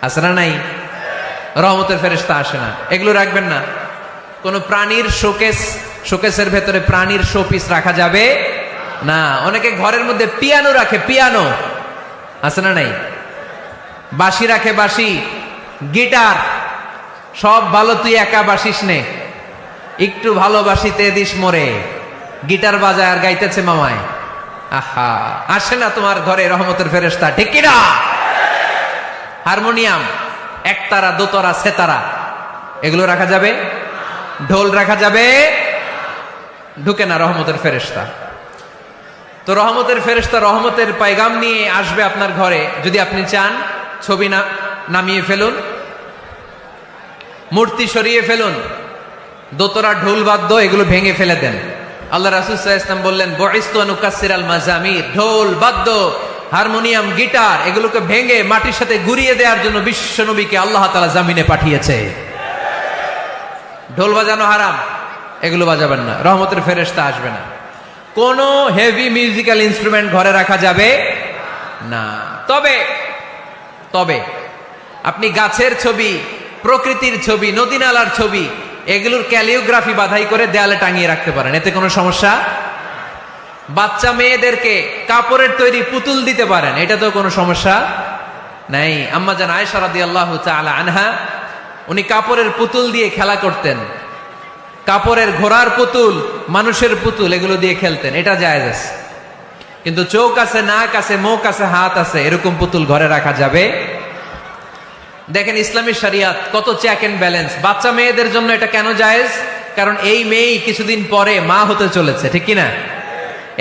আছে না নাই? রহমতের ফেরেশতা আসে না, এগুলো রাখবেন না। কোন প্রাণীর শোকেস, শোকেসের ভেতরে প্রাণীর শোপিস রাখা যাবে না। অনেকে ঘরের মধ্যে পিয়ানো রাখে, পিয়ানো, আছে না নাই? বাঁশি রাখে, বাঁশি, গিটার। সব ভালো, তুই একা বাসিস নে, একটু ভালোবাসিতে দিস মোরে। গিটার বাজায় আর গাইতেছে মামায়। আহা, আসে না তোমার ঘরে রহমতের ফেরেশতা, ঠিক কিনা? হারমোনিয়াম, একতারা, দোতারা, সেতারা, এগুলো রাখা যাবে? ঢোল রাখা যাবে? ঢুকে না রহমতের ফেরেশতা। তো রহমতের ফেরেশতা রহমতের পায়গাম নিয়ে আসবে আপনার ঘরে। যদি আপনি চান, ছবি নামিয়ে ফেলুন, মূর্তি সরিয়ে ফেলুন, দোতরা, ঢোল বাদ্য এগুলো ভেঙে ফেলে দেন। আল্লাহ রাসূল সাল্লাল্লাহু আলাইহি ওয়াসাল্লাম বললেন, বুইসতু আন উকাসসিরাল মাযামির, ঢোল বাদ্য, হারমোনিয়াম, গিটার এগুলোকে ভেঙে মাটির সাথে গুঁড়িয়ে দেওয়ার জন্য বিশ্ব নবীকে আল্লাহ তাআলা জামিনে পাঠিয়েছে। ঢোল বাজানো হারাম, এগুলো বাজাবেন না, রহমতের ফেরেশতা আসবে না। কোন হেভি মিউজিক্যাল ইনস্ট্রুমেন্ট ঘরে রাখা যাবে না। তবে তবে আপনি গাছের ছবি, প্রকৃতির ছবি, নদী নালার ছবি, এগুলোর ক্যালিওগ্রাফি বাধাই করে দেয়ালে টাঙিয়ে রাখতে পারেন, এতে কোনো সমস্যা। বাচ্চা মেয়েদেরকে কাপড়ের তৈরি পুতুল দিতে পারেন, এটা তো কোনো সমস্যা নাই। আম্মা জান আয়েশা রাদিয়াল্লাহু তাআলা আনহা, উনি কাপড়ের পুতুল দিয়ে খেলা করতেন, কাপড়ের ঘোড়ার পুতুল, মানুষের পুতুল, এগুলো দিয়ে খেলতেন, এটা জায়েজ আছে। কিন্তু চোখ আছে, নাক আছে, মুখ আছে, হাত আছে, এরকম পুতুল ঘরে রাখা যাবে। দেখেন ইসলামী শরিয়াত কত চেক এন্ড ব্যালেন্স। বাচ্চা মেয়েদের জন্য এটা কেন জায়েজ? কারণ এই মেয়েই কিছুদিন পরে মা হতে চলেছে, ঠিক কিনা?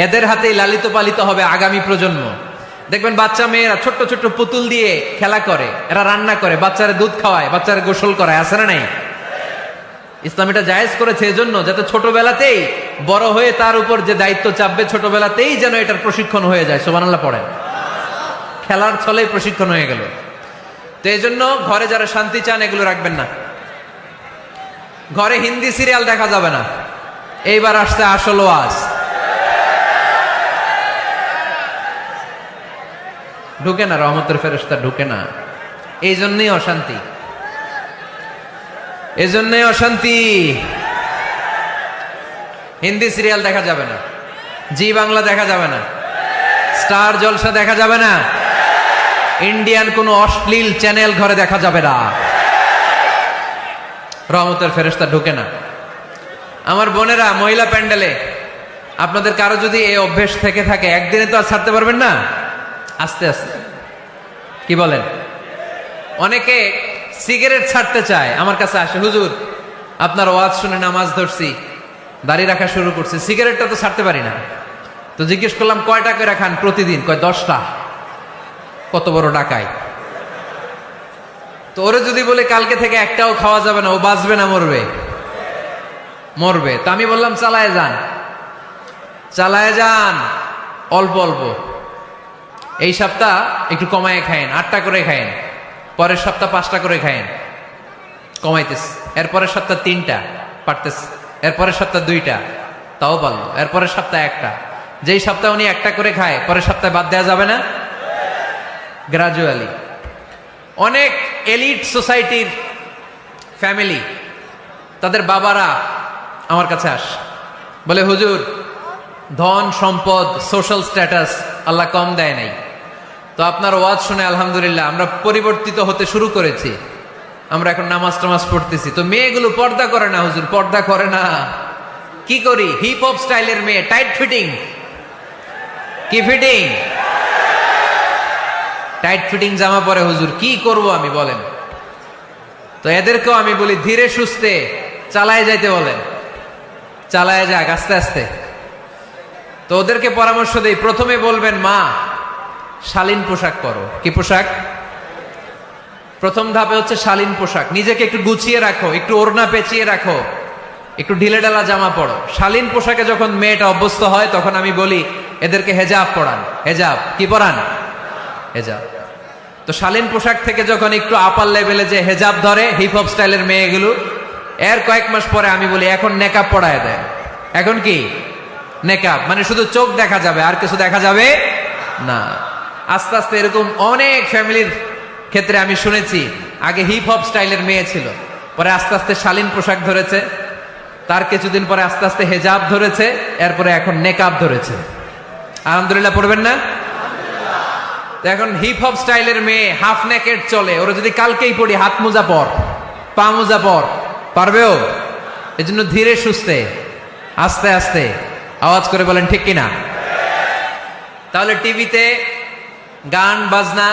এদের হাতেই লালিত পালিত হবে আগামী প্রজন্ম। দেখবেন বাচ্চা মেয়েরা ছোট্ট ছোট্ট পুতুল দিয়ে খেলা করে, এরা রান্না করে, বাচ্চারা দুধ খাওয়ায়, বাচ্চারা গোসল করায়, আছে না নাই? ইসলাম এটা জায়েজ করেছে এজন্য যাতে ছোটবেলাতেই বড় হয়ে তার উপর যে দায়িত্ব চাপবে ছোটবেলাতেই যেন এটার প্রশিক্ষণ হয়ে যায়। সুবহানাল্লাহ পড়েন। খেলার ছলেই প্রশিক্ষণ হয়ে গেল। তো এই জন্য ঘরে যারা শান্তি চান এগুলো রাখবেন না। ঘরে হিন্দি সিরিয়াল দেখা যাবে না। এইবার আসছে আসল ওয়াজ। ঢুকে না, রহমতের ফেরেশতা ঢুকে না। এই জন্যই অশান্তি, এই জন্যই অশান্তি। হিন্দি সিরিয়াল দেখা যাবে না, জি বাংলা দেখা যাবে না, স্টার জলসা দেখা যাবে না, ইন্ডিয়ান কোন অশ্লীল চ্যানেল ঘরে দেখা যাবে না। রহমতের ফেরেশতা ঢুকে না। আমার বোনেরা, মহিলা প্যান্ডেলে আপনাদের কারো যদি এই অভ্যেস থেকে থাকে, একদিনে তো আর ছাড়তে পারবেন না, আস্তে আস্তে। কি বলেন? অনেকে সিগারেট ছাড়তে চায়, আমার কাছে আসে, হুজুর আপনার ওয়াজ শুনে নামাজ ধরছি, দাড়ি রাখা শুরু করছি, সিগারেটটা তো ছাড়তে পারি না। তো জিজ্ঞেস করলাম কয়টা করে খান প্রতিদিন? কয় 10টা। কত বড় ডাকাই! তো ওরে যদি বলে কালকে থেকে একটাও খাওয়া যাবে না, ও বাঁচবে না মরবে? মরবে। তো আমি বললাম চালায় যান, চালায় যান, অল্প অল্প। এই সপ্তাহ একটু কমায় খায়েন, 8টা করে খায়েন, পরের সপ্তাহ 5টা করে খায়েন, কমাইতেস। এরপরের সপ্তাহ 3টা, পারতেস। এরপরের সপ্তাহ 2টা, তাও পারলো। এরপরের সপ্তাহ 1টা। যেই সপ্তাহ উনি 1টা করে খায়, পরের সপ্তাহে বাদ দেওয়া যাবে না? গ্রাজুয়ালি। অনেক এলিট সোসাইটির ফ্যামিলি, তাদের বাবারা আমার কাছে আস, বলে হুজুর ধন সম্পদ সোশ্যাল স্ট্যাটাস আল্লাহ কম দেয় নাই, তো আপনার ওয়াজ শুনে আলহামদুলিল্লাহ আমরা পরিবর্তিত হতে শুরু করেছি, আমরা এখন নামাজ টামাজ পড়তেছি। তো মেয়েগুলো পর্দা করে না হুজুর, পর্দা করে না। কি করি? হিপ হপ স্টাইলের মেয়ে, টাইট ফিটিং। কি ফিটিং? টাইট ফিটিং জামা পরে হুজুর, কি করব আমি বলেন? তো এদেরকেও আমি বলি ধীরে সুস্থে চালায় যাইতে বলেন, চালায় যাক আস্তে আস্তে। তো ওদেরকে পরামর্শ দেই, প্রথমে বলবেন মা শালীন পোশাক পরো। কি পোশাক? প্রথম ধাপে হচ্ছে শালীন পোশাক। নিজেকে একটু গুছিয়ে রাখো, একটু ওড়না পেঁচিয়ে রাখো, একটু ঢিলে ঢালা জামা পরো। শালীন পোশাকে যখন মেয়েটা অভ্যস্ত হয় তখন আমি বলি এদেরকে হেজাব পরান। হেজাব কি পরান? হেজাব। তো শালীন পোশাক থেকে যখন একটু আপার লেভেলে যে হেজাব ধরে হিপ হপ স্টাইলের মেয়েগুলো, এর কয়েক মাস পরে আমি বলি এখন নেকাব পরায় দেয়। এখন কি নেকাব? মানে শুধু চোখ দেখা যাবে, আর কিছু দেখা যাবে না। আস্তে আস্তে এরকম অনেক ফ্যামিলির ক্ষেত্রে আমি শুনেছি, আগে হিপ হপ স্টাইলের মেয়ে ছিল, পরে আস্তে আস্তে শালীন পোশাক ধরেছে, তার কিছুদিন পরে আস্তে আস্তে হেজাব ধরেছে, এরপরে এখন নেকাব ধরেছে। আলহামদুলিল্লাহ পড়বেন না? এখন হিপ হপ স্টাইলের মেয়ে হাফ নেকেড চলে, ওরা যদি কালকেই পড়ি হাত মোজা পর, পা মোজা পর, পারবেও? এজন্য ধীরে সুস্থে আস্তে আস্তে আওয়াজ করে বলেন ঠিক কিনা? তাহলে টিভিতে গান বাজনা,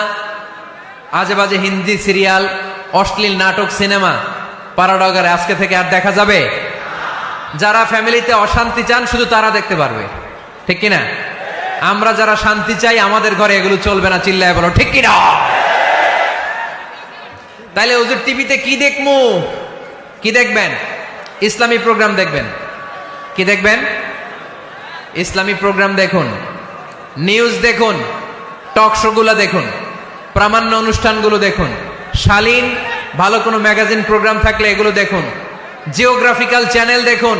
আজে বাজে হিন্দি সিরিয়াল, অশ্লীল নাটক, সিনেমা পাড়াডগারে আজকে থেকে আর দেখা যাবে? যারা ফ্যামিলিতে অশান্তি চান শুধু তারা দেখতে পারবে, ঠিক কিনা? আমরা যারা শান্তি চাই আমাদের ঘরে এগুলো চলবে না। চিল্লায় বলো ঠিক কিনা? তাইলে হুজুর টিভিতে কি দেখমু? কি দেখবেন? ইসলামী প্রোগ্রাম দেখবেন। কি দেখবেন? ইসলামী প্রোগ্রাম দেখুন, নিউজ দেখুন, টক শো গুলো দেখুন, প্রামাণ্য অনুষ্ঠানগুলো দেখুন, শালীন ভালো কোনো ম্যাগাজিন প্রোগ্রাম থাকলে এগুলো দেখুন। জিওগ্রাফিক্যাল চ্যানেল দেখুন,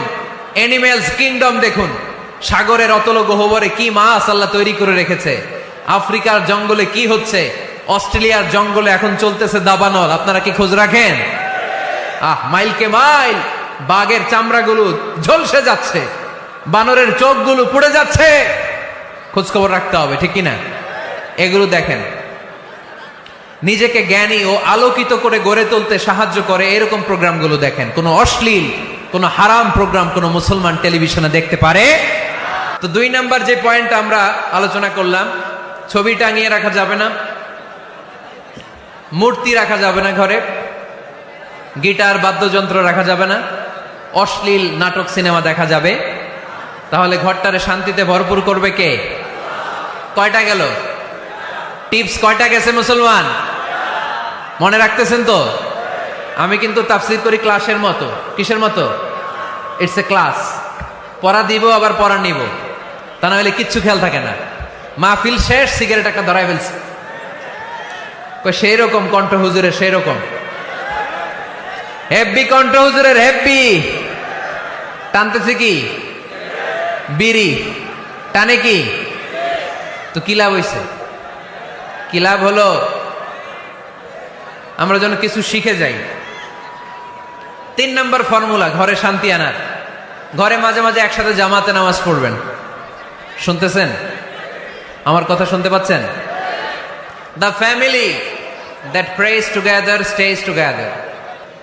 অ্যানিমেলস কিংডম দেখুন, সাগরের অতল গহ্বরে কি মাছ আল্লাহ তৈরি করে রেখেছে, আফ্রিকার জঙ্গলে কি হচ্ছে, অস্ট্রেলিয়ার জঙ্গলে এখন চলতেছে দাবানল, আপনারা কি খোঁজ রাখেন? মাইলকে মাইল বাঘের চামড়াগুলো ঝলসে যাচ্ছে, বানরের চোখগুলো পুড়ে যাচ্ছে, খোঁজ খবর রাখতে হবে, ঠিক কিনা? এগুলো দেখেন। নিজেকে জ্ঞানী ও আলোকিত করে গড়ে তুলতে সাহায্য করে এরকম প্রোগ্রামগুলো দেখেন। কোনো অশ্লীল, কোনো হারাম প্রোগ্রাম কোনো মুসলমান টেলিভিশনে দেখতে পারে। তো 2 নাম্বার যে পয়েন্টটা আমরা আলোচনা করলাম, ছবি টাঙিয়ে রাখা যাবে না, মূর্তি রাখা যাবে না ঘরে, গিটার বাদ্যযন্ত্র রাখা যাবে না, অশ্লীল নাটক সিনেমা দেখা যাবে। তাহলে ঘরটারে শান্তিতে ভরপুর করবে কে? কয়টা গেল? টিপস কয়টা গেছে মুসলমান? মনে রাখতেছেন তো? আমি কিন্তু তাফসীর করি ক্লাসের মতো। কিসের মতো? It's a class. পড়া দিব আবার পড়া নিব, তা না হলে কিচ্ছু খেয়াল থাকে না। মাহফিল শেষ, সিগারেট একটা ধরাই ফেলছে, সেই রকম কণ্ঠ হুজুরের, সেই রকম হেব্বি কণ্ঠ হুজুরের, হেব্বি। টানতেছে কি? বিড়ি। টানে কি? তো কি লাভ হইছে? কি লাভ হলো? আমরা যেন কিছু শিখে যাই। 3 নাম্বার ফর্মুলা ঘরে শান্তি আনার, ঘরে মাঝে মাঝে একসাথে জামাতে নামাজ পড়বেন। শুনতেছেন? আমার কথা শুনতে পাচ্ছেন? The family that prays together stays together.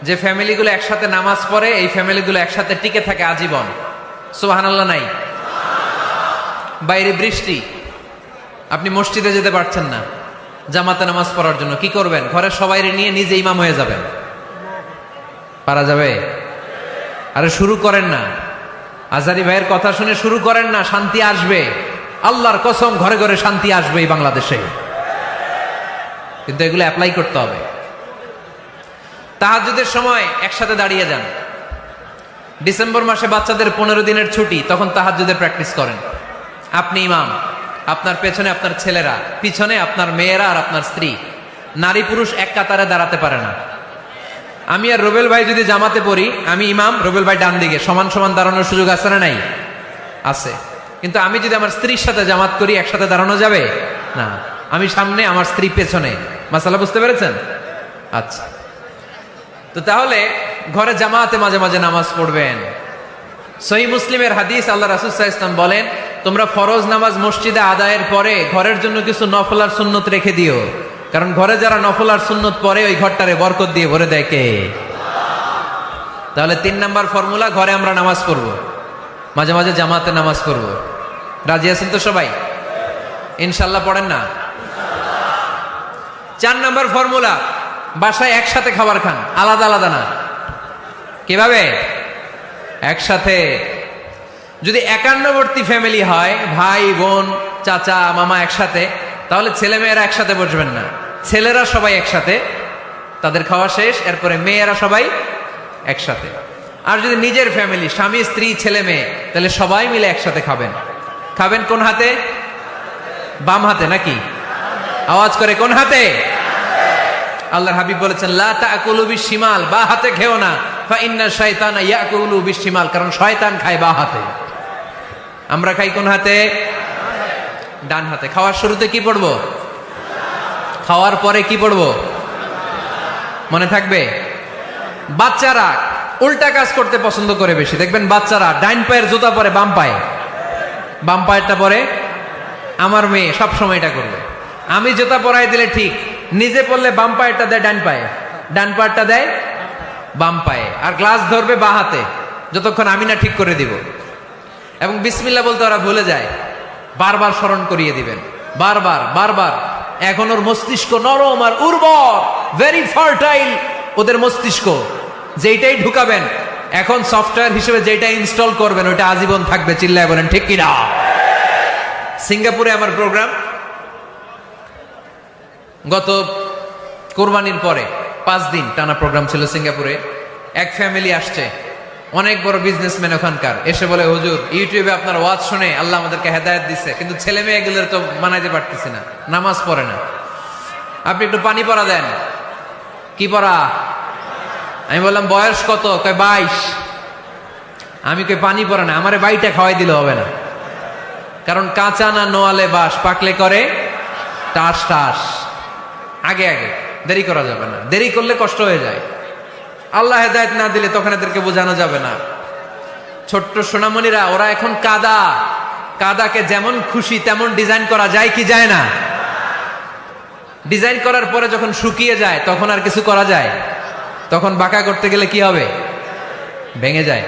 যে ফ্যামিলিগুলো একসাথে নামাজ পড়ে, এই ফ্যামিলিগুলো একসাথে টিকে থাকে আজীবন। সুবহানাল্লাহ নাই? বাইরে বৃষ্টি, আপনি মসজিদে যেতে পারছেন না জামাতে নামাজ পড়ার জন্য, কি করবেন? ঘরের সবাই নিয়ে নিজে ইমাম হয়ে যাবেন। পারা যাবে? আরে শুরু করেন না, আজারি ভাইয়ের কথা শুনে শুরু করেন না, শান্তি আসবে। আল্লাহর কসম, ঘরে ঘরে শান্তি আসবে এই বাংলাদেশে, কিন্তু এগুলো অ্যাপ্লাই করতে হবে। তাহাজ্জুদের সময় একসাথে দাঁড়িয়ে যান। ডিসেম্বর মাসে বাচ্চাদের 15 দিনের ছুটি, তখন তাহাজ্জুদের প্র্যাকটিস করেন। আপনি ইমাম, আপনার পেছনে আপনার ছেলেরা, পিছনে আপনার মেয়েরা আর আপনার স্ত্রী। নারী পুরুষ এক কাতারে দাঁড়াতে পারে না। আমি আর রুবেল ভাই যদি জামাতে পড়ি, আমি ইমাম, রুবেল ভাই ডান দিকে, সমান সমান দাঁড়ানোর সুযোগ আছে না নাই? আছে। কিন্তু আমি যদি আমার স্ত্রীর সাথে জামাত করি, একসাথে দাঁড়ানো যাবে না। আমি সামনে, আমার স্ত্রী পেছনে। মাসালা বুঝতে পেরেছেন? আচ্ছা, তো তাহলে ঘরে জামাতে মাঝে মাঝে নামাজ পড়বেন। সহিহ মুসলিমের হাদিস, আল্লাহ রাসূল সাল্লাল্লাহু আলাইহি ওয়াসাল্লাম বলেন, তোমরা ফরজ নামাজ মসজিদে আদায়ের পরে ঘরের জন্য কিছু নফল আর সুন্নত রেখে দিও, কারণ ঘরে যারা নফল আর সুন্নত পড়ে ওই ঘরটারে বরকত দিয়ে ভরে দেয় কে? তাহলে 3 নাম্বার ফর্মুলা, ঘরে আমরা নামাজ পড়ব, মাঝে মাঝে জামাতে নামাজ পড়ব। রাজি আছেন তো সবাই? ইনশাআল্লাহ পড়েন না? 4 নাম্বার ফর্মুলা, বাসায় একসাথে খাবার খান, আলাদা আলাদা না। কিভাবে? একসাথে। যদি একান্নবর্তী ফ্যামিলি হয়, ভাই বোন চাচা মামা একসাথে, তাহলে ছেলে মেয়েরা একসাথে বসবেন না। ছেলেরা সবাই একসাথে, তাদের খাওয়া শেষ, এরপরে মেয়েরা সবাই একসাথে। আর যদি নিজের ফ্যামিলি, স্বামী স্ত্রী ছেলে মেয়ে, তাহলে সবাই মিলে একসাথে খাবেন। খাবেন কোন হাতে? বাম হাতে নাকি? আওয়াজ করে কোন হাতে? আল্লাহর হাবিব বলেছেন, লা তাকুলু বিশিমাল, বা হাতে খেও না, ফা ইন্না শাইতানা ইয়াকুলু বিশিমাল, কারণ শয়তান খায় বা হাতে। আমরা খাই কোন হাতে? ডান হাতে। খাওয়ার শুরুতে কি পড়বো? খাওয়ার পরে কি পড়বো? মনে থাকবে? বাচ্চারা উল্টা কাজ করতে পছন্দ করে বেশি। দেখবেন বাচ্চারা ডাইন পায়ের জুতা পরে বাম পায়ে, বাম পায়েরটা পরে। আমার মেয়ে সব সময় এটা করবে। আমি জুতা পরাই দিলে ঠিক, নিজে পড়লে বাম পায়েরটা দেয় ডান পায়ে, ডান পায়েরটা দেয় বাম পায়ে, আর গ্লাস ধরবে বা হাতে, যতক্ষণ আমি না ঠিক করে দিব। এবং বিসমিল্লাহ বলতে ওরা ভুলে যায়, বারবার স্মরণ করিয়ে দিবেন, বারবার বারবার। এখন ওর মস্তিষ্ক নরম আর উর্বর, ভেরি ফার্টাইল ওদের মস্তিষ্ক। যেইটাই ঢুকাবেন, এখন সফটওয়্যার হিসেবে যেটা ইনস্টল করবেন ওইটা আজীবন থাকবে। চিল্লায় বলেন ঠিক কিনা? সিঙ্গাপুরে আমার প্রোগ্রাম, গত কোরবানির পরে 5 দিন টানা প্রোগ্রাম ছিল সিঙ্গাপুরে। এক ফ্যামিলি আসছে, অনেক বড় বিজনেসম্যান ওখানকার, এসে বলে, হুজুর ইউটিউবে আপনার ওয়াজ শুনে আল্লাহ আমাদেরকে হেদায়েত দিচ্ছে, কিন্তু ছেলে মেয়েগুলোর তো মানাইতে পারতেছি না, নামাজ পড়ে না, আপনি একটু পানি পড়া দেন। কি পড়া? আমি বললাম বয়স কত? কয় 22। আমি কই পানি পড়ে না, আমারে বাইটা খাওয়াই দিলে হবে না, কারণ কাঁচা না নোয়ালে বাস, পাকলে করে টাস টাস। আগে আগে দেরি করা যাবে না, দেরি করলে কষ্ট হয়ে যায়। আল্লাহ হেদায়েত না দিলে তখন এদেরকে বোঝানো যাবে না। ছোট্ট সোনামণিরা, ওরা এখন কাদাকে যেমন খুশি তেমন ডিজাইন করা যায় কি যায় না? ডিজাইন করার পরে যখন শুকিয়ে যায় তখন আর কিছু করা যায়? তখন বাঁকা করতে গেলে কি হবে? ভেঙে যায়।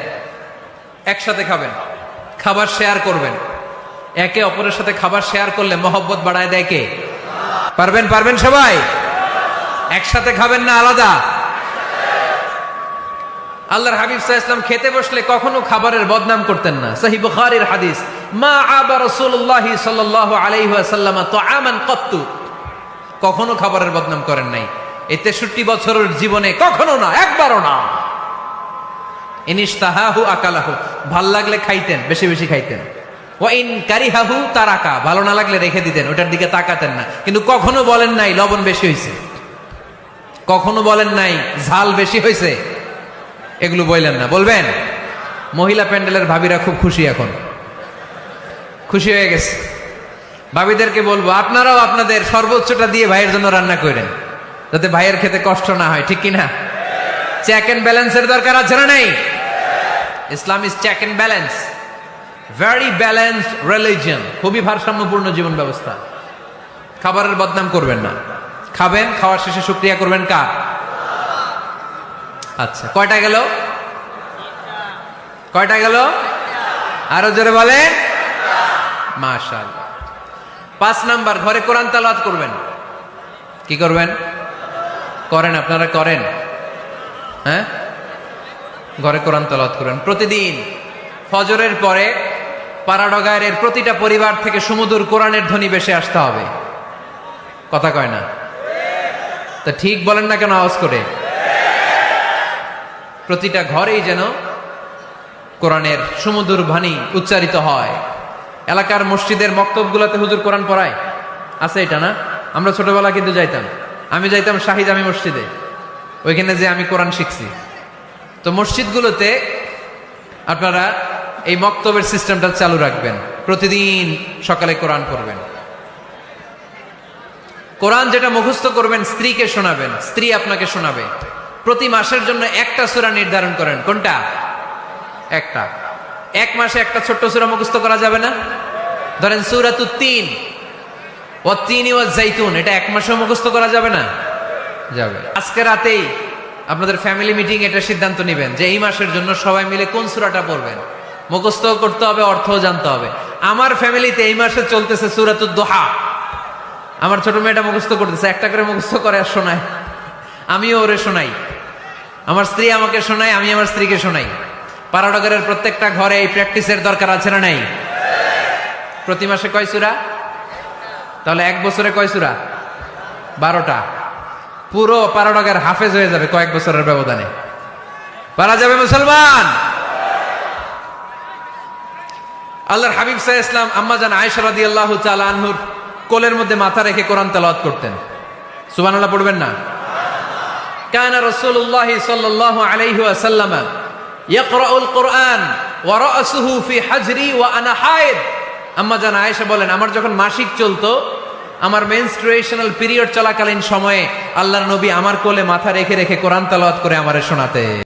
একসাথে খাবেন, খাবার শেয়ার করবেন, একে অপরের সাথে খাবার শেয়ার করলে মহব্বত বাড়ায় দেয় কে? পারবেন সবাই? একসাথে খাবেন না আলাদা? আল্লাহর হাবিব সাল্লাল্লাহু আলাইহি ওয়াসাল্লাম খেতে বসলে কখনো খাবারের বদনাম করতেন না। সহিহ বুখারীর হাদিস, মা আবা রাসূলুল্লাহ সাল্লাল্লাহু আলাইহি ওয়াসাল্লাম তাআমান কত্তু, কখনো খাবারের বদনাম করেন নাই। এই 63 বছরের জীবনে কখনো না, একবারও না। ইনিশতাহাহু আকালাহু, ভাল লাগলে খাইতেন, বেশি বেশি খাইতেন। ওয়া ইন কারিহাহু তারাকা, ভালো না লাগলে রেখে দিতেন, ওটার দিকে তাকাতেন না। কিন্তু কখনো বলেন নাই লবণ বেশি হয়েছে, কখনো বলেন নাই ঝাল বেশি হয়েছে, এগুলো বললেন না। বলবেন? মহিলা প্যান্ডেলের ভাবিরা খুব খুশি, এখন খুশি হয়ে গেছে। ভাবিদেরকে বলবো, আপনারাও আপনাদের সর্বোচ্চটা দিয়ে ভাইয়ের জন্য রান্না করেন, যাতে ভাইয়ের খেতে কষ্ট না হয়, ঠিক কিনা? চেক এন্ড ব্যালেন্সের দরকার আছে না নাই? Islam is check and balance, very balanced religion, খুবই ভারসাম্যপূর্ণ জীবন ব্যবস্থা। খাবারের বদনাম করবেন না, খাবেন, খাওয়ার শেষে শুকরিয়া করবেন কার? আচ্ছা, কয়টা গেল? কয়টা গেল? আরো জোরে বলেন। মাশাআল্লাহ। 5 নাম্বার, ঘরে কোরআন তেলাওয়াত করবেন। কি করবেন? করেন, আপনারা করেন? হ্যাঁ, ঘরে কোরআন তেলাওয়াত করেন প্রতিদিন। ফজরের পরে পাড়াডগায়ের প্রতিটা পরিবার থেকে সুমধুর কোরআনের ধ্বনি ভেসে আসতে হবে। কথা কয় না? তা ঠিক বলেন না কেন আওয়াজ করে? প্রতিটা ঘরেই যেন কোরআনের সুমধুর বাণী উচ্চারিত হয়। এলাকার মসজিদের মক্তবগুলোতে হুজুর কোরআন পড়ায়, আছে এটা না? আমরা ছোটবেলা কিন্তু যাইতাম, আমি যাইতাম শাহী জামি মসজিদে, ওইখানে যে আমি কোরআন শিখছি। তো মসজিদগুলোতে আপনারা এই মক্তবের সিস্টেমটা চালু রাখবেন, প্রতিদিন সকালে কোরআন পড়বেন। কোরআন যেটা মুখস্থ করবেন স্ত্রীকে শোনাবেন, স্ত্রী আপনাকে শোনাবে। প্রতি মাসের জন্য একটা সূরা নির্ধারণ করেন। কোনটা? একটা। এক মাসে একটা ছোট্ট সূরা মুখস্থ করা যাবে না? ধরেন সূরাতুত তিন, ওয়াত তিনি ওয়াজ জাইতুন, এটা এক মাসে মুখস্থ করা যাবে না? যাবে। আজকে রাতেই আপনাদের ফ্যামিলি মিটিং এটা সিদ্ধান্ত নেবেন যে এই মাসের জন্য সবাই মিলে কোন সূরাটা পড়বেন। মুখস্থ করতে হবে, অর্থও জানতে হবে। আমার ফ্যামিলিতে এই মাসে চলতেছে সূরাতুদ দুহা। আমার ছোট মেয়েটা মুখস্থ করতেছে, একটা করে মুখস্থ করে আর শোনায়, আমিও ওরে শোনাই। আমার স্ত্রী আমাকে শোনায়, আমি আমার স্ত্রীকে শোনাই। পাড়াডগারের প্রত্যেকটা ঘরে এই প্র্যাকটিসের দরকার আছে না নাই? প্রতি মাসে কয় সূরা? তাহলে এক বছরে কয় সূরা? 12টা। পুরো পাড়াডগার হাফেজ হয়ে যাবে কয়েক বছরের ব্যবধানে। পারা যাবে মুসলমান? আল্লাহর হাবিব সাল্লাল্লাহু আলাইহি ওয়াসাল্লাম আম্মা জান আয়েশা রাদিয়াল্লাহু তাআলা আনহুর কোলের মধ্যে মাথা রেখে কোরআন তেলাওয়াত করতেন। সুবহানাল্লাহ পড়বেন না? কানা রাসূলুল্লাহ সাল্লাল্লাহু আলাইহি ওয়াসাল্লাম ইয়াকরাউল কুরআন ওয়া রাসুহু ফি হাজরি ওয়া আনা হায়েদ। আম্মা জান আয়েশা বলেন, আমার যখন মাসিক চলতো, আমার মেনস্ট্রুয়েশনাল পিরিয়ড চলাকালীন সময়ে আল্লাহর নবী আমার কোলে মাথা রেখে রেখে কোরআন তেলাওয়াত করে আমারে শোনাতে।